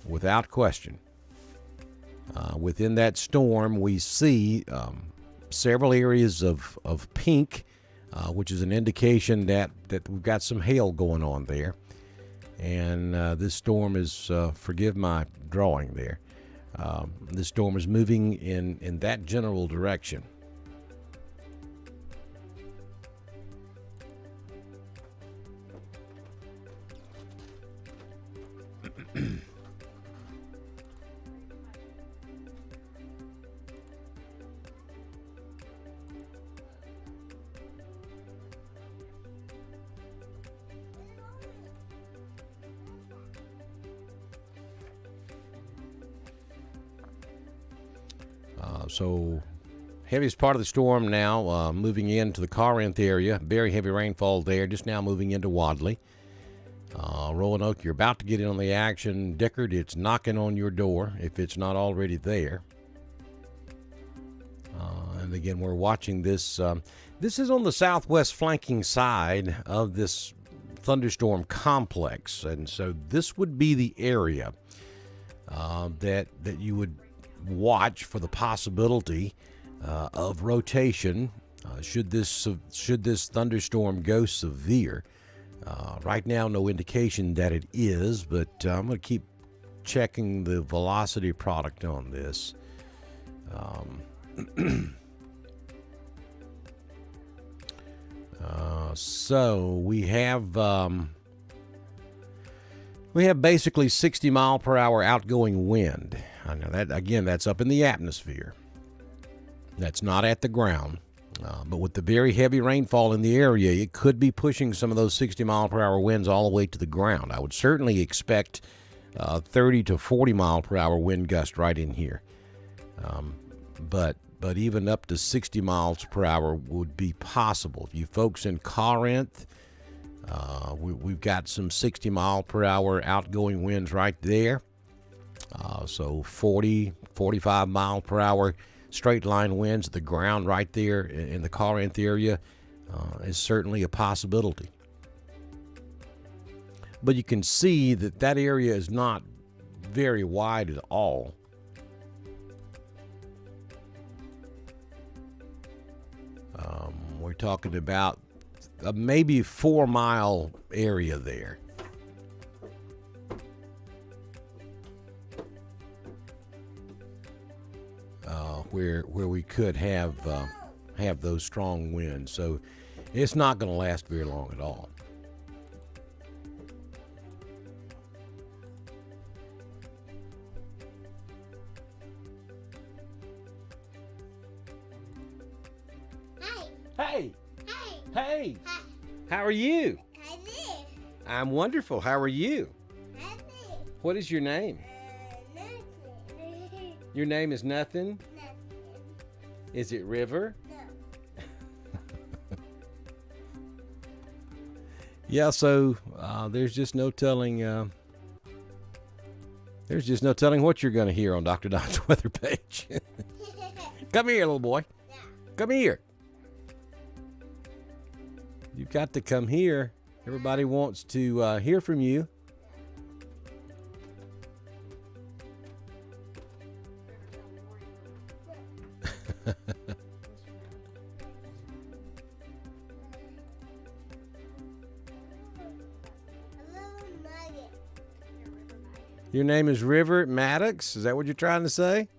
A: without question. Within that storm, we see several areas of pink, which is an indication that we've got some hail going on there. And this storm is, forgive my drawing there, this storm is moving in that general direction. So heaviest part of the storm now moving into the Corinth area. Very heavy rainfall there, just now moving into Wadley. Roanoke, you're about to get in on the action. Dickard, it's knocking on your door if it's not already there. And again, we're watching this. This is on the southwest flanking side of this thunderstorm complex. And so this would be the area that you would watch for the possibility of rotation should this thunderstorm go severe. Right now, no indication that it is, but I'm going to keep checking the velocity product on this. So we have basically 60 mile per hour outgoing wind. I know that, again, that's up in the atmosphere. That's not at the ground. But with the very heavy rainfall in the area, it could be pushing some of those 60 mile per hour winds all the way to the ground. I would certainly expect 30 to 40 mile per hour wind gust right in here. But even up to 60 miles per hour would be possible. You folks in Corinth, we've got some 60 mile per hour outgoing winds right there. So 40, 45 mile per hour straight line winds at the ground right there in the Corinth area is certainly a possibility. But you can see that area is not very wide at all. We're talking about a maybe 4 mile area there. Where we could have those strong winds. So it's not going to last very long at all. Hey!
B: Hey!
A: Hey!
B: Hi.
A: How are you?
B: Hi there.
A: I'm wonderful. How are you?
B: Hi there.
A: What is your name?
B: Nothing.
A: Your name is nothing?
B: Nothing.
A: Is it River?
B: No.
A: Yeah, so there's just no telling what you're going to hear on Dr. Don's weather page. Come here, little boy.
B: No.
A: Come here. You've got to come here. Everybody wants to hear from you.
B: Hello, Nugget.
A: Your name is River Maddox. Is that what you're trying to say?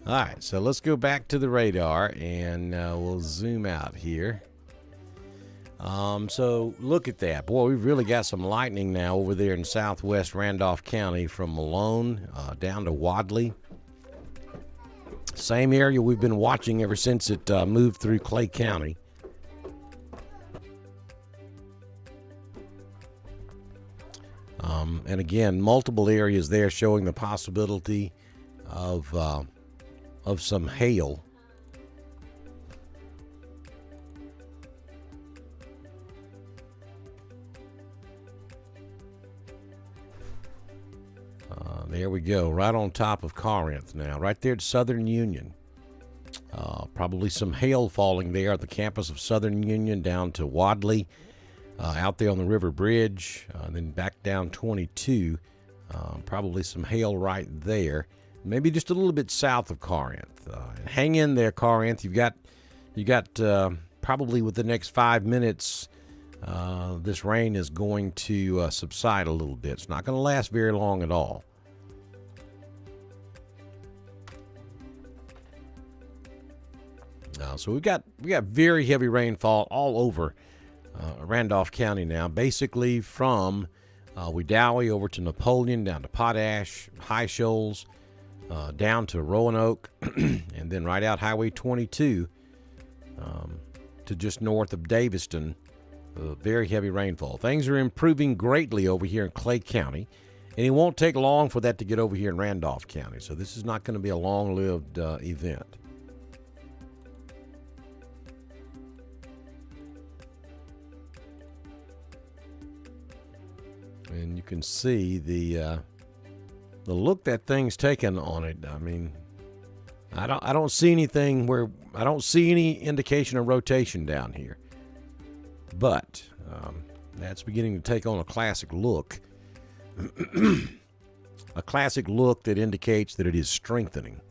A: All right, so let's go back to the radar and we'll zoom out here. So look at that. Boy, we've really got some lightning now over there in southwest Randolph County from Malone down to Wadley. Same area we've been watching ever since it moved through Clay County. And again, multiple areas there showing the possibility of some hail. There we go, right on top of Corinth now, right there at Southern Union. Probably some hail falling there at the campus of Southern Union down to Wadley, out there on the River Bridge, then back down 22. Probably some hail right there, maybe just a little bit south of Corinth. Hang in there, Corinth. You got probably with the next 5 minutes. This rain is going to subside a little bit. It's not going to last very long at all. So we got very heavy rainfall all over Randolph County now, basically from Wedowee over to Napoleon, down to Potash, High Shoals, down to Roanoke, and then right out Highway 22 to just north of Daviston. Very heavy rainfall. Things are improving greatly over here in Clay County, and it won't take long for that to get over here in Randolph County. So this is not going to be a long-lived event. And you can see the look that thing's taken on it. I mean, I don't see anything where I don't see any indication of rotation down here. But that's beginning to take on a classic look. A classic look that indicates that it is strengthening.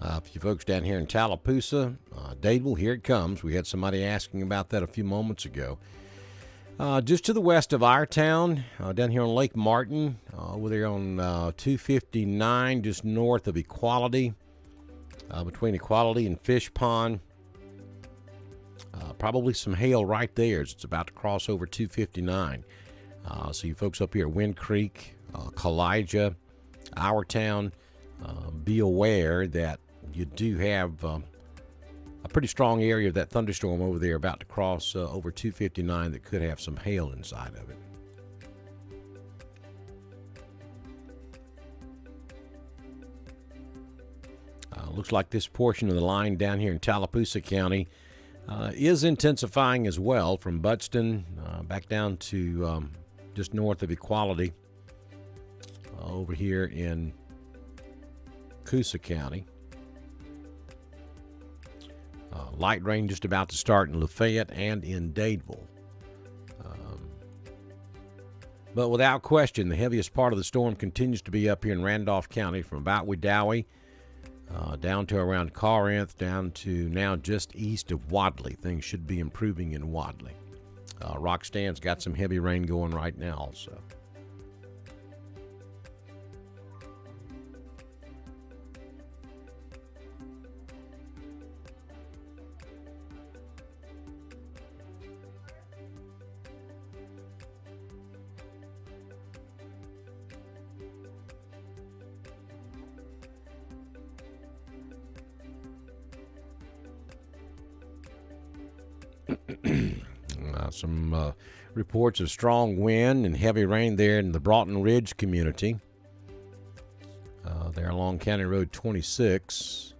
A: For you folks down here in Tallapoosa, Dadeville, here it comes. We had somebody asking about that a few moments ago. Just to the west of our town, down here on Lake Martin, over there on 259, just north of Equality, between Equality and Fish Pond. Probably some hail right there as it's about to cross over 259. So you folks up here at Wind Creek, Kalija, our town, be aware that you do have a pretty strong area of that thunderstorm over there about to cross over 259 that could have some hail inside of it. Looks like this portion of the line down here in Tallapoosa County is intensifying as well, from Buxton back down to just north of Equality over here in Coosa County. Light rain just about to start in Lafayette and in Dadeville. But without question, the heaviest part of the storm continues to be up here in Randolph County, from about Wedowee down to around Corinth, down to now just east of Wadley. Things should be improving in Wadley. Rockstan's got some heavy rain going right now also. Some reports of strong wind and heavy rain there in the Broughton Ridge community. There along County Road 26.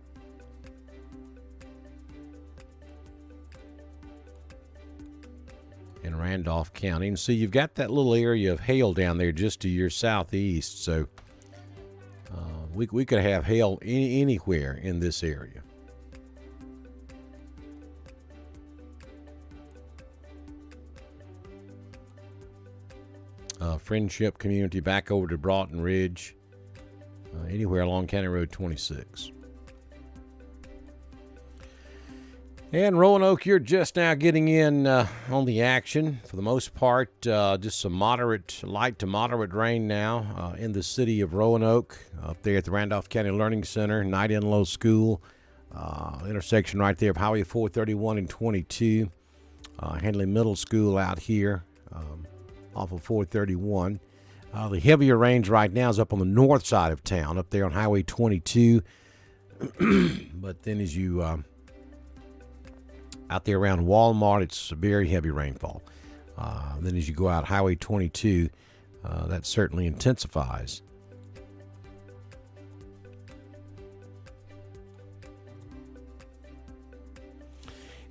A: In Randolph County. And so you've got that little area of hail down there just to your southeast. So We could have hail anywhere in this area. Friendship Community back over to Broughton Ridge, anywhere along County Road 26. And Roanoke, you're just now getting in on the action. For the most part, just some light to moderate rain now in the city of Roanoke, up there at the Randolph County Learning Center, Knight Inlow School, intersection right there of Highway 431 and 22, Handley Middle School out here off of 431. The heavier rains right now is up on the north side of town, up there on Highway 22. But then as you out there around Walmart, it's very heavy rainfall. Then as you go out Highway 22, that certainly intensifies.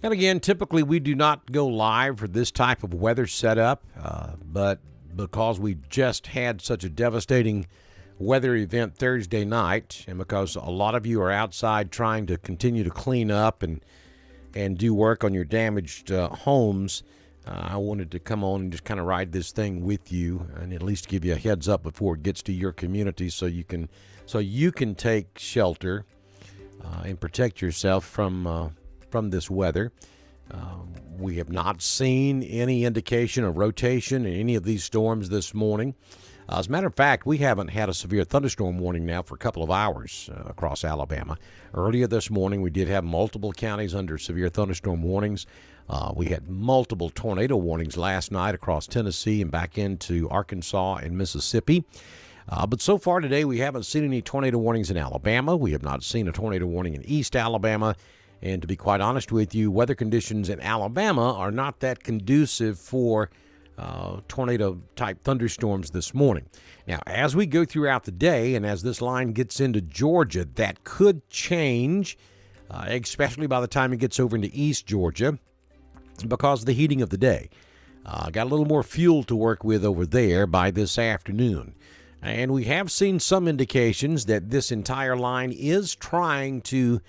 A: And again, typically we do not go live for this type of weather setup, but because we just had such a devastating weather event Thursday night, and because a lot of you are outside trying to continue to clean up and do work on your damaged homes, I wanted to come on and just kind of ride this thing with you and at least give you a heads up before it gets to your community, so you can take shelter and protect yourself from this weather. We have not seen any indication of rotation in any of these storms this morning. As a matter of fact, we haven't had a severe thunderstorm warning now for a couple of hours across Alabama. Earlier this morning, we did have multiple counties under severe thunderstorm warnings. We had multiple tornado warnings last night across Tennessee and back into Arkansas and Mississippi. But so far today, we haven't seen any tornado warnings in Alabama. We have not seen a tornado warning in East Alabama. And to be quite honest with you, weather conditions in Alabama are not that conducive for tornado-type thunderstorms this morning. Now, as we go throughout the day and as this line gets into Georgia, that could change, especially by the time it gets over into East Georgia, because of the heating of the day. Got a little more fuel to work with over there by this afternoon. And we have seen some indications that this entire line is trying to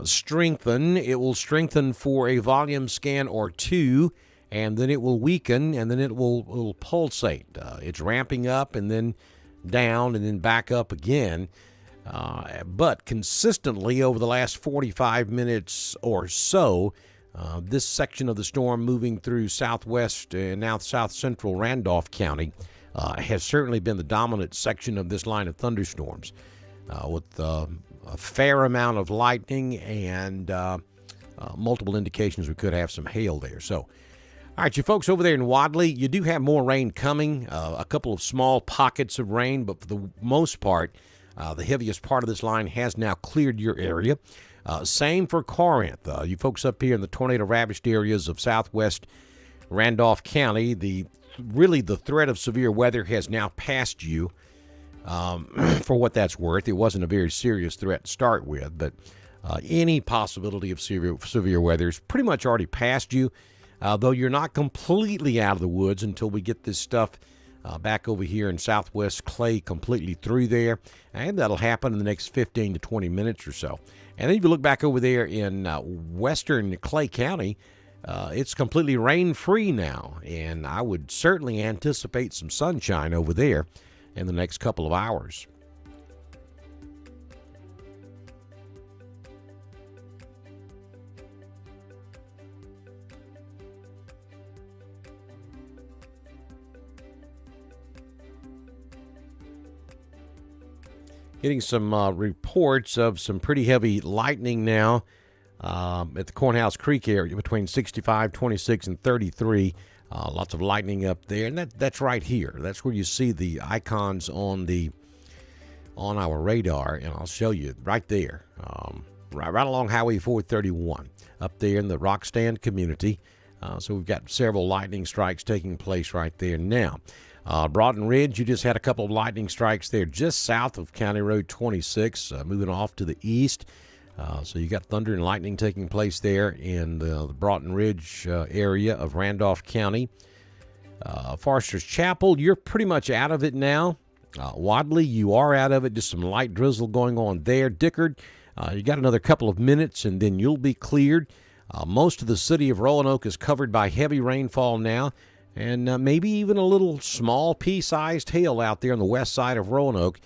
A: strengthen. It will strengthen for a volume scan or two, and then it will weaken, and then it will pulsate. It's ramping up and then down and then back up again. But consistently over the last 45 minutes or so, this section of the storm moving through southwest and now south central Randolph County has certainly been the dominant section of this line of thunderstorms, with a fair amount of lightning and multiple indications we could have some hail there. So, all right, you folks over there in Wadley, you do have more rain coming, a couple of small pockets of rain, but for the most part, the heaviest part of this line has now cleared your area. Same for Corinth. You folks up here in the tornado-ravaged areas of southwest Randolph County, the threat of severe weather has now passed you. For what that's worth, it wasn't a very serious threat to start with, but any possibility of severe weather is pretty much already past you, though you're not completely out of the woods until we get this stuff back over here in southwest Clay completely through there, and that'll happen in the next 15 to 20 minutes or so. And then if you look back over there in western Clay County, it's completely rain-free now, and I would certainly anticipate some sunshine over there in the next couple of hours. Getting some reports of some pretty heavy lightning now at the Cornhouse Creek area between 65, 26, and 33. Lots of lightning up there, and that's right here. That's where you see the icons on our radar, and I'll show you right there, right along Highway 431, up there in the Rockstand community. So we've got several lightning strikes taking place right there now. Broughton Ridge, you just had a couple of lightning strikes there just south of County Road 26, moving off to the east. So you got thunder and lightning taking place there in the Broughton Ridge area of Randolph County. Forester's Chapel, you're pretty much out of it now. Wadley, you are out of it. Just some light drizzle going on there. Dickard, you got another couple of minutes, and then you'll be cleared. Most of the city of Roanoke is covered by heavy rainfall now, and maybe even a little small pea-sized hail out there on the west side of Roanoke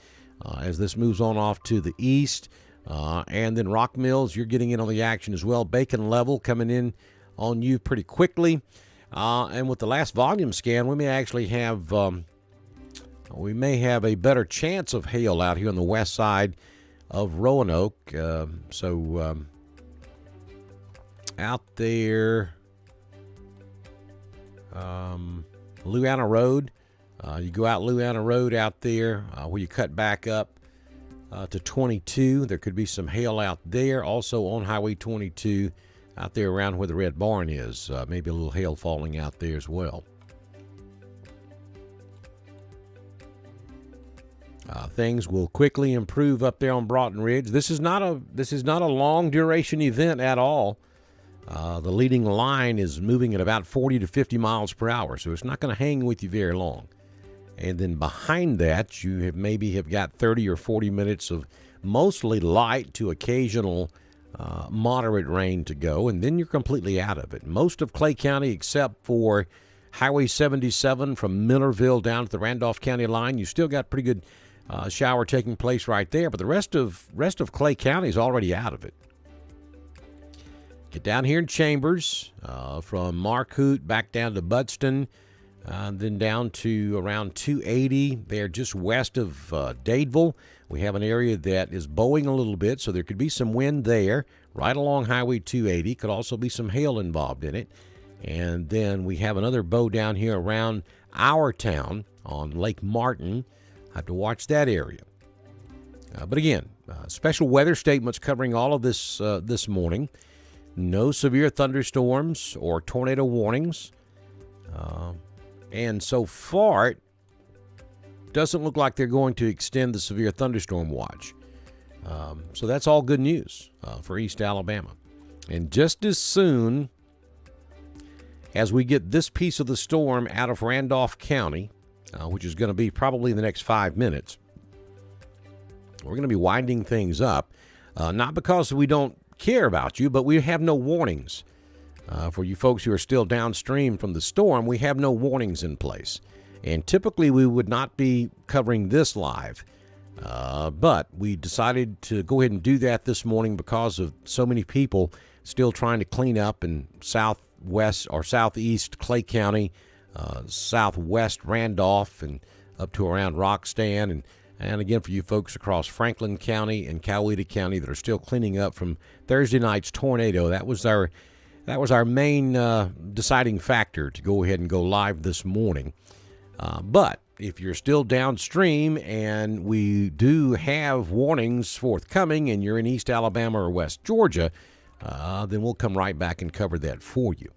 A: as this moves on off to the east. And then Rock Mills, you're getting in on the action as well. Bacon Level coming in on you pretty quickly. And with the last volume scan, we may actually have a better chance of hail out here on the west side of Roanoke. Out there, Louisiana Road, you go out Louisiana Road out there where you cut back up to 22. There could be some hail out there. Also on Highway 22 out there around where the Red Barn is. Maybe a little hail falling out there as well. Things will quickly improve up there on Broughton Ridge. This is not a long duration event at all. The leading line is moving at about 40 to 50 miles per hour, so it's not going to hang with you very long. And then behind that, you have got 30 or 40 minutes of mostly light to occasional moderate rain to go, and then you're completely out of it. Most of Clay County, except for Highway 77 from Millerville down to the Randolph County line, you still got pretty good shower taking place right there, but the rest of Clay County is already out of it. Get down here in Chambers, from Marcoot back down to Budston, then down to around 280 there just west of Dadeville. We have an area that is bowing a little bit, so there could be some wind there right along Highway 280. Could also be some hail involved in it. And then we have another bow down here around our town on Lake Martin. Have to watch that area. But again, special weather statements covering all of this this morning. No severe thunderstorms or tornado warnings. And so far, it doesn't look like they're going to extend the severe thunderstorm watch. So that's all good news for East Alabama. And just as soon as we get this piece of the storm out of Randolph County, which is going to be probably in the next 5 minutes, we're going to be winding things up. Not because we don't care about you, but we have no warnings. For you folks who are still downstream from the storm, we have no warnings in place. And typically we would not be covering this live. But we decided to go ahead and do that this morning because of so many people still trying to clean up in southwest or southeast Clay County, southwest Randolph, and up to around Roxton, and again for you folks across Franklin County and Coweta County that are still cleaning up from Thursday night's tornado. That was our main deciding factor to go ahead and go live this morning. But if you're still downstream and we do have warnings forthcoming and you're in East Alabama or West Georgia, then we'll come right back and cover that for you.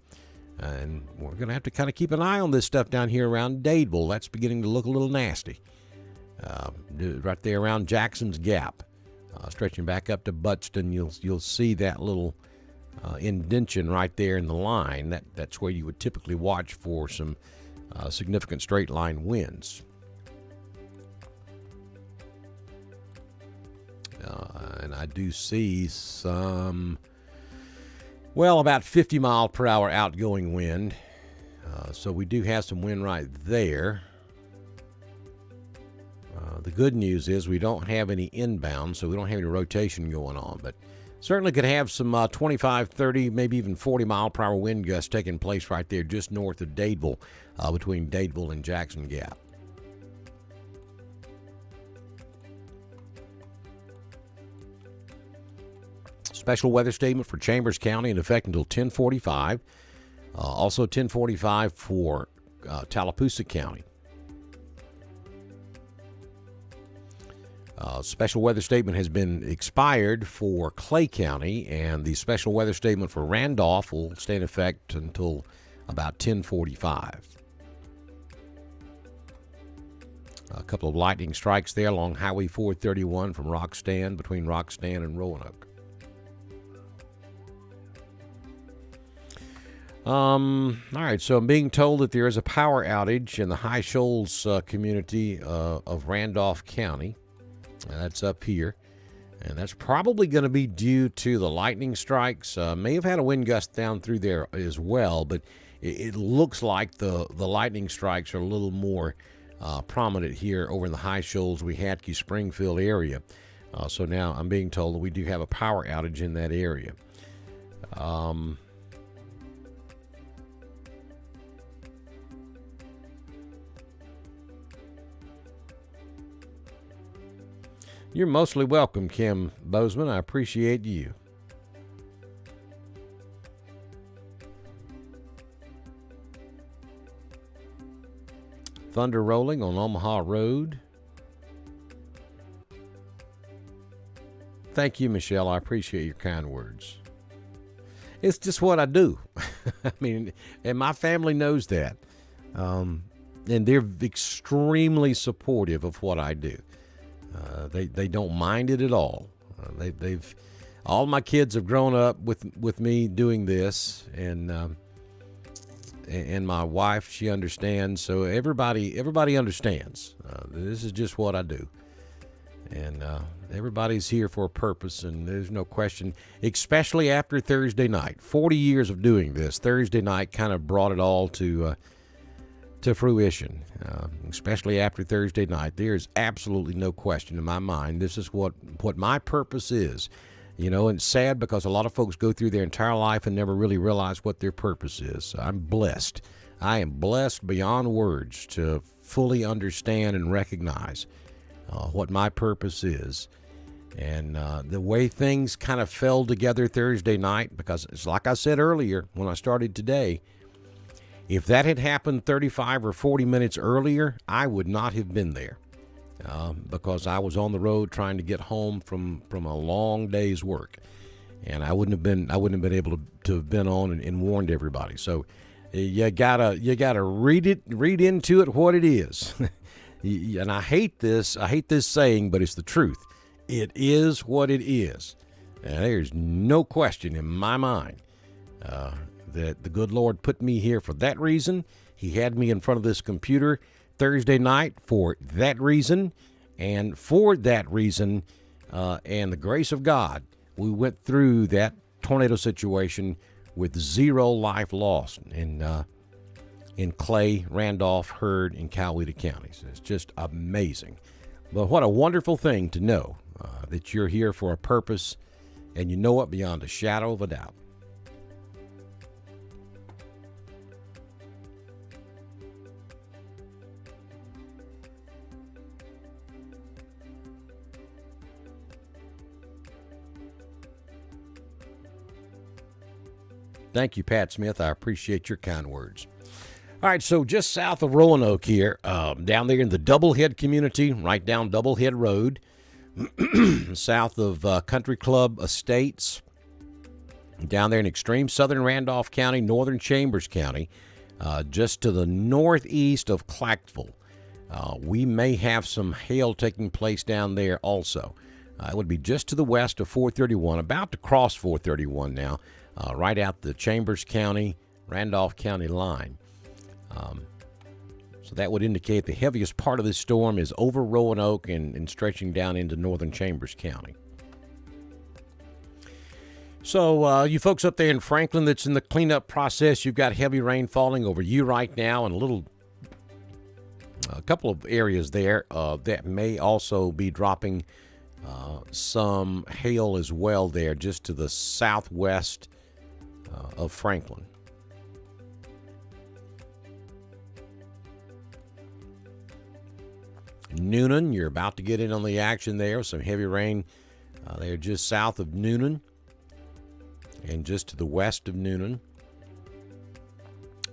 A: And we're going to have to kind of keep an eye on this stuff down here around Dadeville. That's beginning to look a little nasty. Right there around Jackson's Gap, stretching back up to Budston, you'll see that little indention right there in the line. That's where you would typically watch for some significant straight line winds. And I do see some, about 50 mile per hour outgoing wind. So we do have some wind right there. The good news is we don't have any inbound, so we don't have any rotation going on. But certainly could have some 25, 30, maybe even 40 mile per hour wind gusts taking place right there just north of Dadeville, between Dadeville and Jackson Gap. Special weather statement for Chambers County in effect until 10:45. Also 10:45 for Tallapoosa County. Special weather statement has been expired for Clay County, and the special weather statement for Randolph will stay in effect until about 10:45. A couple of lightning strikes there along Highway 431 from Roxton, between Roxton and Roanoke. All right, so I'm being told that there is a power outage in the High Shoals community of Randolph County. That's up here. And that's probably going to be due to the lightning strikes. May have had a wind gust down through there as well, but it looks like the lightning strikes are a little more prominent here over in the High Shoals, Wehatchee, Springfield area. So now I'm being told that we do have a power outage in that area. You're mostly welcome, Kim Bozeman. I appreciate you. Thunder rolling on Omaha Road. Thank you, Michelle. I appreciate your kind words. It's just what I do. I mean, and my family knows that. And they're extremely supportive of what I do. They don't mind it at all. They've all my kids have grown up with me doing this, and my wife, she understands. So everybody understands. This is just what I do, and everybody's here for a purpose, and there's no question. Especially after Thursday night, 40 years of doing this, Thursday night kind of brought it all to fruition, especially after Thursday night. There's absolutely no question in my mind. This is what my purpose is. You know, and it's sad because a lot of folks go through their entire life and never really realize what their purpose is. I'm blessed. I am blessed beyond words to fully understand and recognize what my purpose is. And the way things kind of fell together Thursday night, because it's like I said earlier when I started today, if that had happened 35 or 40 minutes earlier, I would not have been there because I was on the road trying to get home from a long day's work, and I wouldn't have been able to have been on and warned everybody. So you gotta read into it what it is. And I hate this saying, but it's the truth. It is what it is, and there's no question in my mind that the good Lord put me here for that reason. He had me in front of this computer Thursday night for that reason, and for that reason, and the grace of God, we went through that tornado situation with 0 life lost in Clay, Randolph, Heard, and Coweta counties. It's just amazing. But what a wonderful thing to know that you're here for a purpose, and you know it beyond a shadow of a doubt. Thank you, Pat Smith. I appreciate your kind words. All right, so just south of Roanoke here, down there in the Doublehead community, right down Doublehead Road, south of Country Club Estates, down there in extreme southern Randolph County, northern Chambers County, just to the northeast of Clarksville. We may have some hail taking place down there also. It would be just to the west of 431, about to cross 431 now, right out the Chambers County, Randolph County line. So that would indicate the heaviest part of this storm is over Roanoke and stretching down into northern Chambers County. So you folks up there in Franklin that's in the cleanup process, you've got heavy rain falling over you right now, and a couple of areas there that may also be dropping some hail as well there, just to the southwest of Franklin. Newnan, you're about to get in on the action there. Some heavy rain there just south of Newnan and just to the west of Newnan.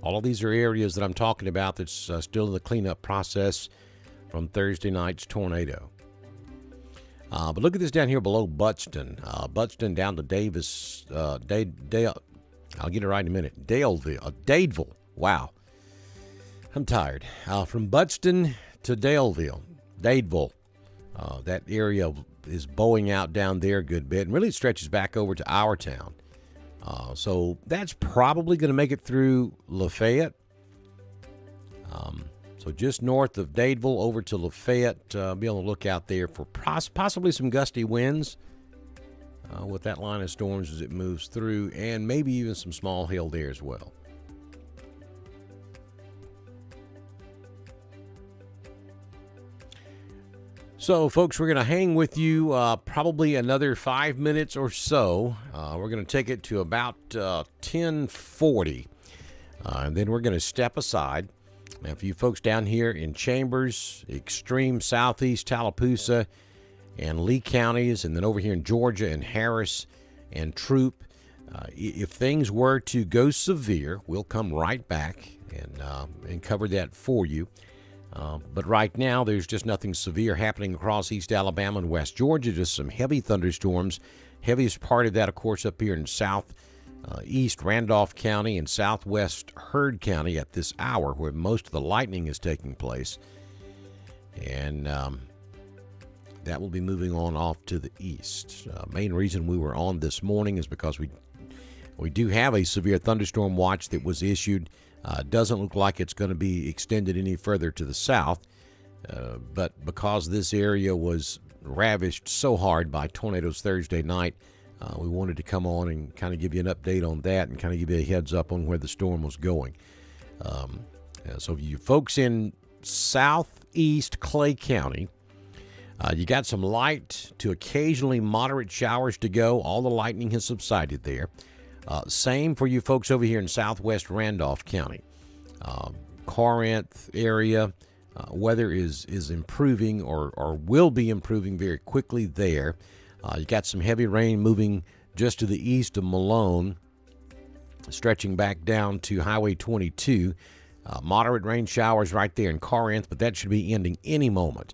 A: All of these are areas that I'm talking about that's still in the cleanup process from Thursday night's tornado. But look at this down here below Buxton. Buxton down to Davis, Dale. I'll get it right in a minute. Dadeville. Wow. I'm tired. From Buxton to Dadeville. That area is bowing out down there a good bit, and really stretches back over to our town. So that's probably going to make it through Lafayette. So just north of Dadeville over to Lafayette, be on the lookout there for possibly some gusty winds with that line of storms as it moves through, and maybe even some small hail there as well. So, folks, we're going to hang with you probably another 5 minutes or so. We're going to take it to about 10:40, and then we're going to step aside. Now, for you folks down here in Chambers, extreme southeast Tallapoosa, and Lee counties, and then over here in Georgia and Harris and Troup, if things were to go severe, we'll come right back and cover that for you. But right now, there's just nothing severe happening across East Alabama and West Georgia, just some heavy thunderstorms. Heaviest part of that, of course, up here in southeast Randolph County and southwest Heard County at this hour, where most of the lightning is taking place. And that will be moving on off to the east. Main reason we were on this morning is because we do have a severe thunderstorm watch that was issued. Doesn't look like it's going to be extended any further to the south, but because this area was ravished so hard by tornadoes Thursday night, we wanted to come on and kind of give you an update on that and kind of give you a heads up on where the storm was going. So you folks in southeast Clay County, you got some light to occasionally moderate showers to go. All the lightning has subsided there. Same for you folks over here in southwest Randolph County. Corinth area, weather is improving or will be improving very quickly there. You got some heavy rain moving just to the east of Malone, stretching back down to Highway 22. Moderate rain showers right there in Corinth, but that should be ending any moment.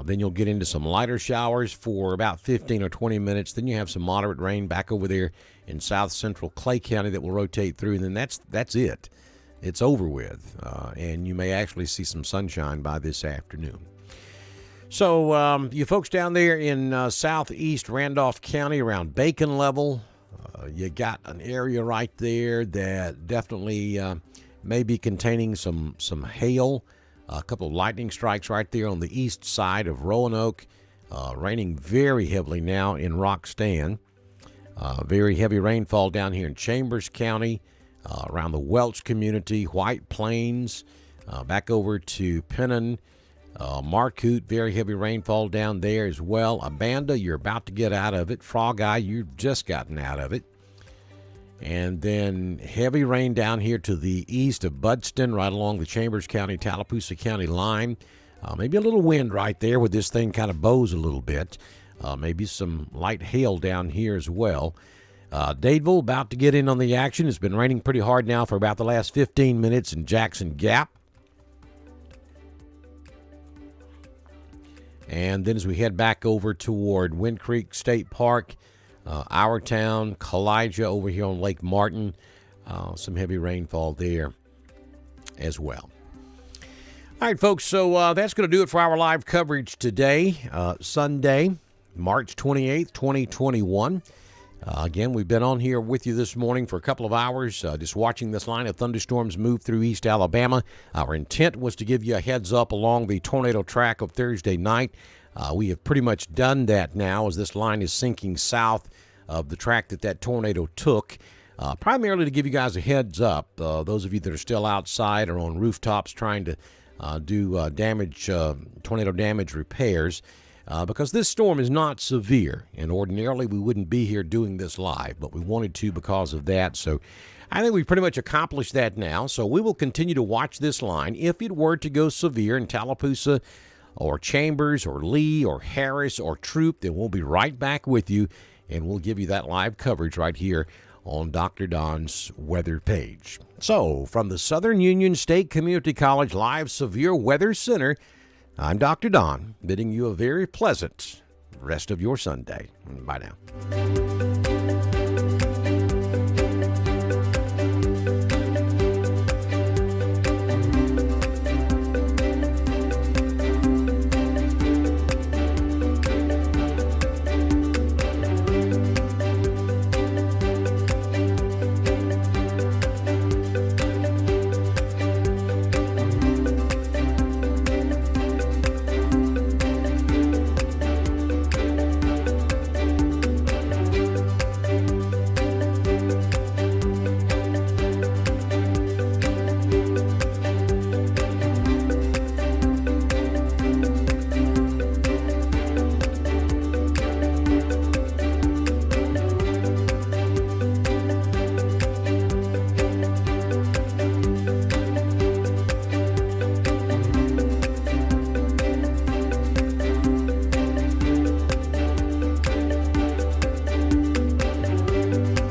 A: Then you'll get into some lighter showers for about 15 or 20 minutes. Then you have some moderate rain back over there in south central Clay County that will rotate through, and then that's it. It's over with, and you may actually see some sunshine by this afternoon. So you folks down there in southeast Randolph County around Bacon Level, you got an area right there that definitely may be containing some hail. A couple of lightning strikes right there on the east side of Roanoke. Raining very heavily now in Roxton. Very heavy rainfall down here in Chambers County, around the Welch community, White Plains, back over to Pennon, Marcoot, very heavy rainfall down there as well. Abanda, you're about to get out of it. Frog Eye, you've just gotten out of it. And then heavy rain down here to the east of Budston, right along the Chambers County, Tallapoosa County line. Maybe a little wind right there where this thing kind of bows a little bit. Maybe some light hail down here as well. Dadeville about to get in on the action. It's been raining pretty hard now for about the last 15 minutes in Jackson Gap. And then as we head back over toward Wind Creek State Park, Our Town, Kalijah over here on Lake Martin, some heavy rainfall there as well. All right, folks, so that's going to do it for our live coverage today, Sunday, March 28th, 2021. Again, we've been on here with you this morning for a couple of hours, just watching this line of thunderstorms move through East Alabama. Our intent was to give you a heads up along the tornado track of Thursday night. We have pretty much done that now as this line is sinking south of the track that tornado took, primarily to give you guys a heads up. Those of you that are still outside or on rooftops trying to do tornado damage repairs, because this storm is not severe, and ordinarily we wouldn't be here doing this live, but we wanted to because of that. So I think we've pretty much accomplished that now. So we will continue to watch this line. If it were to go severe in Tallapoosa or Chambers or Lee or Harris or Troup, then we'll be right back with you, and we'll give you that live coverage right here on Dr. Don's weather page. So from the Southern Union State Community College Live Severe Weather Center, I'm Dr. Don, bidding you a very pleasant rest of your Sunday. Bye now.